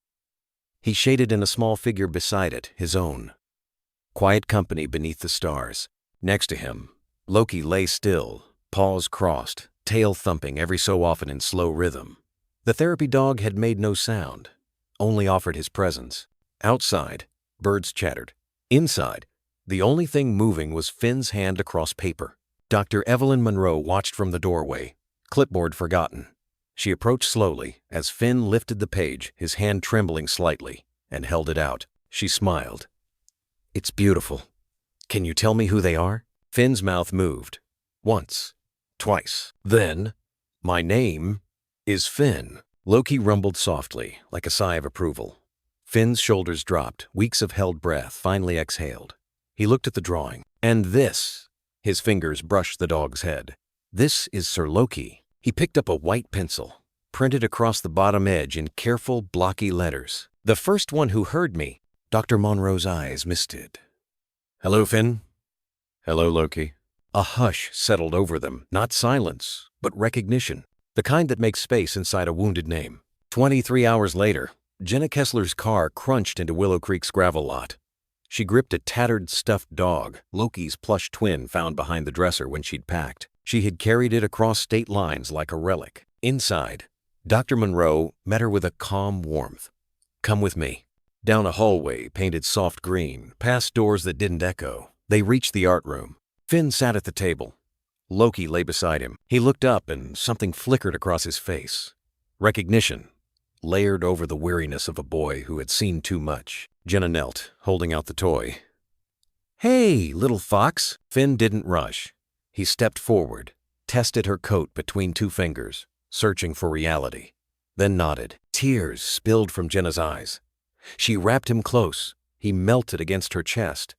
He shaded in a small figure beside it, his own. Quiet company beneath the stars. Next to him, Loki lay still, paws crossed, tail thumping every so often in slow rhythm. The therapy dog had made no sound, only offered his presence. Outside, birds chattered. Inside, the only thing moving was Finn's hand across paper. Dr. Evelyn Monroe watched from the doorway, clipboard forgotten. She approached slowly as Finn lifted the page, his hand trembling slightly, and held it out. She smiled. "It's beautiful. Can you tell me who they are?" Finn's mouth moved. Once. Twice. Then, "My name is Finn." Loki rumbled softly, like a sigh of approval. Finn's shoulders dropped, weeks of held breath finally exhaled. He looked at the drawing. "And this," his fingers brushed the dog's head, "this is Sir Loki." He picked up a white pencil, printed across the bottom edge in careful, blocky letters. "The first one who heard me." Dr. Monroe's eyes misted. "Hello, Finn." "Hello, Loki." A hush settled over them, not silence, but recognition, the kind that makes space inside a wounded name. 23 hours later, Jenna Kessler's car crunched into Willow Creek's gravel lot. She gripped a tattered stuffed dog, Loki's plush twin found behind the dresser when she'd packed. She had carried it across state lines like a relic. Inside, Dr. Monroe met her with a calm warmth. "Come with me." Down a hallway painted soft green, past doors that didn't echo, they reached the art room. Finn sat at the table. Loki lay beside him. He looked up and something flickered across his face. Recognition, layered over the weariness of a boy who had seen too much. Jenna knelt, holding out the toy. "Hey, little fox." Finn didn't rush. He stepped forward, tested her coat between 2 fingers, searching for reality, then nodded. Tears spilled from Jenna's eyes. She wrapped him close. He melted against her chest,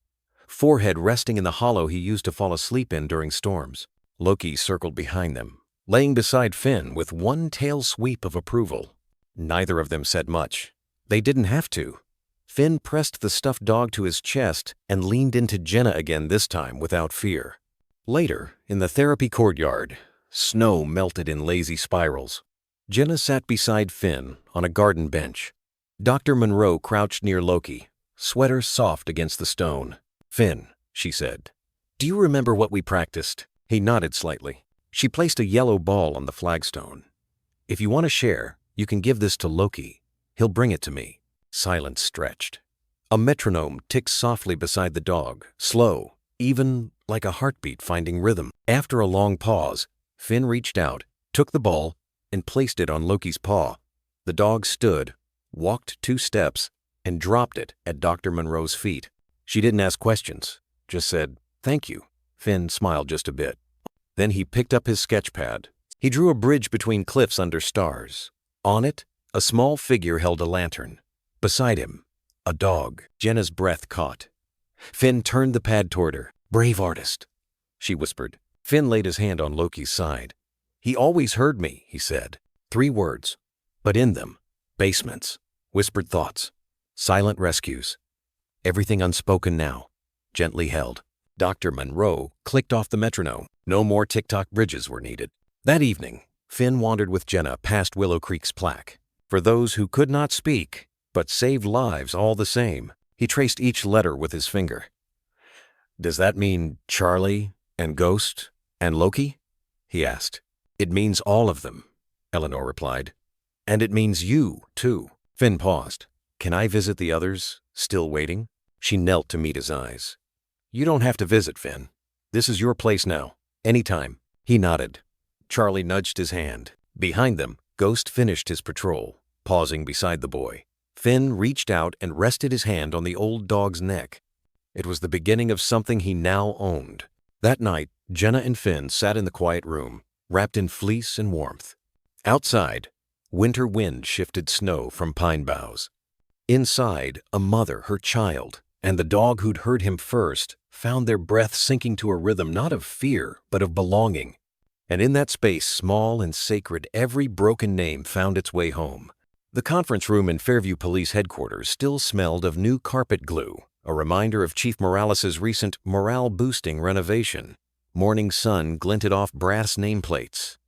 forehead resting in the hollow he used to fall asleep in during storms. Loki circled behind them, laying beside Finn with one tail sweep of approval. Neither of them said much. They didn't have to. Finn pressed the stuffed dog to his chest and leaned into Jenna again, this time without fear. Later, in the therapy courtyard, snow melted in lazy spirals. Jenna sat beside Finn on a garden bench. Dr. Monroe crouched near Loki, sweater soft against the stone. "Finn," she said, "do you remember what we practiced?" He nodded slightly. She placed a yellow ball on the flagstone. "If you want to share, you can give this to Loki. He'll bring it to me." Silence stretched. A metronome ticked softly beside the dog, slow, even like a heartbeat finding rhythm. After a long pause, Finn reached out, took the ball, and placed it on Loki's paw. The dog stood, walked 2 steps, and dropped it at Dr. Monroe's feet. She didn't ask questions, just said, "Thank you." Finn smiled just a bit. Then he picked up his sketch pad. He drew a bridge between cliffs under stars. On it, a small figure held a lantern. Beside him, a dog. Jenna's breath caught. Finn turned the pad toward her. "Brave artist," she whispered. Finn laid his hand on Loki's side. "He always heard me," he said. 3 words, but in them, basements, whispered thoughts, silent rescues. Everything unspoken now, gently held. Dr. Monroe clicked off the metronome. No more tick-tock bridges were needed. That evening, Finn wandered with Jenna past Willow Creek's plaque. For those who could not speak, but saved lives all the same. He traced each letter with his finger. "Does that mean Charlie and Ghost and Loki?" he asked. "It means all of them," Eleanor replied. "And it means you, too." Finn paused. "Can I visit the others, still waiting?" She knelt to meet his eyes. "You don't have to visit, Finn. This is your place now. Anytime." He nodded. Charlie nudged his hand. Behind them, Ghost finished his patrol, pausing beside the boy. Finn reached out and rested his hand on the old dog's neck. It was the beginning of something he now owned. That night, Jenna and Finn sat in the quiet room, wrapped in fleece and warmth. Outside, winter wind shifted snow from pine boughs. Inside, a mother, her child, and the dog who'd heard him first found their breath sinking to a rhythm not of fear, but of belonging. And in that space, small and sacred, every broken name found its way home. The conference room in Fairview Police Headquarters still smelled of new carpet glue, a reminder of Chief Morales' recent morale-boosting renovation. Morning sun glinted off brass nameplates.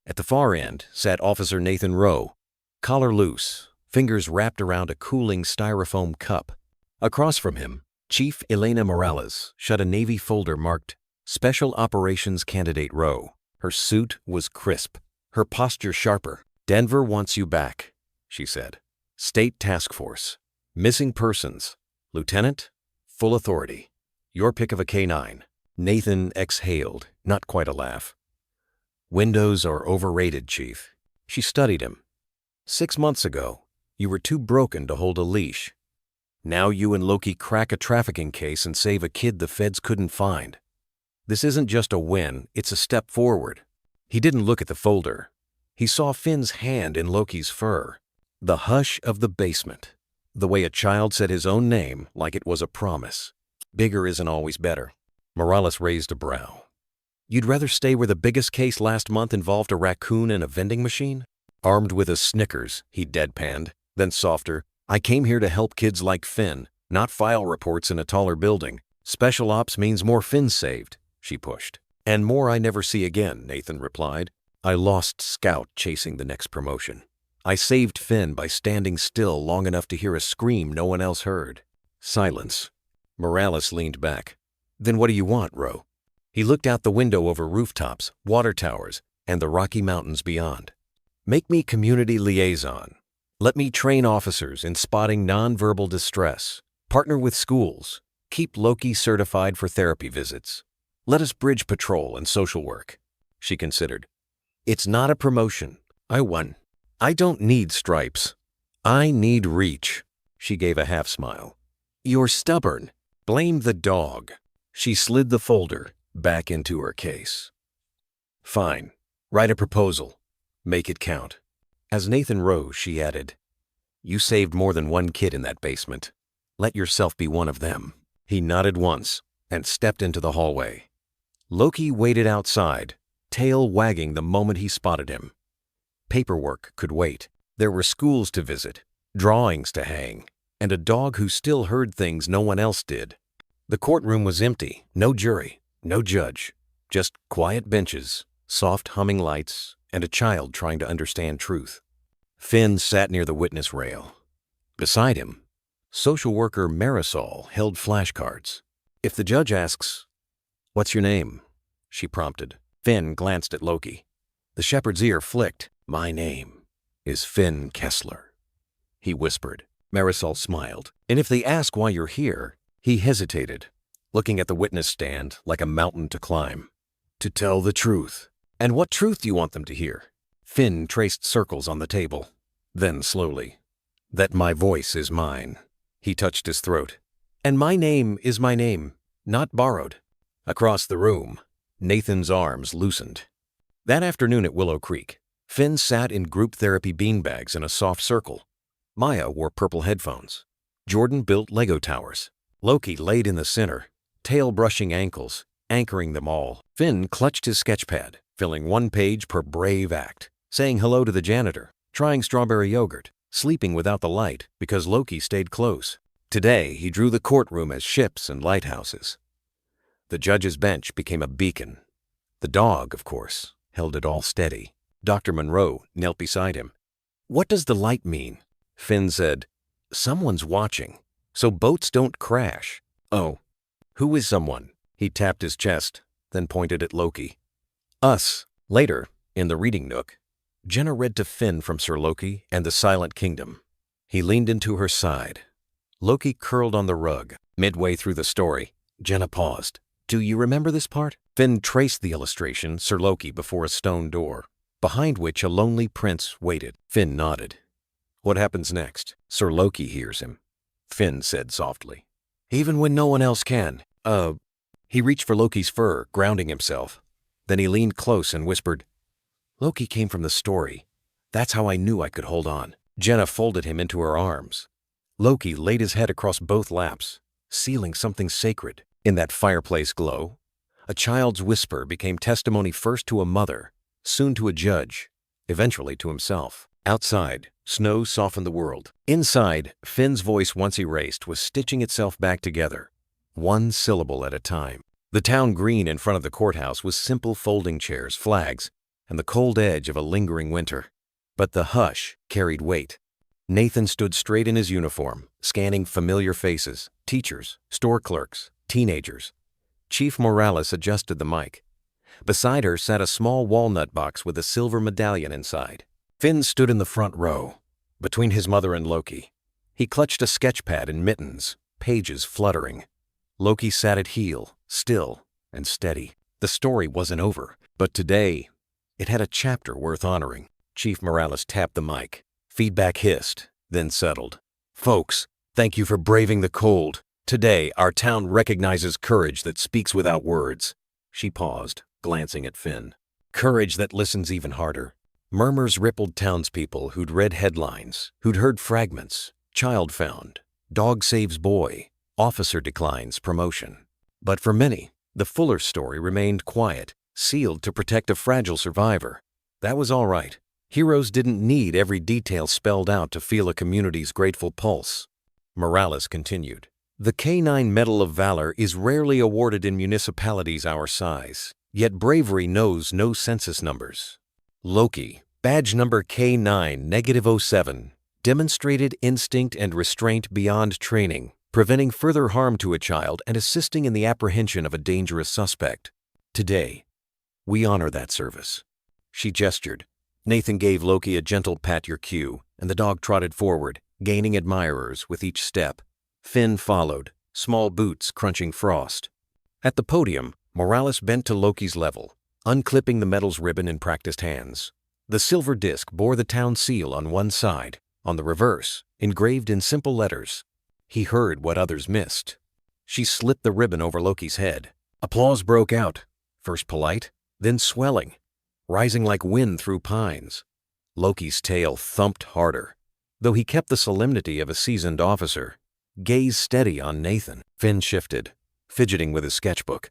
At the far end sat Officer Nathan Rowe, collar loose, fingers wrapped around a cooling styrofoam cup. Across from him, Chief Elena Morales shut a Navy folder marked Special Operations Candidate Rowe. Her suit was crisp, her posture sharper. "Denver wants you back," she said. "State Task Force. Missing Persons. Lieutenant, full authority. Your pick of a K-9. Nathan exhaled, not quite a laugh. "Windows are overrated, Chief." She studied him. 6 months ago, you were too broken to hold a leash. Now you and Loki crack a trafficking case and save a kid the feds couldn't find. This isn't just a win, it's a step forward. He didn't look at the folder. He saw Finn's hand in Loki's fur. The hush of the basement. The way a child said his own name like it was a promise. Bigger isn't always better. Morales raised a brow. "You'd rather stay where the biggest case last month involved a raccoon and a vending machine?" Armed with a Snickers, he deadpanned, then softer. "I came here to help kids like Finn, not file reports in a taller building. Special ops means more Finns saved," she pushed. "And more I never see again," Nathan replied. "I lost Scout chasing the next promotion. I saved Finn by standing still long enough to hear a scream no one else heard." Silence. Morales leaned back. "Then what do you want, Rowe?" He looked out the window over rooftops, water towers, and the Rocky Mountains beyond. "Make me community liaison. Let me train officers in spotting nonverbal distress. Partner with schools. Keep Loki certified for therapy visits. Let us bridge patrol and social work." She considered. "It's not a promotion. I won. I don't need stripes. I need reach." She gave a half smile. "You're stubborn. Blame the dog." She slid the folder back into her case. "Fine. Write a proposal. Make it count." As Nathan rose, she added, "You saved more than one kid in that basement. Let yourself be one of them." He nodded once and stepped into the hallway. Loki waited outside, tail wagging the moment he spotted him. Paperwork could wait. There were schools to visit, drawings to hang, and a dog who still heard things no one else did. The courtroom was empty, no jury, no judge, just quiet benches, soft humming lights, and a child trying to understand truth. Finn sat near the witness rail. Beside him, social worker Marisol held flashcards. "If the judge asks, 'What's your name?'" she prompted. Finn glanced at Loki. The shepherd's ear flicked. "My name is Finn Kessler," he whispered. Marisol smiled. "And if they ask why you're here," he hesitated. looking at the witness stand like a mountain to climb. To tell the truth. And what truth do you want them to hear? Finn traced circles on the table. Then slowly. That my voice is mine. He touched his throat. And my name is my name, not borrowed. Across the room, Nathan's arms loosened. That afternoon at Willow Creek, Finn sat in group therapy beanbags in a soft circle. Maya wore purple headphones. Jordan built Lego towers. Loki laid in the center, tail brushing ankles, anchoring them all. Finn clutched his sketchpad, filling 1 page per brave act, saying hello to the janitor, trying strawberry yogurt, sleeping without the light because Loki stayed close. Today, he drew the courtroom as ships and lighthouses. The judge's bench became a beacon. The dog, of course, held it all steady. Dr. Monroe knelt beside him. What does the light mean? Finn said, someone's watching, so boats don't crash. Oh, who is someone? He tapped his chest, then pointed at Loki. Us. Later, in the reading nook, Jenna read to Finn from Sir Loki and the Silent Kingdom. He leaned into her side. Loki curled on the rug. Midway through the story, Jenna paused. Do you remember this part? Finn traced the illustration, Sir Loki before a stone door, behind which a lonely prince waited. Finn nodded. What happens next? Sir Loki hears him. Finn said softly. Even when no one else can. He reached for Loki's fur, grounding himself. Then he leaned close and whispered, Loki came from the story. That's how I knew I could hold on. Jenna folded him into her arms. Loki laid his head across both laps, sealing something sacred. In that fireplace glow, a child's whisper became testimony first to a mother, soon to a judge, eventually to himself. Outside, snow softened the world. Inside, Finn's voice once erased was stitching itself back together, 1 syllable at a time. The town green in front of the courthouse was simple folding chairs, flags, and the cold edge of a lingering winter. But the hush carried weight. Nathan stood straight in his uniform, scanning familiar faces, teachers, store clerks, teenagers. Chief Morales adjusted the mic. Beside her sat a small walnut box with a silver medallion inside. Finn stood in the front row, between his mother and Loki. He clutched a sketchpad and mittens, pages fluttering. Loki sat at heel, still and steady. The story wasn't over, but today, it had a chapter worth honoring. Chief Morales tapped the mic. Feedback hissed, then settled. Folks, thank you for braving the cold. Today, our town recognizes courage that speaks without words. She paused, glancing at Finn. Courage that listens even harder. Murmurs rippled townspeople who'd read headlines, who'd heard fragments. Child found. Dog saves boy. Officer declines promotion. But for many, the fuller story remained quiet, sealed to protect a fragile survivor. That was all right. Heroes didn't need every detail spelled out to feel a community's grateful pulse. Morales continued. The K9 Medal of Valor is rarely awarded in municipalities our size, yet bravery knows no census numbers. Loki, badge number K9-07, demonstrated instinct and restraint beyond training, preventing further harm to a child and assisting in the apprehension of a dangerous suspect. Today, we honor that service. She gestured. Nathan gave Loki a gentle pat your cue, and the dog trotted forward, gaining admirers with each step. Finn followed, small boots crunching frost. At the podium, Morales bent to Loki's level, unclipping the medal's ribbon in practiced hands. The silver disc bore the town seal on one side, on the reverse, engraved in simple letters. He heard what others missed. She slipped the ribbon over Loki's head. Applause broke out, first polite, then swelling, rising like wind through pines. Loki's tail thumped harder, though he kept the solemnity of a seasoned officer. Gaze steady on Nathan. Finn shifted, fidgeting with his sketchbook.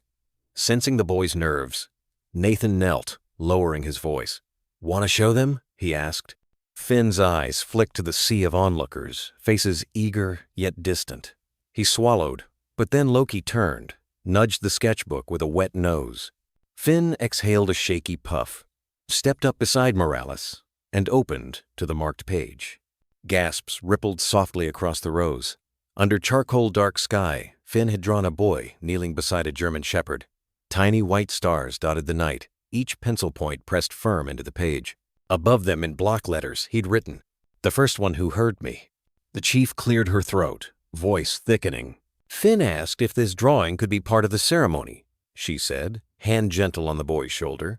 Sensing the boy's nerves, Nathan knelt, lowering his voice. Want to show them? He asked. Finn's eyes flicked to the sea of onlookers, faces eager yet distant. He swallowed, but then Loki turned, nudged the sketchbook with a wet nose. Finn exhaled a shaky puff, stepped up beside Morales, and opened to the marked page. Gasps rippled softly across the rows. Under charcoal dark sky, Finn had drawn a boy kneeling beside a German shepherd. Tiny white stars dotted the night, each pencil point pressed firm into the page. Above them in block letters, he'd written, "The first one who heard me." The chief cleared her throat, voice thickening. Finn asked if this drawing could be part of the ceremony, she said, hand gentle on the boy's shoulder.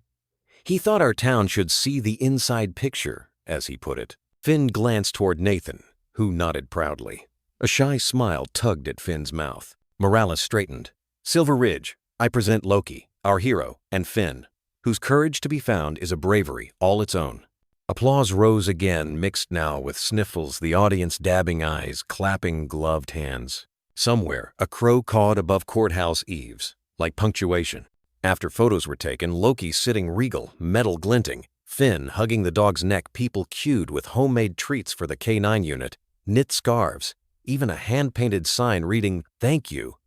He thought our town should see the inside picture, as he put it. Finn glanced toward Nathan, who nodded proudly. A shy smile tugged at Finn's mouth. Morales straightened. Silver Ridge, I present Loki, our hero, and Finn, whose courage to be found is a bravery all its own. Applause rose again, mixed now with sniffles, the audience dabbing eyes, clapping gloved hands. Somewhere, a crow cawed above courthouse eaves, like punctuation. After photos were taken, Loki sitting regal, metal glinting, Finn hugging the dog's neck, people queued with homemade treats for the K9 unit, knit scarves, even a hand-painted sign reading, "Thank you,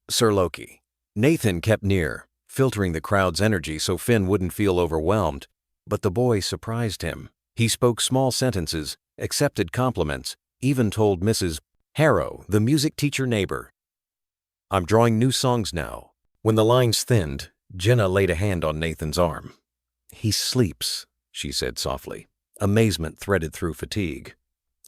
Sir Loki." Nathan kept near, filtering the crowd's energy so Finn wouldn't feel overwhelmed, but the boy surprised him. He spoke small sentences, accepted compliments, even told Mrs. Harrow, the music teacher neighbor, "I'm drawing new songs now." When the lines thinned, Jenna laid a hand on Nathan's arm. "He sleeps," she said softly. Amazement threaded through fatigue.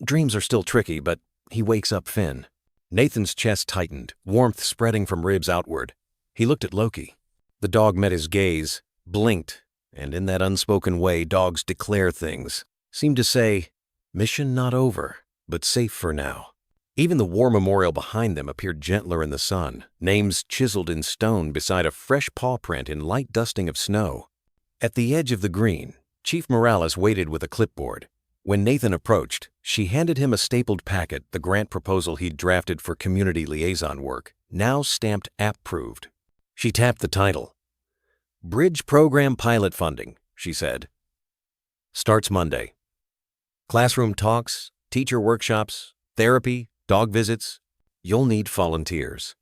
"Dreams are still tricky, but he wakes up Finn." Nathan's chest tightened, warmth spreading from ribs outward. He looked at Loki. The dog met his gaze, blinked, and in that unspoken way dogs declare things, seemed to say, "Mission not over, but safe for now." Even the war memorial behind them appeared gentler in the sun, names chiseled in stone beside a fresh paw print in light dusting of snow. At the edge of the green, Chief Morales waited with a clipboard. When Nathan approached, she handed him a stapled packet, the grant proposal he'd drafted for community liaison work, now stamped approved. She tapped the title. "Bridge Program Pilot Funding," she said. "Starts Monday. Classroom talks, teacher workshops, therapy, dog visits. You'll need volunteers."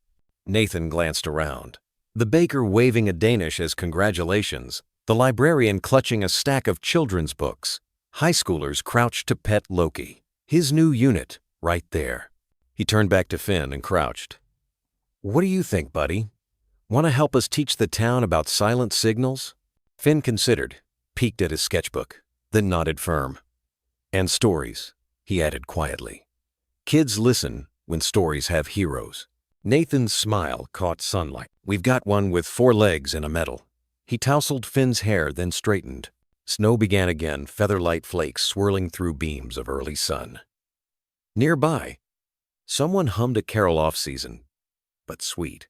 Nathan glanced around. The baker waving a Danish as congratulations, the librarian clutching a stack of children's books, high schoolers crouched to pet Loki. His new unit, right there. He turned back to Finn and crouched. "What do you think, buddy? Want to help us teach the town about silent signals?" Finn considered, peeked at his sketchbook, then nodded firm. "And stories," he added quietly. "Kids listen when stories have heroes." Nathan's smile caught sunlight. "We've got one with 4 legs and a medal." He tousled Finn's hair, then straightened. Snow began again, feather-light flakes swirling through beams of early sun. Nearby, someone hummed a carol off-season, but sweet.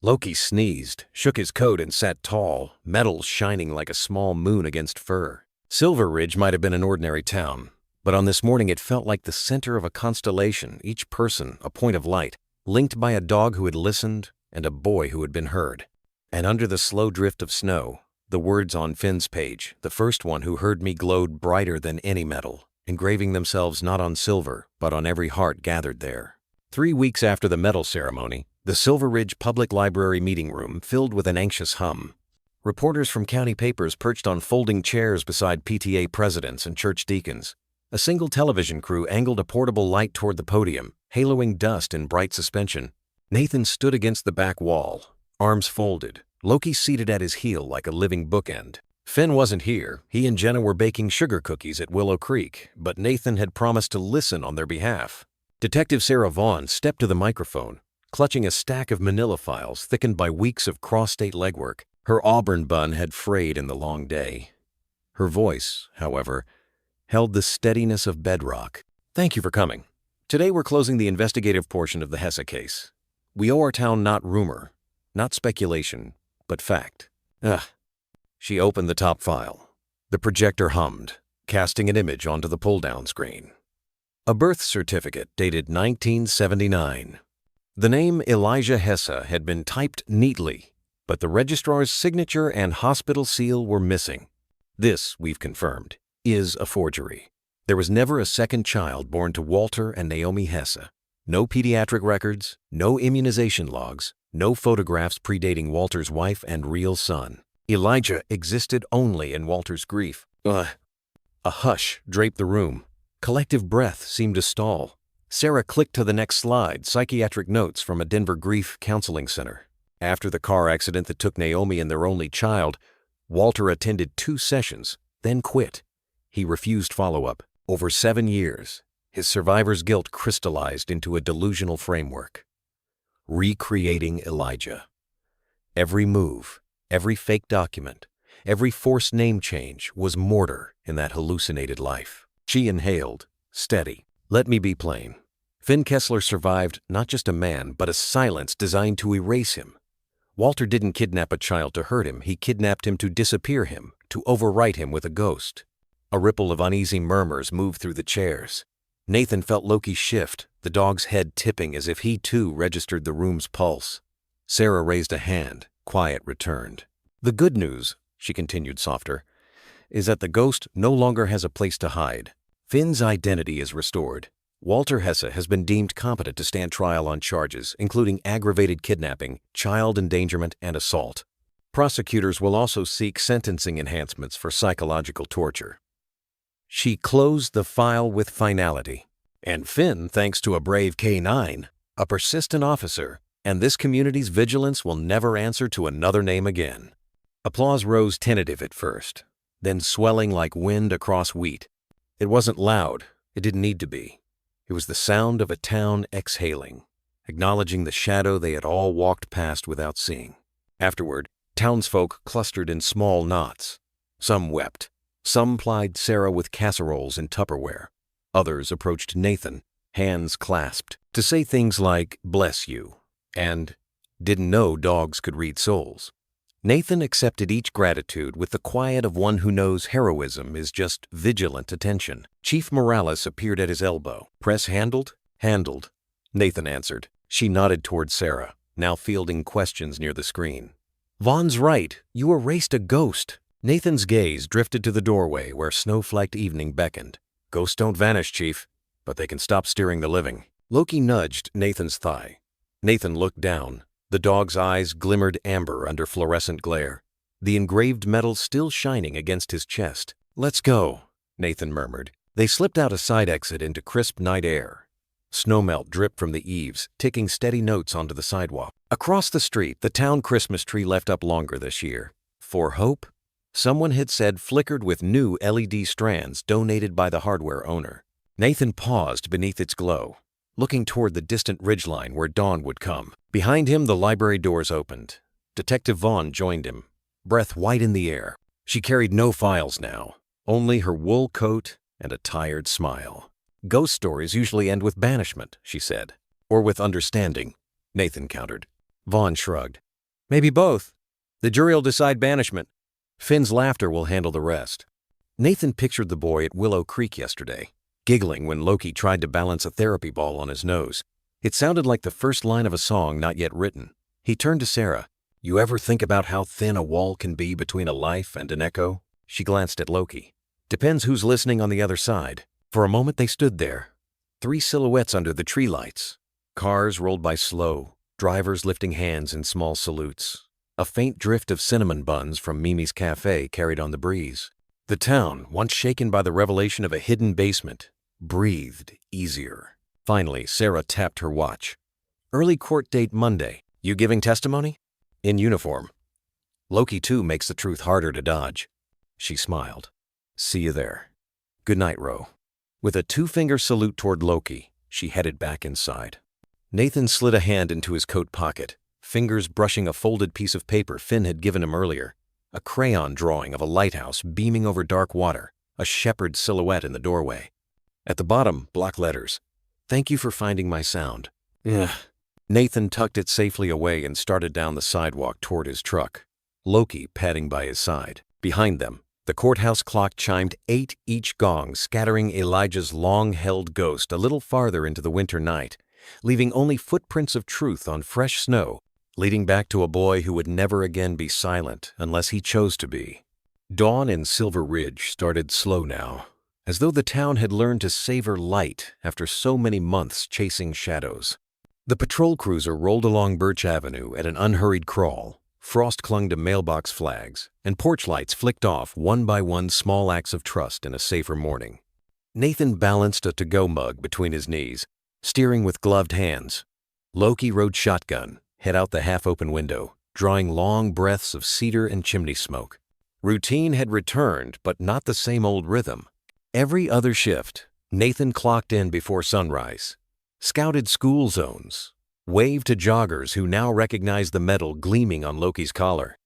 Loki sneezed, shook his coat, and sat tall, metal shining like a small moon against fur. Silver Ridge might have been an ordinary town, but on this morning it felt like the center of a constellation, each person a point of light, linked by a dog who had listened and a boy who had been heard. And under the slow drift of snow, the words on Finn's page, "The first one who heard me," glowed brighter than any metal, engraving themselves not on silver, but on every heart gathered there. 3 weeks after the medal ceremony, the Silver Ridge Public Library meeting room filled with an anxious hum. Reporters from county papers perched on folding chairs beside PTA presidents and church deacons. A single television crew angled a portable light toward the podium, haloing dust in bright suspension. Nathan stood against the back wall, arms folded, Loki seated at his heel like a living bookend. Finn wasn't here. He and Jenna were baking sugar cookies at Willow Creek, but Nathan had promised to listen on their behalf. Detective Sarah Vaughn stepped to the microphone, clutching a stack of manila files thickened by weeks of cross-state legwork. Her auburn bun had frayed in the long day. Her voice, however, held the steadiness of bedrock. "Thank you for coming. Today we're closing the investigative portion of the Hesse case. We owe our town not rumor, not speculation, but fact." She opened the top file. The projector hummed, casting an image onto the pull-down screen. A birth certificate dated 1979. The name Elijah Hesse had been typed neatly, but the registrar's signature and hospital seal were missing. This, we've confirmed, is a forgery. There was never a second child born to Walter and Naomi Hesse. No pediatric records, no immunization logs, no photographs predating Walter's wife and real son. Elijah existed only in Walter's grief. A hush draped the room. Collective breath seemed to stall. Sarah clicked to the next slide, psychiatric notes from a Denver grief counseling center. After the car accident that took Naomi and their only child, Walter attended 2 sessions, then quit. He refused follow-up. Over 7 years, his survivor's guilt crystallized into a delusional framework. recreating Elijah. Every move, every fake document, every forced name change was mortar in that hallucinated life. She inhaled, steady. Let me be plain. Finn Kessler survived not just a man, but a silence designed to erase him. Walter didn't kidnap a child to hurt him. He kidnapped him to disappear him, to overwrite him with a ghost. A ripple of uneasy murmurs moved through the chairs. Nathan felt Loki shift, the dog's head tipping as if he too registered the room's pulse. Sarah raised a hand. Quiet returned. The good news, she continued softer, is that the ghost no longer has a place to hide. Finn's identity is restored. Walter Hesse has been deemed competent to stand trial on charges, including aggravated kidnapping, child endangerment, and assault. Prosecutors will also seek sentencing enhancements for psychological torture. She closed the file with finality. And Finn, thanks to a brave K-9, a persistent officer, and this community's vigilance will never answer to another name again. Applause rose tentative at first, then swelling like wind across wheat. It wasn't loud. It didn't need to be. It was the sound of a town exhaling, acknowledging the shadow they had all walked past without seeing. Afterward, townsfolk clustered in small knots. Some wept. Some plied Sarah with casseroles and Tupperware. Others approached Nathan, hands clasped, to say things like, "Bless you," and "Didn't know dogs could read souls." Nathan accepted each gratitude with the quiet of one who knows heroism is just vigilant attention. Chief Morales appeared at his elbow. "Press handled?" "Handled," Nathan answered. She nodded toward Sarah, now fielding questions near the screen. "Vaughn's right. You erased a ghost." Nathan's gaze drifted to the doorway where snow-flecked evening beckoned. "Ghosts don't vanish, Chief, but they can stop steering the living." Loki nudged Nathan's thigh. Nathan looked down. The dog's eyes glimmered amber under fluorescent glare, the engraved metal still shining against his chest. "Let's go," Nathan murmured. They slipped out a side exit into crisp night air. Snowmelt dripped from the eaves, ticking steady notes onto the sidewalk. Across the street, the town Christmas tree left up longer this year. For hope? Someone had said flickered with new LED strands donated by the hardware owner. Nathan paused beneath its glow, looking toward the distant ridgeline where dawn would come. Behind him, the library doors opened. Detective Vaughn joined him, breath white in the air. She carried no files now, only her wool coat and a tired smile. "Ghost stories usually end with banishment," she said. "Or with understanding," Nathan countered. Vaughn shrugged. "Maybe both. The jury'll decide banishment. Finn's laughter will handle the rest." Nathan pictured the boy at Willow Creek yesterday, giggling when Loki tried to balance a therapy ball on his nose. It sounded like the first line of a song not yet written. He turned to Sarah. "You ever think about how thin a wall can be between a life and an echo?" She glanced at Loki. "Depends who's listening on the other side." For a moment they stood there, 3 silhouettes under the tree lights. Cars rolled by slow, drivers lifting hands in small salutes. A faint drift of cinnamon buns from Mimi's Cafe carried on the breeze. The town, once shaken by the revelation of a hidden basement, breathed easier. Finally, Sarah tapped her watch. "Early court date Monday. You giving testimony?" "In uniform." Loki too makes the truth harder to dodge. She smiled. "See you there." "Good night, Ro." With a 2-finger salute toward Loki, she headed back inside. Nathan slid a hand into his coat pocket, fingers brushing a folded piece of paper Finn had given him earlier. A crayon drawing of a lighthouse beaming over dark water, a shepherd's silhouette in the doorway. At the bottom, block letters. "Thank you for finding my sound." Ugh. Nathan tucked it safely away and started down the sidewalk toward his truck, Loki padding by his side. Behind them, the courthouse clock chimed 8 each gong, scattering Elijah's long-held ghost a little farther into the winter night, leaving only footprints of truth on fresh snow, leading back to a boy who would never again be silent unless he chose to be. Dawn in Silver Ridge started slow now, as though the town had learned to savor light after so many months chasing shadows. The patrol cruiser rolled along Birch Avenue at an unhurried crawl. Frost clung to mailbox flags, and porch lights flicked off one by one small acts of trust in a safer morning. Nathan balanced a to-go mug between his knees, steering with gloved hands. Loki rode shotgun, head out the half-open window, drawing long breaths of cedar and chimney smoke. Routine had returned, but not the same old rhythm. Every other shift, Nathan clocked in before sunrise, scouted school zones, waved to joggers who now recognized the metal gleaming on Loki's collar.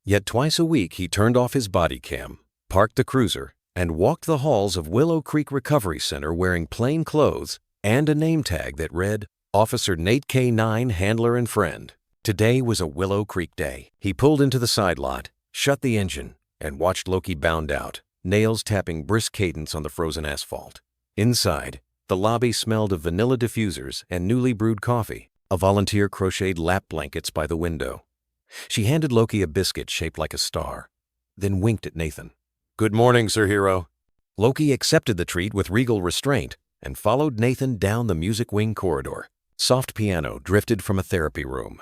Yet twice a week he turned off his body cam, parked the cruiser, and walked the halls of Willow Creek Recovery Center wearing plain clothes and a name tag that read, Officer Nate K9, Handler and Friend. Today was a Willow Creek day. He pulled into the side lot, shut the engine, and watched Loki bound out, nails tapping brisk cadence on the frozen asphalt. Inside, the lobby smelled of vanilla diffusers and newly brewed coffee. A volunteer crocheted lap blankets by the window. She handed Loki a biscuit shaped like a star, then winked at Nathan. "Good morning, Sir Hero." Loki accepted the treat with regal restraint and followed Nathan down the music wing corridor. Soft piano drifted from a therapy room.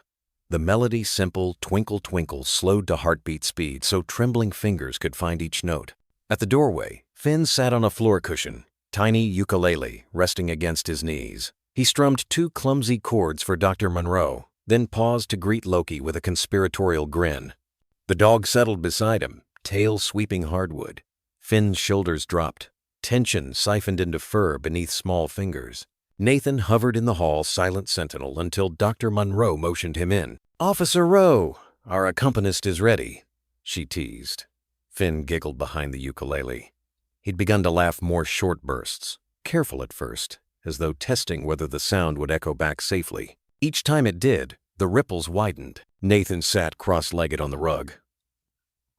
The melody, simple, twinkle twinkle, slowed to heartbeat speed so trembling fingers could find each note. At the doorway, Finn sat on a floor cushion, tiny ukulele resting against his knees. He strummed 2 clumsy chords for Dr. Monroe, then paused to greet Loki with a conspiratorial grin. The dog settled beside him, tail sweeping hardwood. Finn's shoulders dropped, tension siphoned into fur beneath small fingers. Nathan hovered in the hall, silent sentinel, until Dr. Monroe motioned him in. "Officer Rowe, our accompanist is ready," she teased. Finn giggled behind the ukulele. He'd begun to laugh more short bursts, careful at first, as though testing whether the sound would echo back safely. Each time it did, the ripples widened. Nathan sat cross-legged on the rug.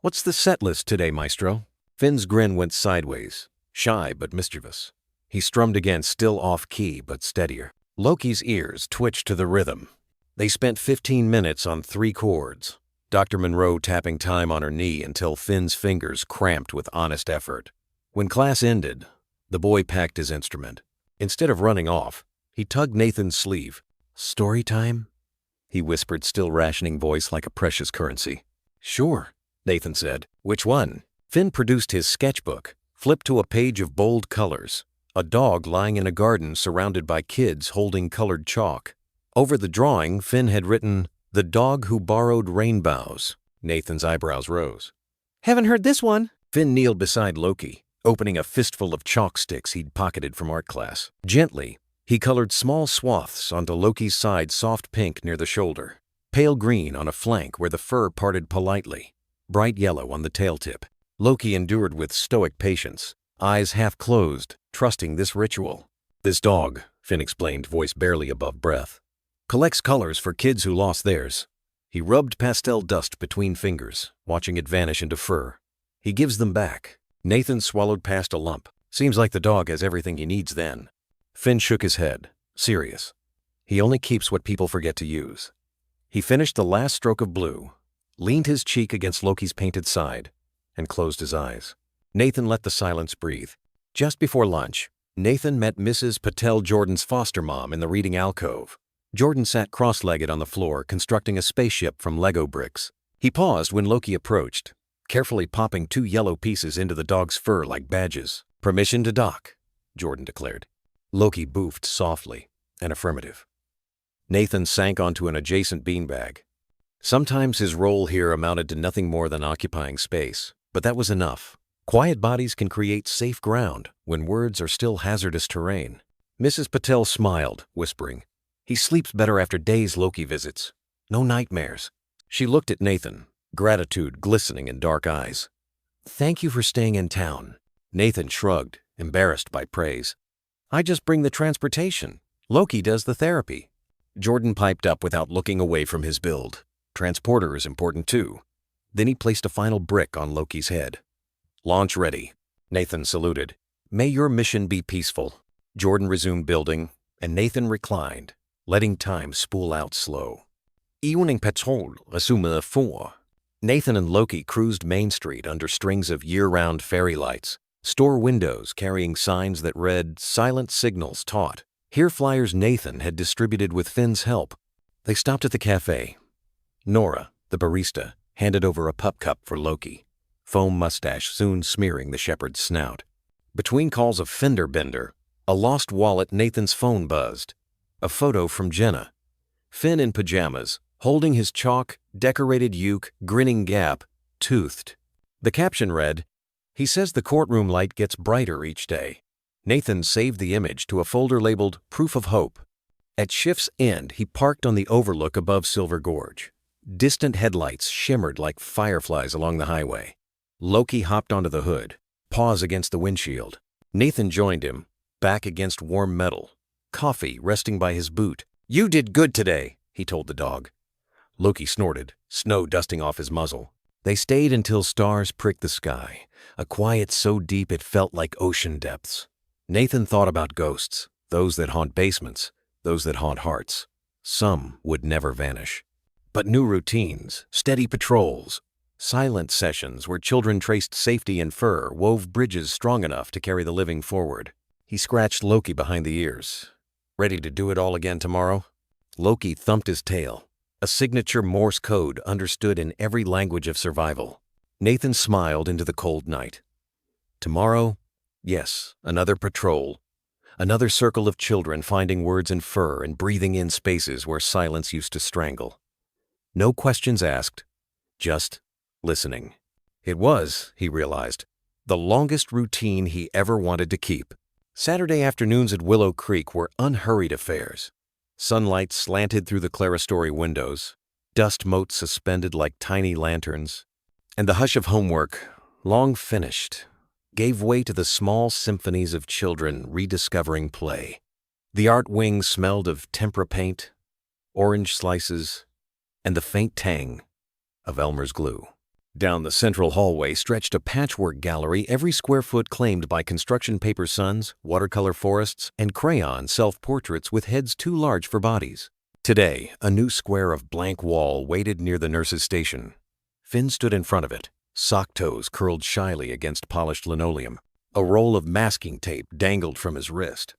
"What's the set list today, Maestro?" Finn's grin went sideways, shy but mischievous. He strummed again, still off-key but steadier. Loki's ears twitched to the rhythm. They spent 15 minutes on 3 chords, Dr. Monroe tapping time on her knee until Finn's fingers cramped with honest effort. When class ended, the boy packed his instrument. Instead of running off, he tugged Nathan's sleeve. "Story time?" he whispered, still rationing voice like a precious currency. "Sure," Nathan said. "Which one?" Finn produced his sketchbook, flipped to a page of bold colors. A dog lying in a garden surrounded by kids holding colored chalk. Over the drawing, Finn had written, "The Dog Who Borrowed Rainbows." Nathan's eyebrows rose. "Haven't heard this one." Finn kneeled beside Loki, opening a fistful of chalk sticks he'd pocketed from art class. Gently, he colored small swaths onto Loki's side, soft pink near the shoulder, pale green on a flank where the fur parted politely, bright yellow on the tail tip. Loki endured with stoic patience, eyes half closed, trusting this ritual. "This dog," Finn explained, voice barely above breath, "collects colors for kids who lost theirs." He rubbed pastel dust between fingers, watching it vanish into fur. "He gives them back." Nathan swallowed past a lump. "Seems like the dog has everything he needs then." Finn shook his head, serious. "He only keeps what people forget to use." He finished the last stroke of blue, leaned his cheek against Loki's painted side, and closed his eyes. Nathan let the silence breathe. Just before lunch, Nathan met Mrs. Patel, Jordan's foster mom, in the reading alcove. Jordan sat cross-legged on the floor, constructing a spaceship from Lego bricks. He paused when Loki approached, carefully popping 2 yellow pieces into the dog's fur like badges. "Permission to dock," Jordan declared. Loki boofed softly, an affirmative. Nathan sank onto an adjacent beanbag. Sometimes his role here amounted to nothing more than occupying space, but that was enough. Quiet bodies can create safe ground when words are still hazardous terrain. Mrs. Patel smiled, whispering, "He sleeps better after days Loki visits. No nightmares." She looked at Nathan, gratitude glistening in dark eyes. "Thank you for staying in town." Nathan shrugged, embarrassed by praise. "I just bring the transportation. Loki does the therapy." Jordan piped up without looking away from his build. "Transporter is important too." Then he placed a final brick on Loki's head. "Launch ready." Nathan saluted. "May your mission be peaceful." Jordan resumed building, and Nathan reclined, letting time spool out slow. Evening patrol resume 4. Nathan and Loki cruised Main Street under strings of year-round fairy lights, store windows carrying signs that read, "Silent Signals Taught." Here flyers Nathan had distributed with Finn's help. They stopped at the cafe. Nora, the barista, handed over a pup cup for Loki, foam mustache soon smearing the shepherd's snout. Between calls of fender bender, a lost wallet, Nathan's phone buzzed. A photo from Jenna. Finn in pajamas, holding his chalk-decorated uke, grinning gap, toothed. The caption read, "He says the courtroom light gets brighter each day." Nathan saved the image to a folder labeled Proof of Hope. At shift's end, he parked on the overlook above Silver Gorge. Distant headlights shimmered like fireflies along the highway. Loki hopped onto the hood, paws against the windshield. Nathan joined him, back against warm metal, coffee resting by his boot. "You did good today," he told the dog. Loki snorted, snow dusting off his muzzle. They stayed until stars pricked the sky, a quiet so deep it felt like ocean depths. Nathan thought about ghosts, those that haunt basements, those that haunt hearts. Some would never vanish. But new routines, steady patrols, silent sessions where children traced safety in fur wove bridges strong enough to carry the living forward. He scratched Loki behind the ears. "Ready to do it all again tomorrow?" Loki thumped his tail, a signature Morse code understood in every language of survival. Nathan smiled into the cold night. Tomorrow? Yes, another patrol. Another circle of children finding words in fur and breathing in spaces where silence used to strangle. No questions asked, just listening. It was, he realized, the longest routine he ever wanted to keep. Saturday afternoons at Willow Creek were unhurried affairs. Sunlight slanted through the clerestory windows, dust motes suspended like tiny lanterns, and the hush of homework, long finished, gave way to the small symphonies of children rediscovering play. The art wing smelled of tempera paint, orange slices, and the faint tang of Elmer's glue. Down the central hallway stretched a patchwork gallery every square foot claimed by construction paper suns, watercolor forests, and crayon self-portraits with heads too large for bodies. Today, a new square of blank wall waited near the nurse's station. Finn stood in front of it, sock toes curled shyly against polished linoleum. A roll of masking tape dangled from his wrist.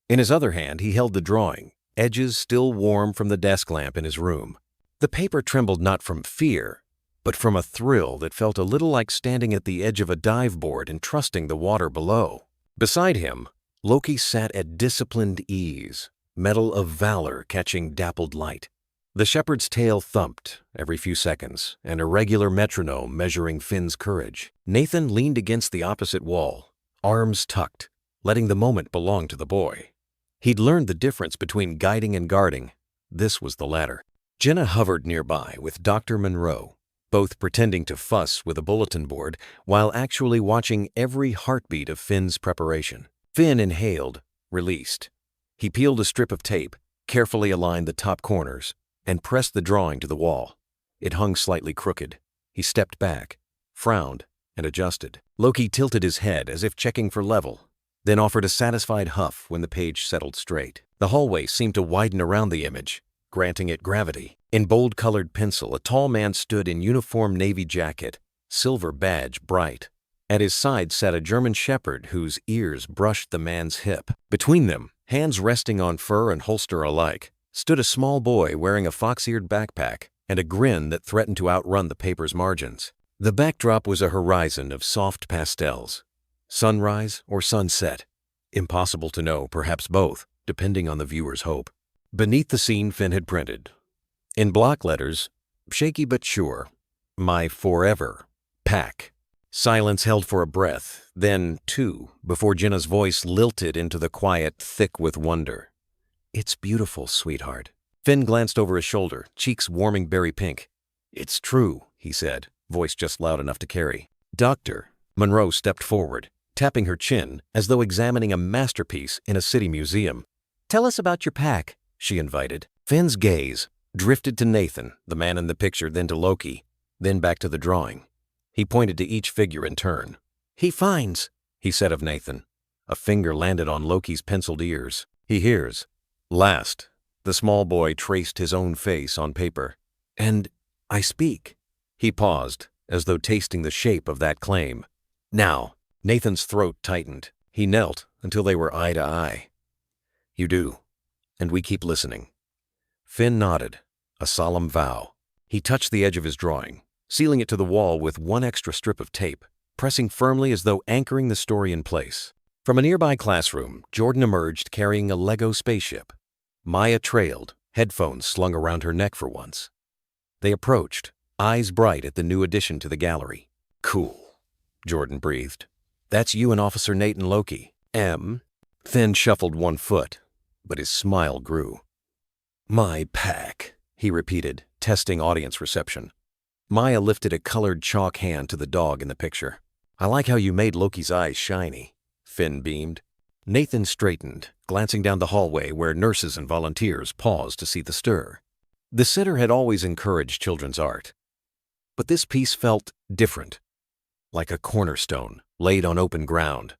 In his other hand, he held the drawing, edges still warm from the desk lamp in his room. The paper trembled not from fear, but from a thrill that felt a little like standing at the edge of a dive board and trusting the water below. Beside him, Loki sat at disciplined ease, metal of valor catching dappled light. The shepherd's tail thumped every few seconds, an irregular metronome measuring Finn's courage. Nathan leaned against the opposite wall, arms tucked, letting the moment belong to the boy. He'd learned the difference between guiding and guarding. This was the latter. Jenna hovered nearby with Dr. Monroe, both pretending to fuss with a bulletin board while actually watching every heartbeat of Finn's preparation. Finn inhaled, released. He peeled a strip of tape, carefully aligned the top corners, and pressed the drawing to the wall. It hung slightly crooked. He stepped back, frowned, and adjusted. Loki tilted his head as if checking for level, then offered a satisfied huff when the page settled straight. The hallway seemed to widen around the image, granting it gravity. In bold-colored pencil, a tall man stood in uniform navy jacket, silver badge bright. At his side sat a German shepherd whose ears brushed the man's hip. Between them, hands resting on fur and holster alike, stood a small boy wearing a fox-eared backpack and a grin that threatened to outrun the paper's margins. The backdrop was a horizon of soft pastels. Sunrise or sunset? Impossible to know, perhaps both, depending on the viewer's hope. Beneath the scene Finn had printed, in block letters, shaky but sure, "My forever pack." Silence held for a breath, then two, before Jenna's voice lilted into the quiet, thick with wonder. "It's beautiful, sweetheart." Finn glanced over his shoulder, cheeks warming berry pink. "It's true," he said, voice just loud enough to carry. "Doctor." Monroe stepped forward, tapping her chin as though examining a masterpiece in a city museum. "Tell us about your pack," she invited. Finn's gaze drifted to Nathan, the man in the picture, then to Loki, then back to the drawing. He pointed to each figure in turn. "He finds," he said of Nathan. A finger landed on Loki's penciled ears. "He hears." Last, the small boy traced his own face on paper. "And I speak." He paused, as though tasting the shape of that claim. "Now." Nathan's throat tightened. He knelt until they were eye to eye. "You do, and we keep listening." Finn nodded, a solemn vow. He touched the edge of his drawing, sealing it to the wall with one extra strip of tape, pressing firmly as though anchoring the story in place. From a nearby classroom, Jordan emerged carrying a Lego spaceship. Maya trailed, headphones slung around her neck for once. They approached, eyes bright at the new addition to the gallery. "Cool," Jordan breathed. "That's you and Officer Nate and Loki." Finn shuffled one foot, but his smile grew. My pack, he repeated, testing audience reception. Maya lifted a colored chalk hand to the dog in the picture. I like how you made Loki's eyes shiny, Finn beamed. Nathan straightened, glancing down the hallway where nurses and volunteers paused to see the stir. The center had always encouraged children's art. But this piece felt different, like a cornerstone laid on open ground,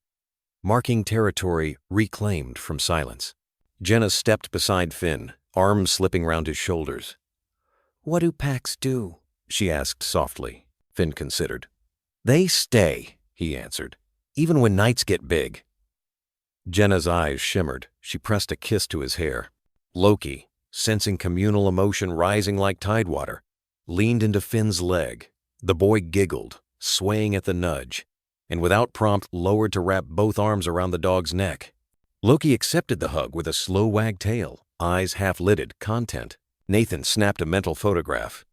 marking territory reclaimed from silence. Jenna stepped beside Finn, arms slipping round his shoulders. What do packs do? She asked softly. Finn considered. They stay, he answered, even when nights get big. Jenna's eyes shimmered. She pressed a kiss to his hair. Loki, sensing communal emotion rising like tidewater, leaned into Finn's leg. The boy giggled, swaying at the nudge, and without prompt lowered to wrap both arms around the dog's neck. Loki accepted the hug with a slow wag tail, eyes half-lidded, content. Nathan snapped a mental photograph.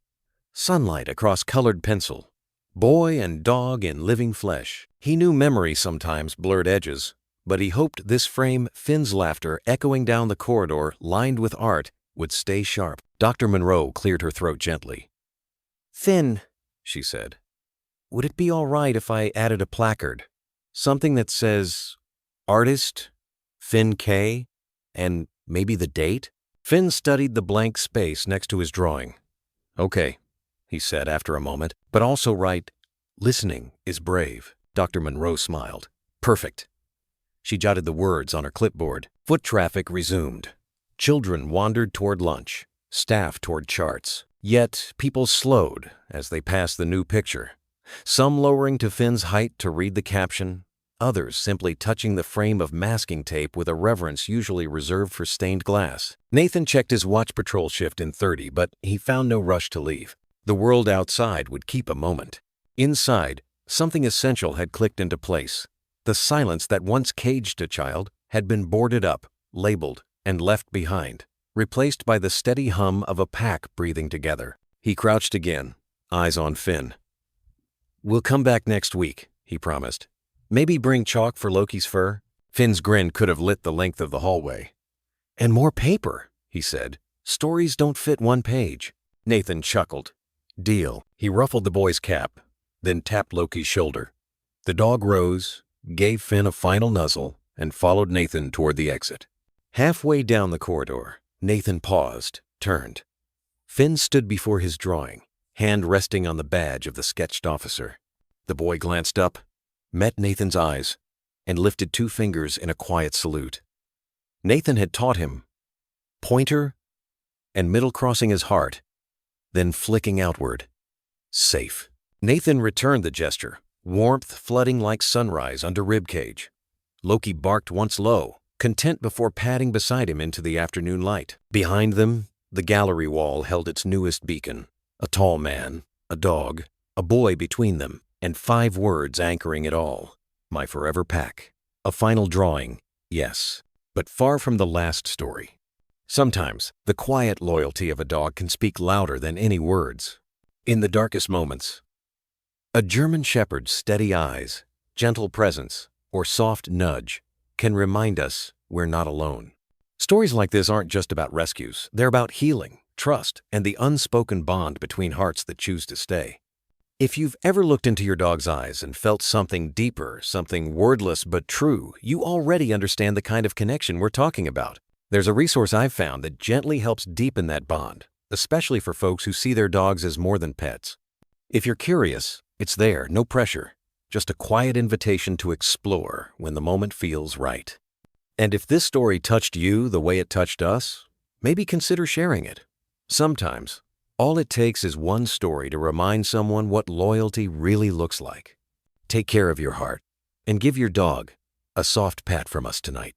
Sunlight across colored pencil. Boy and dog in living flesh. He knew memory sometimes blurred edges, but he hoped this frame, Finn's laughter echoing down the corridor lined with art, would stay sharp. Dr. Monroe cleared her throat gently. Finn, she said, would it be all right if I added a placard? Something that says, Artist, Finn K, and maybe the date? Finn studied the blank space next to his drawing. Okay, he said after a moment, but also write, listening is brave. Dr. Monroe smiled. Perfect. She jotted the words on her clipboard. Foot traffic resumed. Children wandered toward lunch, staff toward charts. Yet people slowed as they passed the new picture, some lowering to Finn's height to read the caption, others simply touching the frame of masking tape with a reverence usually reserved for stained glass. Nathan checked his watch patrol shift in 30, but he found no rush to leave. The world outside would keep a moment. Inside, something essential had clicked into place. The silence that once caged a child had been boarded up, labeled, and left behind, replaced by the steady hum of a pack breathing together. He crouched again, eyes on Finn. We'll come back next week, he promised. Maybe bring chalk for Loki's fur? Finn's grin could have lit the length of the hallway. And more paper, he said. Stories don't fit one page. Nathan chuckled. Deal. He ruffled the boy's cap, then tapped Loki's shoulder. The dog rose, gave Finn a final nuzzle, and followed Nathan toward the exit. Halfway down the corridor, Nathan paused, turned. Finn stood before his drawing, hand resting on the badge of the sketched officer. The boy glanced up, met Nathan's eyes, and lifted 2 fingers in a quiet salute. Nathan had taught him pointer and middle crossing his heart, then flicking outward. Safe. Nathan returned the gesture, warmth flooding like sunrise under ribcage. Loki barked once low, content before padding beside him into the afternoon light. Behind them, the gallery wall held its newest beacon. A tall man, a dog, a boy between them, and 5 words anchoring it all. My forever pack. A final drawing, yes, but far from the last story. Sometimes, the quiet loyalty of a dog can speak louder than any words. In the darkest moments, a German shepherd's steady eyes, gentle presence, or soft nudge can remind us we're not alone. Stories like this aren't just about rescues. They're about healing, trust, and the unspoken bond between hearts that choose to stay. If you've ever looked into your dog's eyes and felt something deeper, something wordless but true, you already understand the kind of connection we're talking about. There's a resource I've found that gently helps deepen that bond, especially for folks who see their dogs as more than pets. If you're curious, it's there, no pressure, just a quiet invitation to explore when the moment feels right. And if this story touched you the way it touched us, maybe consider sharing it. Sometimes, all it takes is one story to remind someone what loyalty really looks like. Take care of your heart, and give your dog a soft pat from us tonight.